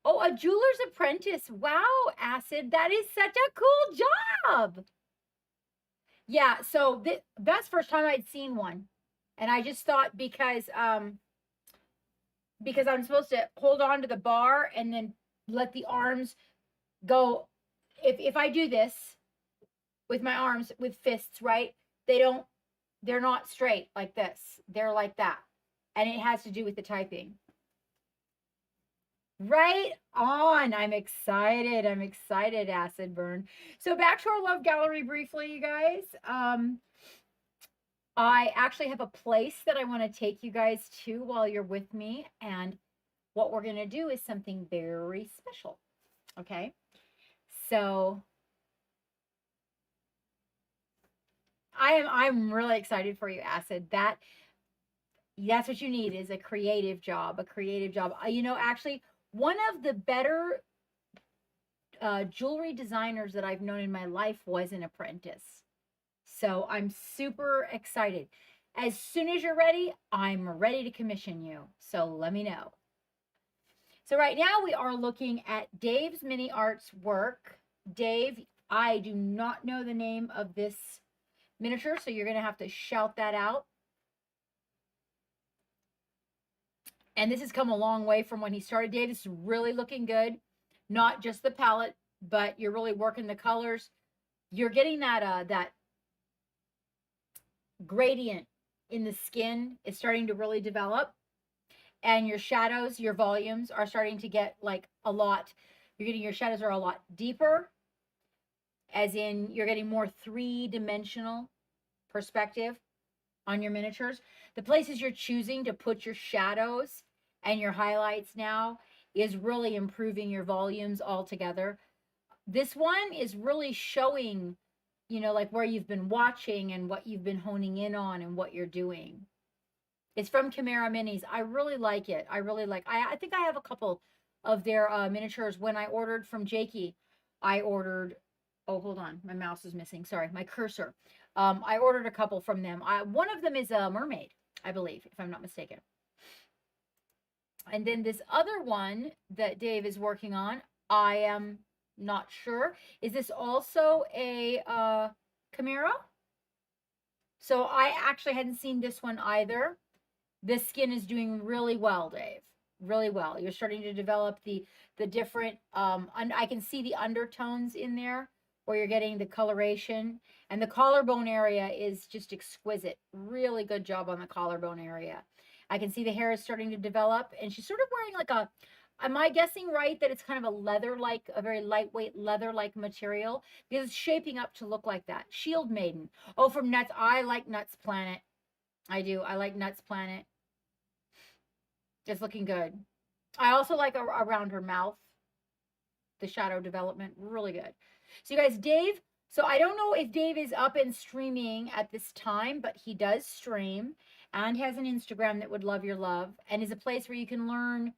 Oh, a jeweler's apprentice. Wow, Acid, that is such a cool job. Yeah, so that's the first time I'd seen one. And I just thought because I'm supposed to hold on to the bar and then let the arms go. If I do this with my arms, with fists, right? They're not straight like this. They're like that. And it has to do with the typing. Right on. I'm excited, Acid Burn. So back to our love gallery briefly, you guys. I actually have a place that I want to take you guys to while you're with me. And what we're going to do is something very special. Okay. So I'm really excited for you, Acid. That's what you need, is a creative job. Actually, one of the better jewelry designers that I've known in my life was an apprentice. So I'm super excited. As soon as you're ready, I'm ready to commission you. So let me know. So right now we are looking at Dave's Mini Arts work. Dave, I do not know the name of this miniature, so you're going to have to shout that out. And this has come a long way from when he started. Dave, this is really looking good. Not just the palette, but you're really working the colors. You're getting that gradient in the skin is starting to really develop. And your shadows, your volumes are starting to get like a lot. Your shadows are a lot deeper. As in, you're getting more 3-dimensional perspective on your miniatures. The places you're choosing to put your shadows and your highlights now is really improving your volumes altogether. This one is really showing, you know, like where you've been watching and what you've been honing in on and what you're doing. It's from Chimera Minis. I really like it. I really like, I think I have a couple of their miniatures. When I ordered from Jakey, I ordered, oh, hold on. My mouse is missing. Sorry, my cursor. I ordered a couple from them. One of them is a mermaid, I believe, if I'm not mistaken. And then this other one that Dave is working on, I am not sure. Is this also a Chimera? So I actually hadn't seen this one either. This skin is doing really well, Dave. Really well. You're starting to develop the different, I can see the undertones in there where you're getting the coloration. And the collarbone area is just exquisite. Really good job on the collarbone area. I can see the hair is starting to develop. And she's sort of wearing like a, am I guessing right that it's kind of a leather-like, a very lightweight leather-like material? Because it's shaping up to look like that. Shield Maiden. Oh, from Nuts. I like Nuts Planet. I do. I like Nuts Planet. It's looking good. I also like around her mouth, the shadow development. Really good. So you guys, Dave, so I don't know if Dave is up and streaming at this time, but he does stream and has an Instagram that would love your love and is a place where you can learn,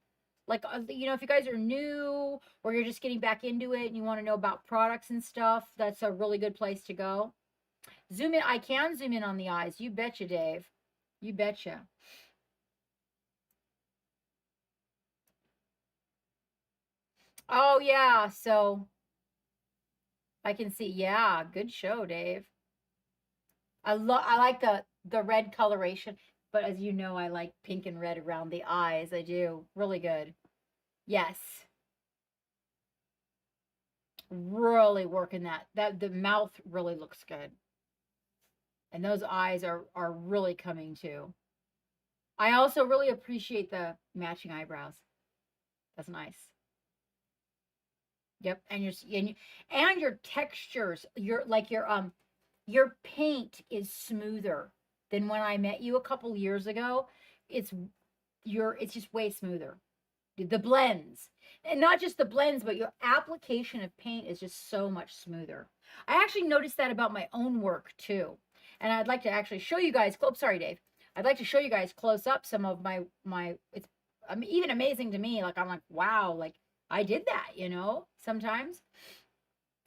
like, you know, if you guys are new or you're just getting back into it and you want to know about products and stuff, that's a really good place to go. Zoom in. I can zoom in on the eyes. You betcha, Dave. You betcha. Oh, yeah. So I can see. Yeah. Good show, Dave. I like the red coloration, but as you know, I like pink and red around the eyes. I do. Really good. Yes. Really working that the mouth really looks good. And those eyes are really coming too. I also really appreciate the matching eyebrows. That's nice. Yep, and your textures, your paint is smoother than when I met you a couple years ago. It's just way smoother. The blends, and not just the blends, but your application of paint is just so much smoother. I actually noticed that about my own work too, and I'd like to actually show you guys. Oh, sorry, Dave. I'd like to show you guys close up some of my. It's even amazing to me. Like I'm like, wow, like. I did that, you know, sometimes.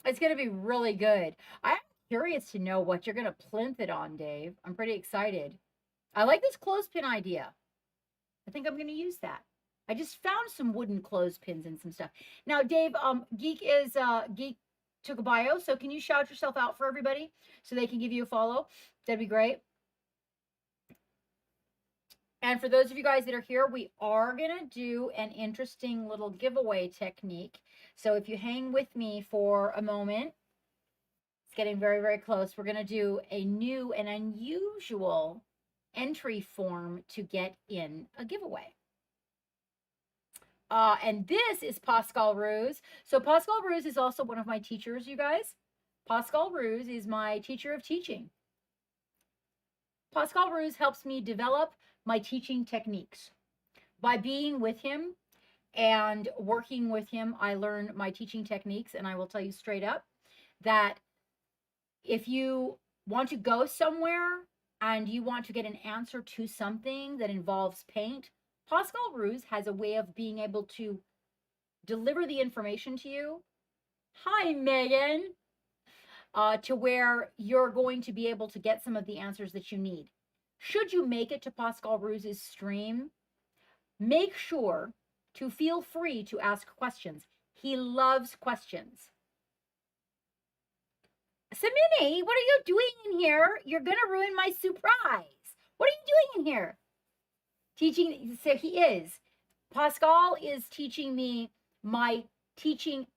It's going to be really good. I'm curious to know what you're going to plinth it on, Dave. I'm pretty excited. I like this clothespin idea. I think I'm going to use that. I just found some wooden clothespins and some stuff. Now, Dave, Geek took a bio, so can you shout yourself out for everybody so they can give you a follow? That'd be great. And for those of you guys that are here, we are going to do an interesting little giveaway technique. So if you hang with me for a moment, it's getting very, very close. We're going to do a new and unusual entry form to get in a giveaway. And this is Pascal Ruse. So Pascal Ruse is also one of my teachers, you guys. Pascal Ruse is my teacher of teaching. Pascal Ruse helps me develop my teaching techniques. By being with him and working with him, I learn my teaching techniques, and I will tell you straight up that if you want to go somewhere and you want to get an answer to something that involves paint, Pascal Ruse has a way of being able to deliver the information to you. Hi, Megan. To where you're going to be able to get some of the answers that you need. Should you make it to Pascal Ruse's stream, make sure to feel free to ask questions. He loves questions. Samini, what are you doing in here? You're going to ruin my surprise. What are you doing in here? Teaching, so he is. Pascal is teaching me my teaching.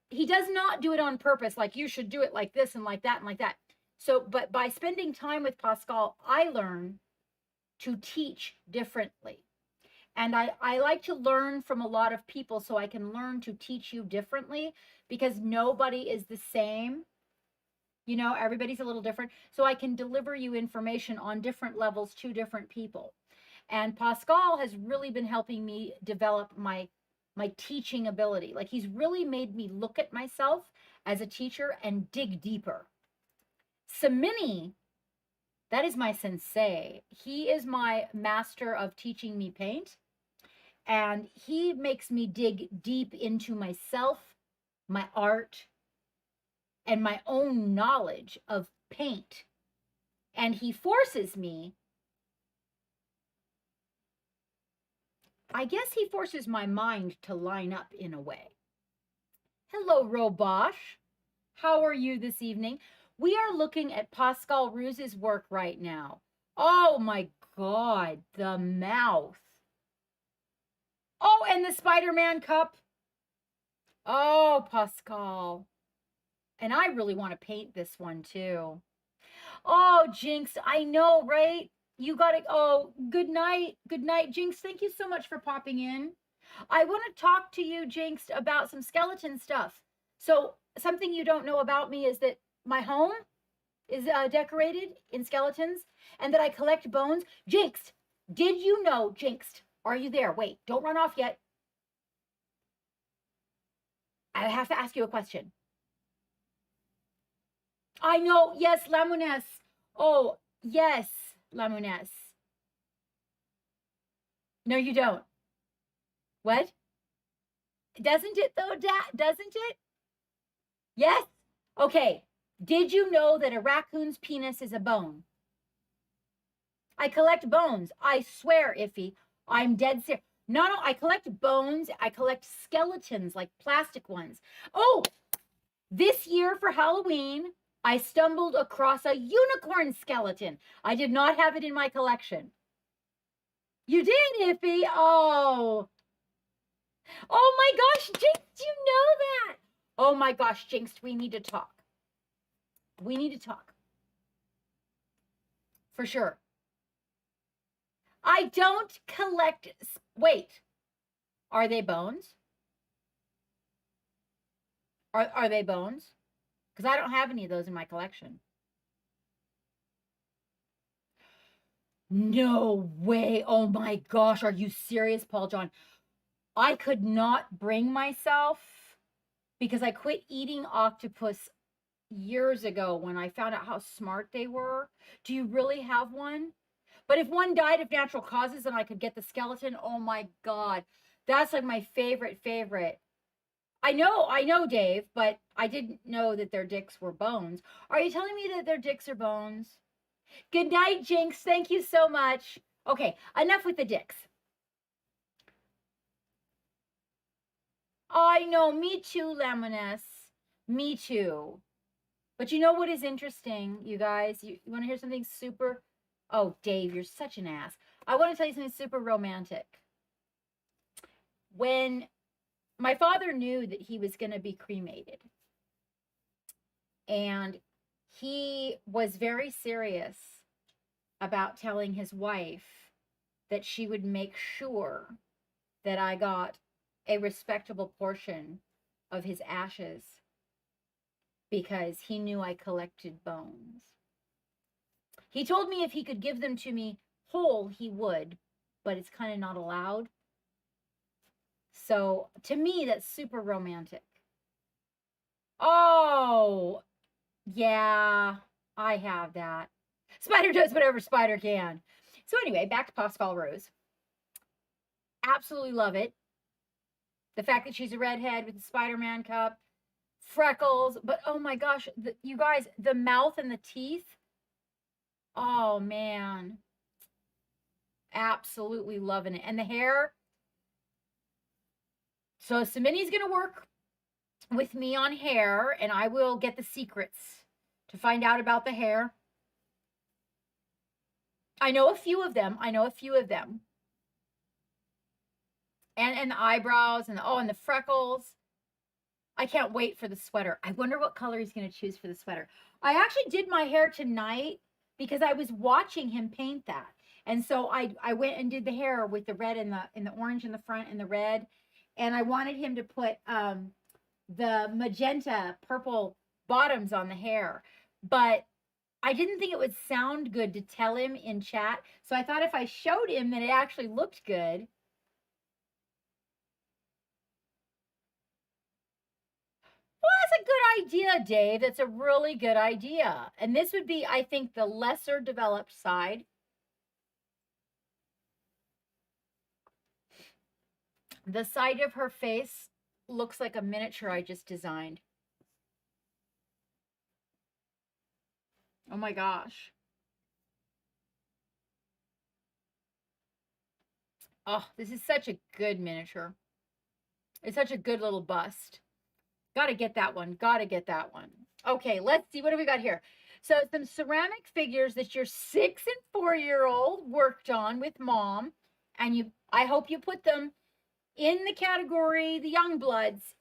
He does not do it on purpose, like you should do it like this and like that and like that. So, but by spending time with Pascal, I learn to teach differently. And I like to learn from a lot of people so I can learn to teach you differently because nobody is the same. You know, everybody's a little different. So I can deliver you information on different levels to different people. And Pascal has really been helping me develop my my teaching ability. Like he's really made me look at myself as a teacher and dig deeper. Samini, that is my sensei. He is my master of teaching me paint. And he makes me dig deep into myself, my art, and my own knowledge of paint. And he forces me, I guess he forces my mind to line up in a way. Hello, Robosh. How are you this evening? We are looking at Pascal Ruse's work right now. Oh my God, the mouth. Oh, and the Spider-Man cup. Oh, Pascal. And I really want to paint this one too. Oh, Jinx, I know, right? You got it. Oh, good night. Good night, Jinx. Thank you so much for popping in. I want to talk to you, Jinx, about some skeleton stuff. So something you don't know about me is that my home is decorated in skeletons and that I collect bones. Jinx, did you know, Jinx, are you there? Wait, don't run off yet. I have to ask you a question. I know. Yes, Lamunes. Oh, yes, Lamunes. No, you don't. What? Doesn't it though, doesn't it? Yes? Okay. Did you know that a raccoon's penis is a bone? I collect bones. I swear, Iffy. I'm dead serious. No, I collect bones. I collect skeletons, like plastic ones. Oh, this year for Halloween, I stumbled across a unicorn skeleton. I did not have it in my collection. You did, Iffy? Oh. Oh my gosh, Jinx, do you know that? Oh my gosh, Jinx, we need to talk. We need to talk. For sure. I don't collect. Wait, are they bones? Are they bones? Because I don't have any of those in my collection. No way. Oh my gosh. Are you serious, Paul John? I could not bring myself because I quit eating octopus years ago when I found out how smart they were. Do you really have one? But if one died of natural causes and I could get the skeleton, oh my God. That's like my favorite. I know, Dave, but I didn't know that their dicks were bones. Are you telling me that their dicks are bones? Good night, Jinx. Thank you so much. Okay, enough with the dicks. I know, me too, Laminus. Me too. But you know what is interesting, you guys? You want to hear something super... Oh, Dave, you're such an ass. I want to tell you something super romantic. When my father knew that he was going to be cremated, and he was very serious about telling his wife that she would make sure that I got a respectable portion of his ashes because he knew I collected bones. He told me if he could give them to me whole, he would, but it's kind of not allowed. So to me, that's super romantic. Oh, yeah, I have that. Spider does whatever Spider can. So anyway, back to Pascal Rose. Absolutely love it. The fact that she's a redhead with the Spider-Man cup, freckles, but oh my gosh, you guys, the mouth and the teeth. Oh man. Absolutely loving it. And the hair. So Samini's going to work with me on hair, and I will get the secrets to find out about the hair. I know a few of them. And the eyebrows and the freckles. I can't wait for the sweater. I wonder what color he's going to choose for the sweater. I actually did my hair tonight because I was watching him paint that. And so I went and did the hair with the red and the orange in the front and the red. And I wanted him to put the magenta purple bottoms on the hair. But I didn't think it would sound good to tell him in chat. So I thought if I showed him that it actually looked good. idea, Dave. That's a really good idea. And this would be, I think, the lesser developed side. The side of her face looks like a miniature I just designed. Oh my gosh. Oh, this is such a good miniature. It's such a good little bust. Gotta get that one. Gotta get that one. Okay, let's see. What have we got here? So some ceramic figures that your 6 and 4-year-old worked on with mom. And I hope you put them in the category, the young bloods.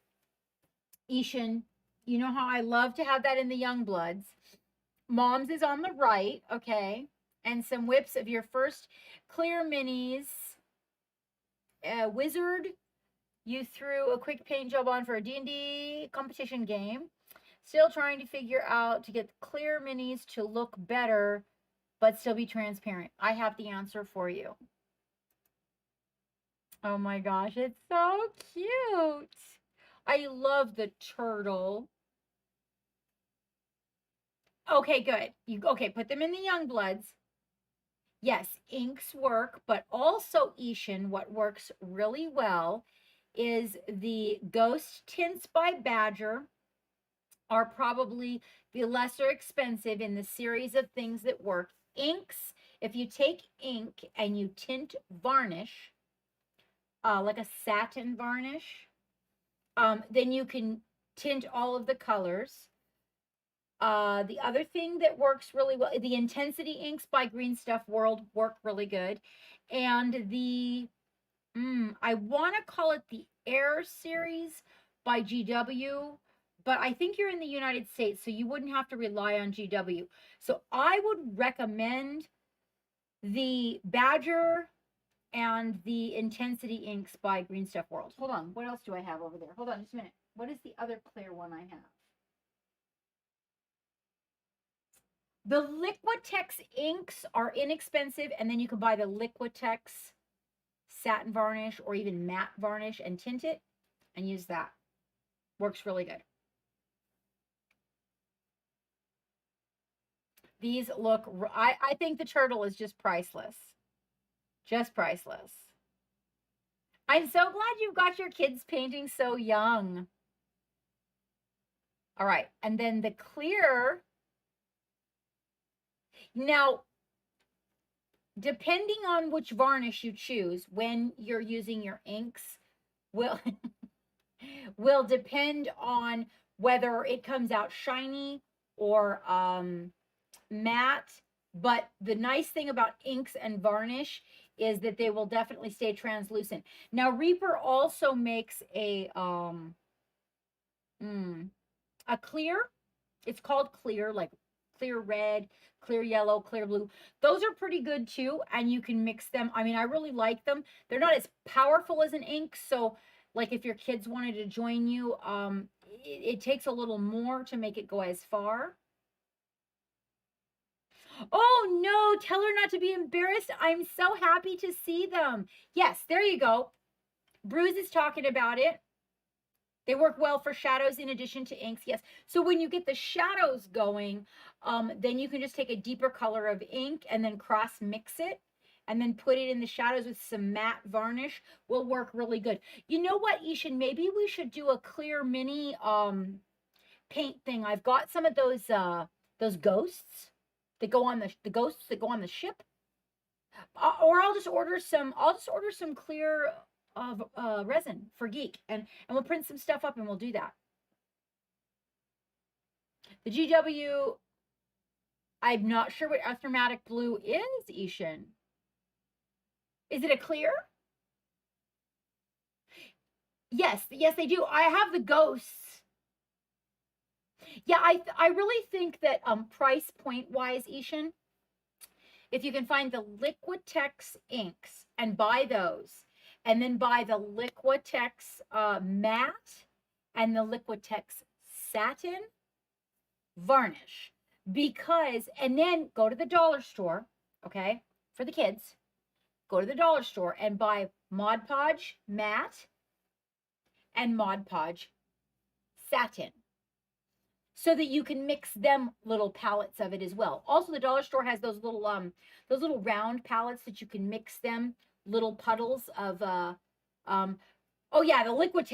Ishan, you know how I love to have that in the young bloods. Mom's is on the right, okay? And some whips of your first clear minis. Wizard, you threw a quick paint job on for a D&D competition game. Still trying to figure out to get clear minis to look better, but still be transparent. I have the answer for you. Oh my gosh, it's so cute. I love the turtle. Okay, good. Okay, put them in the young bloods. Yes, inks work, but also, Ishan, what works really well is the Ghost Tints by Badger are probably the lesser expensive in the series of things that work. Inks, if you take ink and you tint varnish, like a satin varnish, then you can tint all of the colors. The other thing that works really well, the Intensity inks by Green Stuff World work really good. And the, I want to call it the Air series by GW, but I think you're in the United States, so you wouldn't have to rely on GW. So I would recommend the Badger and the Intensity inks by Green Stuff World. Hold on, what else do I have over there? Hold on just a minute. What is the other clear one I have? The Liquitex inks are inexpensive, and then you can buy the Liquitex satin varnish or even matte varnish and tint it and use that. Works really good. These look, I think the turtle is just priceless. Just priceless. I'm so glad you've got your kids painting so young. All right, and then the clear. Now, depending on which varnish you choose when you're using your inks will will depend on whether it comes out shiny or matte. But the nice thing about inks and varnish is that they will definitely stay translucent. Now, Reaper also makes a clear. It's called clear, like clear red, clear yellow, clear blue. Those are pretty good too, and you can mix them. I mean, I really like them. They're not as powerful as an ink, so like if your kids wanted to join you, it takes a little more to make it go as far. Oh no, tell her not to be embarrassed. I'm so happy to see them. Yes, there you go. Bruce is talking about it. They work well for shadows in addition to inks. Yes. So when you get the shadows going, then you can just take a deeper color of ink and then cross mix it and then put it in the shadows with some matte varnish. Will work really good. You know what, Ishan? Maybe we should do a clear mini paint thing. I've got some of those ghosts that go on the ghosts that go on the ship. Or I'll just order some clear resin for Geek, and we'll print some stuff up and we'll do that. The GW, I'm not sure what Athromatic Blue is, Ishan. Is it a clear? Yes, they do. I have the ghosts. Yeah, I really think that price point wise, Ishan, if you can find the Liquitex inks and buy those, and then buy the Liquitex matte and the Liquitex satin varnish, because, and then go to the dollar store, okay, for the kids, go to the dollar store and buy Mod Podge matte and Mod Podge satin. so that you can mix them little pallets of it as well. Also, the dollar store has those little round pallets that you can mix them little puddles of oh yeah, the liquid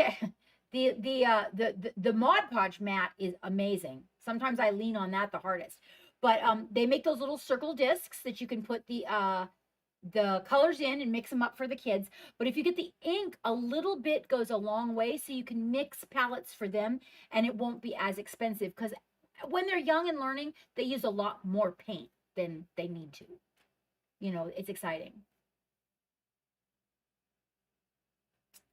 the Mod Podge mat is amazing. Sometimes I lean on that the hardest. But they make those little circle discs that you can put the colors in and mix them up for the kids. But if you get the ink, a little bit goes a long way, so you can mix palettes for them and it won't be as expensive, because when they're young and learning, they use a lot more paint than they need to. You know, it's exciting.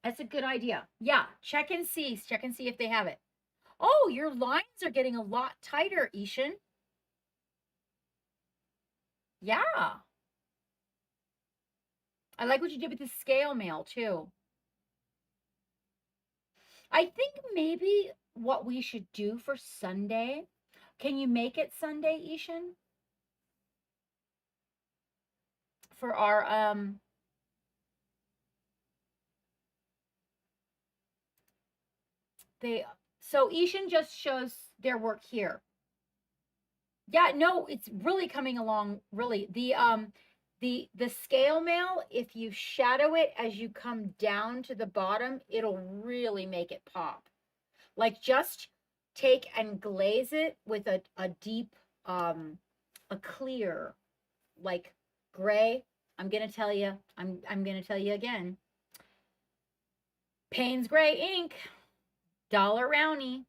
That's a good idea. Yeah, check and see if they have it. Oh, your lines are getting a lot tighter, Ishan. Yeah. I like what you did with the scale mail too. I think maybe what we should do for Sunday, can you make it Sunday, Ishan? For our so Ishan just shows their work here. Yeah, no, it's really coming along really. The scale mail, if you shadow it as you come down to the bottom, it'll really make it pop. Like, just take and glaze it with a deep a clear, like gray. I'm gonna tell you again. Payne's Gray ink, Dollar Rowney.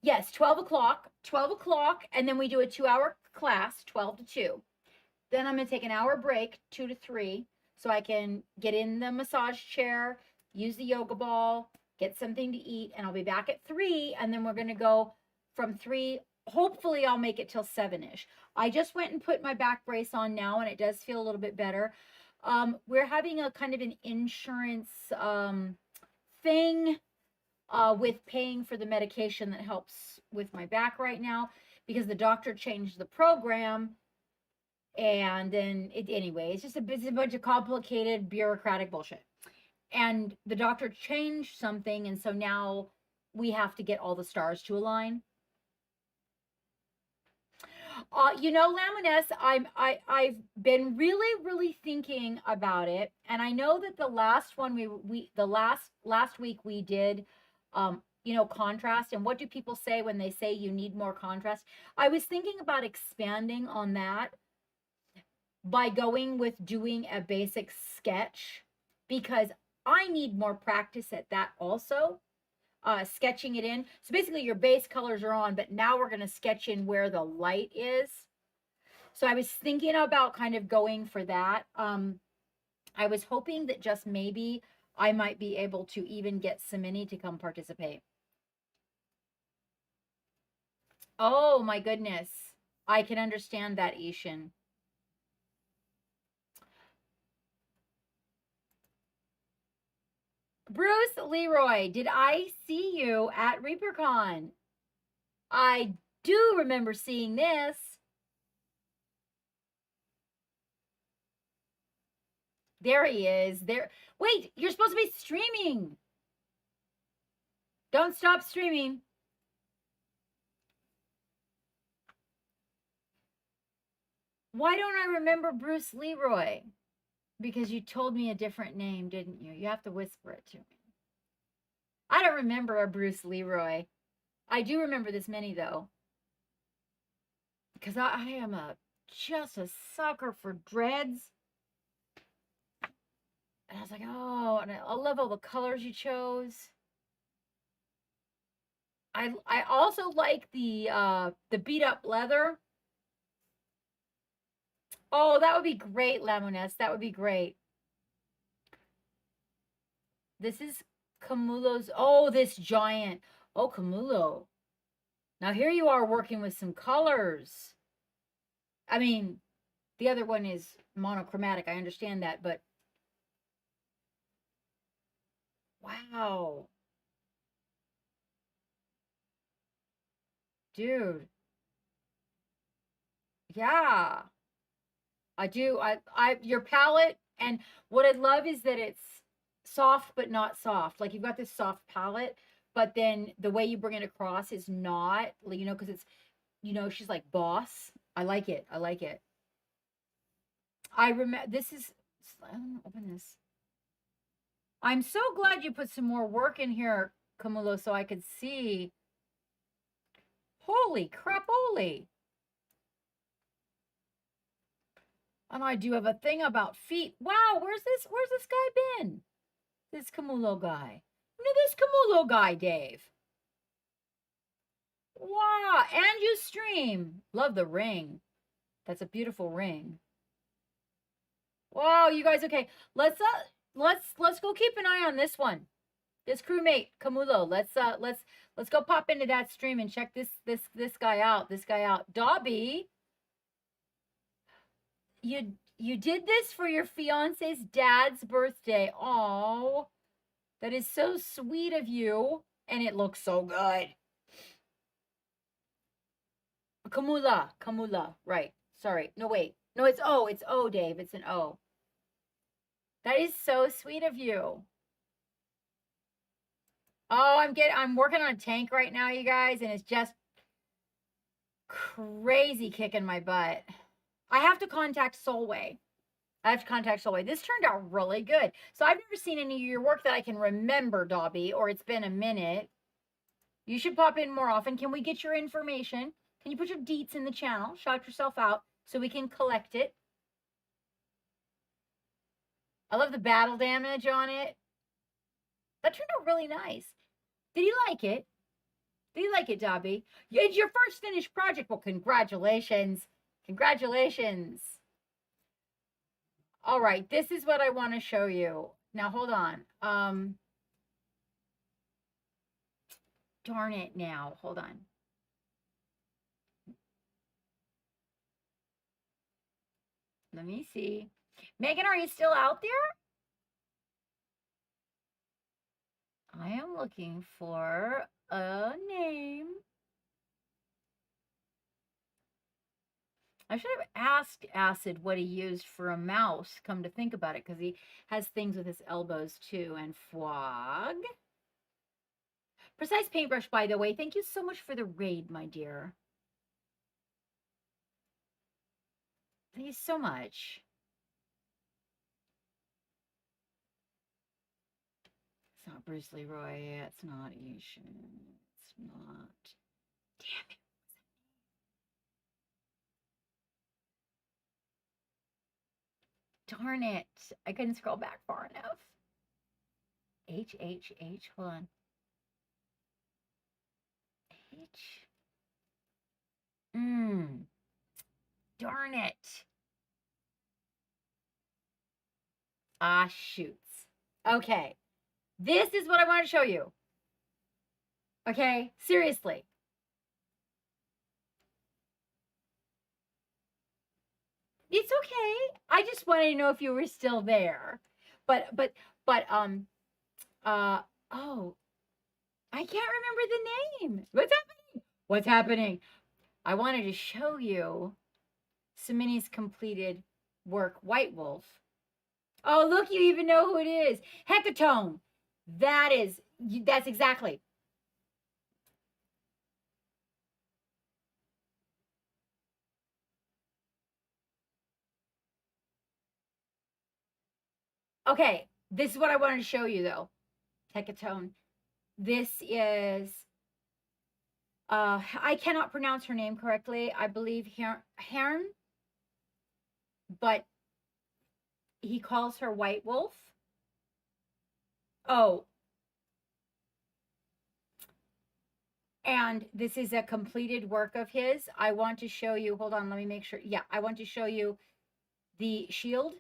Yes, 12 o'clock, and then we do a 2-hour class, 12 to 2. Then I'm going to take an hour break, 2 to 3, so I can get in the massage chair, use the yoga ball, get something to eat, and I'll be back at 3, and then we're going to go from 3. Hopefully I'll make it till 7-ish. I just went and put my back brace on now, and it does feel a little bit better. We're having a kind of an insurance thing with paying for the medication that helps with my back right now, because the doctor changed the program. And then anyway, it's just a bunch of complicated bureaucratic bullshit. And the doctor changed something, and so now we have to get all the stars to align. You know, Laminess, I've been really thinking about it, and I know that the last one last week we did you know, contrast, and what do people say when they say you need more contrast? I was thinking about expanding on that by going with doing a basic sketch, because I need more practice at that also, sketching it in. So basically your base colors are on, but now we're going to sketch in where the light is. So I was thinking about kind of going for that. I was hoping that just maybe I might be able to even get Samini to come participate. Oh my goodness. I can understand that, Ishan. Bruce Leroy, did I see you at ReaperCon? I do remember seeing this. There he is. There. Wait, you're supposed to be streaming. Don't stop streaming. Why don't I remember Bruce Leroy? Because you told me a different name, didn't you? You have to whisper it to me. I don't remember a Bruce Leroy. I do remember this many, though. Because I am just a sucker for dreads. And I was like, oh, and I love all the colors you chose. I also like the beat up leather. Oh, that would be great, Lamoness. That would be great. This is Camulo's. Oh, this giant. Oh, Camulo. Now here you are working with some colors. I mean, the other one is monochromatic. I understand that, but wow. Dude. Yeah. I do. Your palette, and what I love is that it's soft but not soft. Like, you've got this soft palette, but then the way you bring it across is not, you know, because it's, you know, she's like boss. I like it. I like it. I remember this is, I don't know, open this. I'm so glad you put some more work in here, Camulo, so I could see. Holy crap-oly. And I do have a thing about feet. Wow, where's this guy been? This Camulo guy. Look at this Camulo guy, Dave. Wow, and you stream. Love the ring. That's a beautiful ring. Wow, you guys, okay. Let's go keep an eye on this one. This crewmate, Camulo. Let's go pop into that stream and check this guy out. This guy out. Dobby, you did this for your fiance's dad's birthday. Oh, that is so sweet of you, and it looks so good. Camula, right. Sorry. No, wait. No, it's O, Dave. It's an O. That is so sweet of you. Oh, I'm working on a tank right now, you guys, and it's just crazy kicking my butt. I have to contact Solway. This turned out really good. So I've never seen any of your work that I can remember, Dobby, or it's been a minute. You should pop in more often. Can we get your information? Can you put your deets in the channel? Shout yourself out so we can collect it. I love the battle damage on it. That turned out really nice. Did you like it? Did you like it, Dobby? It's your first finished project. Well, congratulations. Congratulations. All right, this is what I want to show you. Now, hold on. Darn it now. Hold on. Let me see. Megan, are you still out there? I am looking for a name. I should have asked Acid what he used for a mouse, come to think about it, because he has things with his elbows too. And Fwog. Precise Paintbrush, by the way. Thank you so much for the raid, my dear. Thank you so much. It's not Bruce Leroy. It's not Asian. It's not. Damn it. Darn it. I couldn't scroll back far enough. H. Hold on. H. Darn it. Ah, shoots. Okay. This is what I want to show you. Okay? Seriously. It's okay. I just wanted to know if you were still there. Oh, I can't remember the name. What's happening? I wanted to show you Samini's completed work, White Wolf. Oh, look, you even know who it is. Hecatone. That's exactly. Okay, this is what I wanted to show you, though. Hecatone. This is, I cannot pronounce her name correctly. I believe Hern, but he calls her White Wolf. Oh. And this is a completed work of his. I want to show you, hold on, let me make sure. Yeah, I want to show you the shield.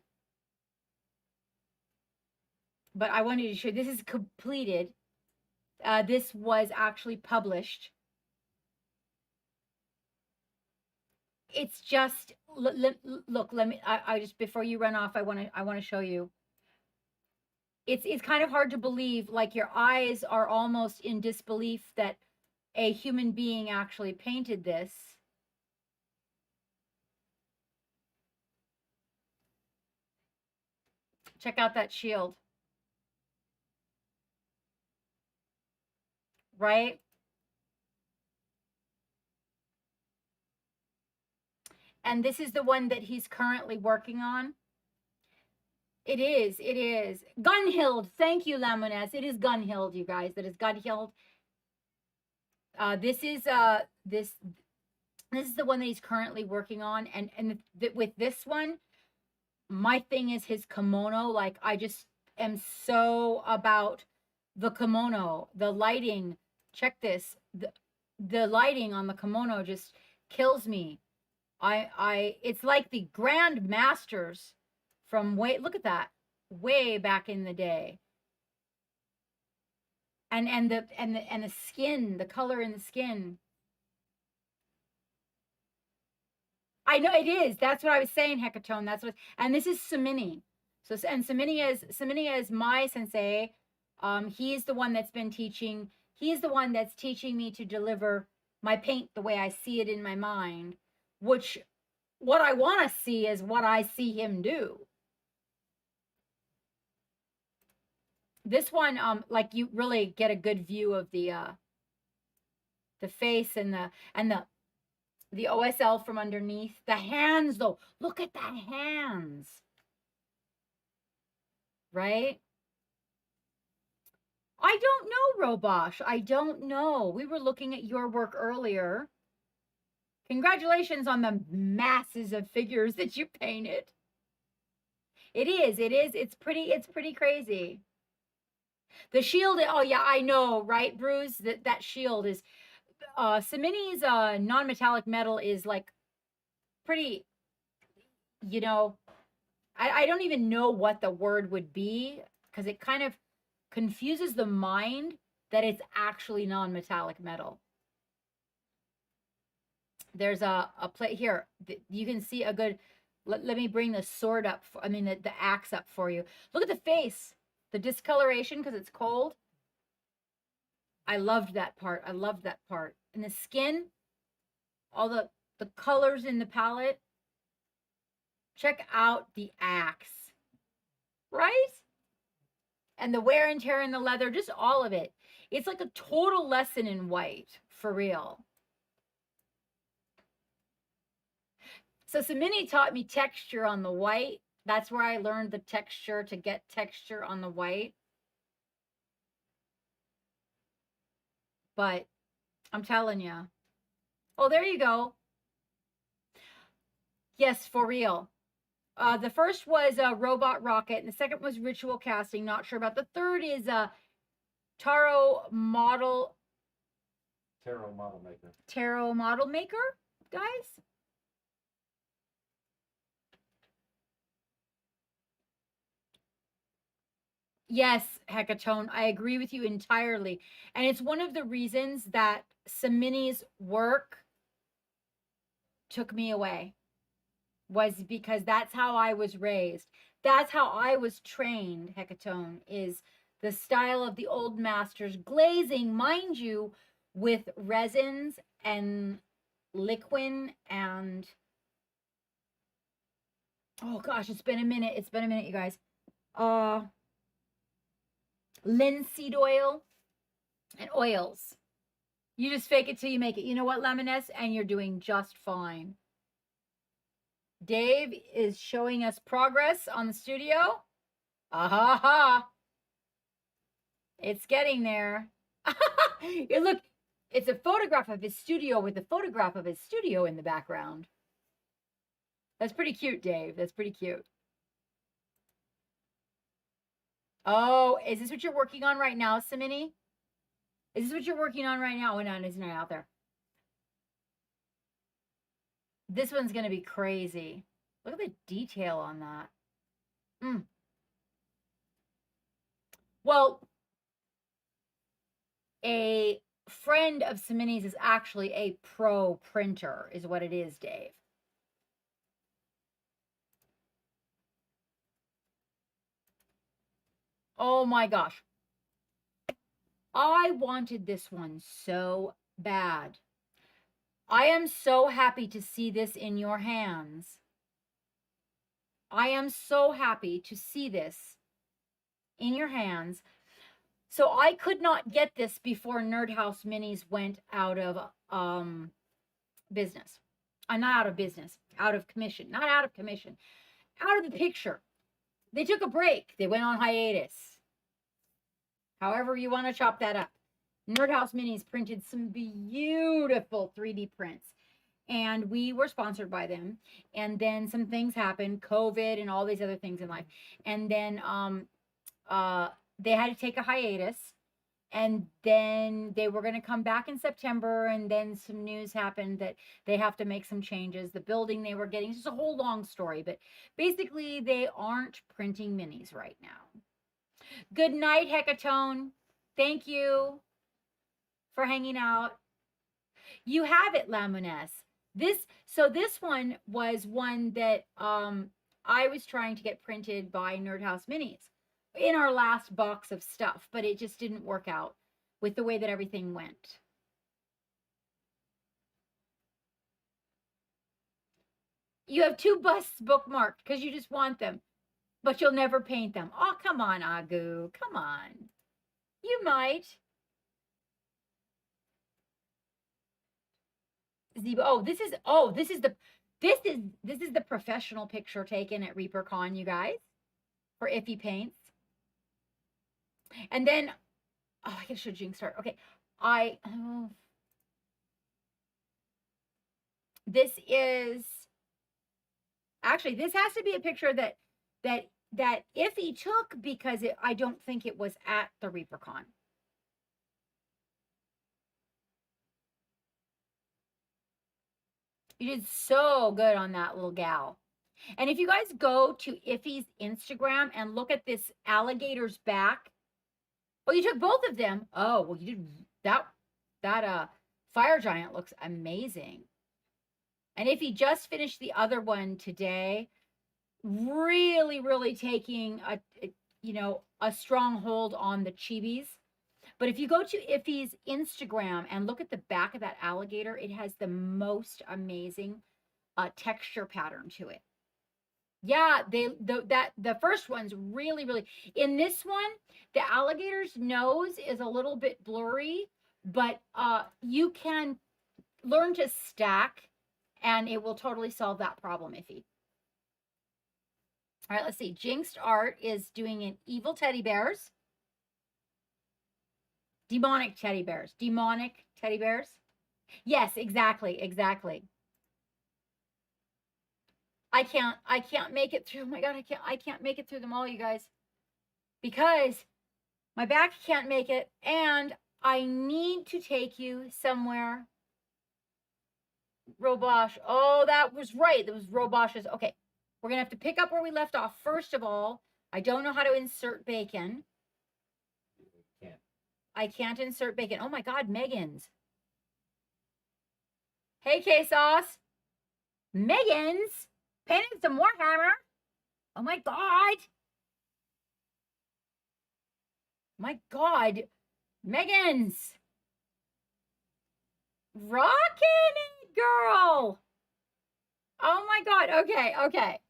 But I wanted to show, this is completed. This was actually published. It's just, look, let me, I just, before you run off, I want to show you. It's kind of hard to believe, like your eyes are almost in disbelief that a human being actually painted this. Check out that shield. right? And this is the one that he's currently working on. It is. It is. Gunhild. Thank you, Lamones. It is Gunhild, you guys. That is Gunhild. This is the one that he's currently working on. And with this one, my thing is his kimono. Like, I just am so about the kimono, the lighting. Check this. The lighting on the kimono just kills me. It's like the Grand Masters from look at that, way back in the day. And the skin, the color in the skin. I know it is. That's what I was saying, Hecatone. That's what. And this is Samini. So and Samini is my sensei. He's the one that's been teaching. He's the one that's teaching me to deliver my paint the way I see it in my mind. Which, what I want to see is what I see him do. This one, like, you really get a good view of the face and the OSL from underneath. The hands, though, look at that hands, right? I don't know, Robosh. I don't know. We were looking at your work earlier. Congratulations on the masses of figures that you painted. It is. It's pretty crazy. The shield, oh yeah, I know, right, Bruce? That shield is, Samini's non-metallic metal is like pretty, you know, I don't even know what the word would be, because it kind of confuses the mind that it's actually non-metallic metal. There's a plate here. You can see a good, let me bring the sword up, the axe up for you. Look at the face, the discoloration because it's cold. I loved that part. I loved that part. And the skin, all the colors in the palette. Check out the axe, right? And the wear and tear in the leather, just all of it. It's like a total lesson in white, for real. So Samini taught me texture on the white. That's where I learned the texture, to get texture on the white. But I'm telling you. Oh, there you go. Yes, for real. The first was Robot Rocket, and the second was Ritual Casting. Not sure about the third is Tarot Model Maker. Tarot Model Maker, guys. Yes, Hecatone, I agree with you entirely. And it's one of the reasons that Samini's work took me away, was because that's how I was raised. That's how I was trained, Hecatone, is the style of the old masters, glazing, mind you, with resins and liquin and, oh gosh, it's been a minute. It's been a minute, you guys. Linseed oil and oils. You just fake it till you make it. You know what, Lemoness? And you're doing just fine. Dave is showing us progress on the studio. Ha ha. It's getting there. Look, it's a photograph of his studio with a photograph of his studio in the background. That's pretty cute, Dave. That's pretty cute. Oh, is this what you're working on right now, Samini? Is this what you're working on right now? Oh, no, it's not out there. This one's going to be crazy. Look at the detail on that. Well, a friend of Samini's is actually a pro printer, is what it is, Dave. Oh my gosh. I wanted this one so bad. I am so happy to see this in your hands. I am so happy to see this in your hands. So I could not get this before Nerd House Minis went out of business. I'm not out of business, out of commission, not out of commission, out of the picture. They took a break. They went on hiatus. However you want to chop that up. Nerd House Minis printed some beautiful 3D prints. And we were sponsored by them. And then some things happened, COVID and all these other things in life. And then they had to take a hiatus. And then they were going to come back in September. And then some news happened that they have to make some changes. The building they were getting, it's just a whole long story. But basically, they aren't printing minis right now. Good night, Hecatone. Thank you for hanging out. You have it, Lamunes. This one was one that I was trying to get printed by Nerd House Minis in our last box of stuff, but it just didn't work out with the way that everything went. You have 2 busts bookmarked because you just want them, but you'll never paint them. Oh, come on, Agu. Come on. You might. This is the professional picture taken at ReaperCon, you guys, for Iffy Paints. And then, I gotta show Jinx Start. Okay, this has to be a picture that Iffy took because I don't think it was at the ReaperCon. You did so good on that little gal. And if you guys go to Iffy's Instagram and look at this alligator's back, well, you took both of them. Oh, well, you did that fire giant looks amazing. And Iffy just finished the other one today, really, really taking a strong hold on the chibis. But if you go to Iffy's Instagram and look at the back of that alligator, it has the most amazing texture pattern to it. Yeah, the first one's really, really, in this one, the alligator's nose is a little bit blurry, but you can learn to stack and it will totally solve that problem, Iffy. All right, let's see. Jinxed Art is doing an evil teddy bears. Demonic teddy bears. Demonic teddy bears. Yes, exactly. I can't make it through. Oh my God, I can't make it through them all, you guys. Because my back can't make it and I need to take you somewhere. Robosh. Oh, that was right. That was Robosh's. Okay. We're going to have to pick up where we left off. First of all, I don't know how to insert bacon. I can't insert bacon. Oh my God, Megan's. Hey, K-Sauce. Megan's painted some Warhammer. Oh my God. My God. Megan's. Rockin' it, girl. Oh my God. Okay.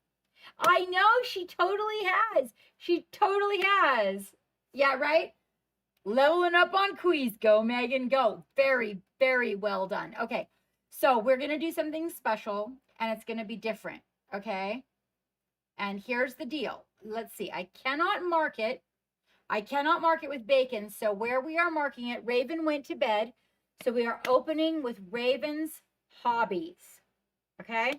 I know she totally has. She totally has. Yeah, right? Leveling up on quiz. Go, Megan, go. Very, very well done. Okay, so we're going to do something special, and it's going to be different, okay? And here's the deal. Let's see. I cannot mark it. I cannot mark it with bacon, so where we are marking it, Raven went to bed, so we are opening with Raven's Hobbies, okay?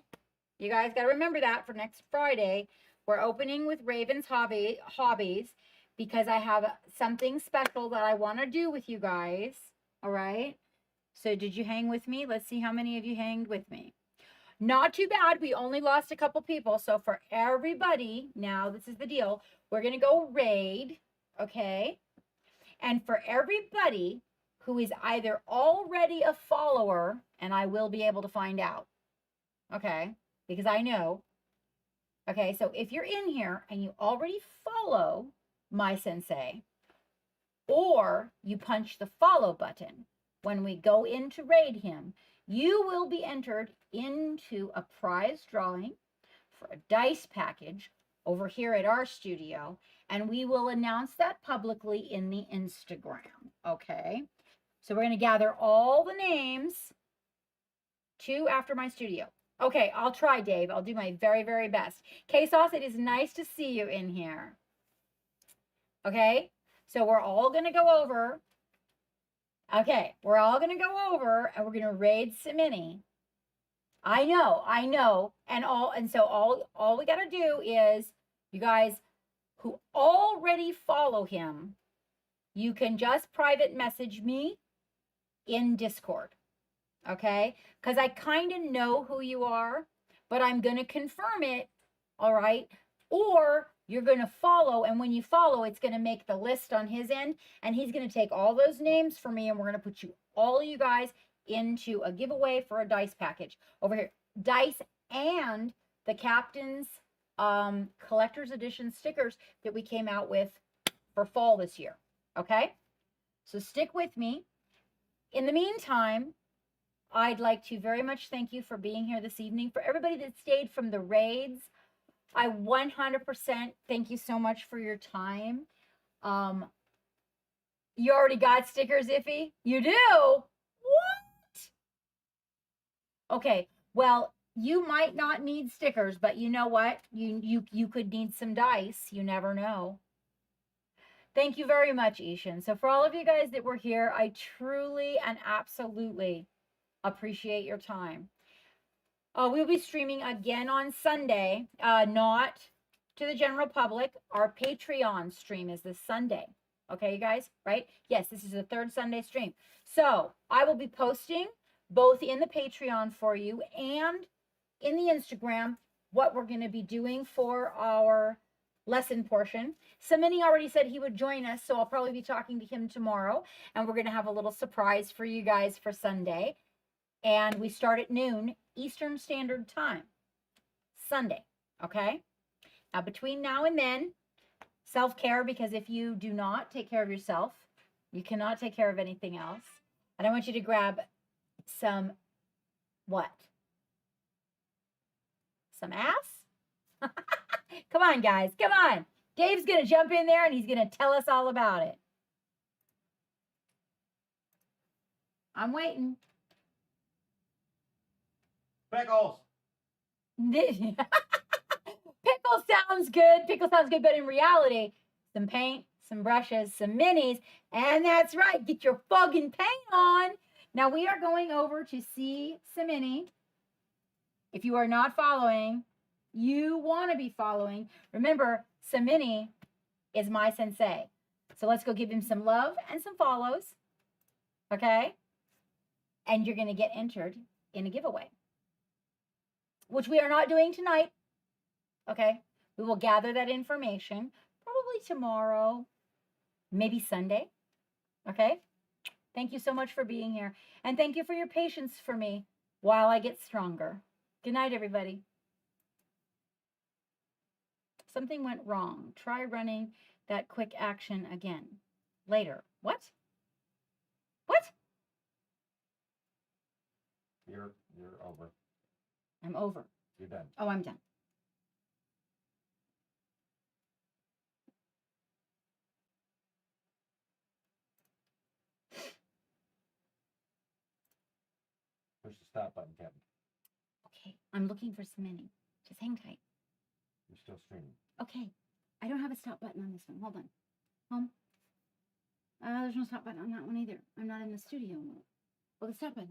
You guys got to remember that for next Friday. We're opening with Raven's Hobbies. Because I have something special that I want to do with you guys. All right. So did you hang with me? Let's see how many of you hanged with me. Not too bad. We only lost a couple people. So for everybody, now this is the deal. We're going to go raid. Okay. And for everybody who is either already a follower, and I will be able to find out. Okay. Because I know. Okay. So if you're in here and you already follow my sensei, or you punch the follow button when we go in to raid him, you will be entered into a prize drawing for a dice package over here at our studio, and we will announce that publicly in the Instagram. Okay. So we're going to gather all the names to After My Studio. Okay, I'll try, Dave. I'll do my very, very best. K-Sauce, it is nice to see you in here. Okay, so we're all going to go over. Okay, we're all going to go over and we're going to raid Simini. I know. And so all we got to do is, you guys who already follow him, you can just private message me in Discord. Okay? Because I kind of know who you are, but I'm going to confirm it. All right? Or you're going to follow, and when you follow, it's going to make the list on his end, and he's going to take all those names for me, and we're going to put all you guys into a giveaway for a dice package over here. Dice and the Captain's collector's edition stickers that we came out with for fall this year. Okay? So stick with me. In the meantime, I'd like to very much thank you for being here this evening. For everybody that stayed from the raids, I 100% thank you so much for your time. You already got stickers, Iffy? You do? What? Okay, well, you might not need stickers, but you know what? You could need some dice. You never know. Thank you very much, Ishan. So for all of you guys that were here, I truly and absolutely appreciate your time. We'll be streaming again on Sunday, not to the general public. Our Patreon stream is this Sunday. Okay, you guys, right? Yes, this is the third Sunday stream. So I will be posting both in the Patreon for you and in the Instagram what we're going to be doing for our lesson portion. Samini already said he would join us, so I'll probably be talking to him tomorrow, and we're going to have a little surprise for you guys for Sunday. And we start at noon Eastern Standard Time, Sunday, okay? Now, between now and then, self-care, because if you do not take care of yourself, you cannot take care of anything else. And I want you to grab some, what? Some ass? Come on, guys, come on. Dave's going to jump in there and he's going to tell us all about it. I'm waiting. Pickles. Pickle sounds good. Pickle sounds good, but in reality, some paint, some brushes, some minis, and that's right, get your fucking paint on. Now we are going over to see Samini. If you are not following, you want to be following. Remember, Samini is my sensei. So let's go give him some love and some follows. Okay? And you're going to get entered in a giveaway, which we are not doing tonight. Okay? We will gather that information probably tomorrow, maybe Sunday. Okay? Thank you so much for being here. And thank you for your patience for me while I get stronger. Good night, everybody. Something went wrong. Try running that quick action again. Later. What? What? You're over. I'm over. You're done. Oh, I'm done. Push the stop button, Kevin. Okay, I'm looking for Samini. Just hang tight. You're still streaming. Okay, I don't have a stop button on this one. Hold on. Home. There's no stop button on that one either. I'm not in the studio mode. Well, the stop button.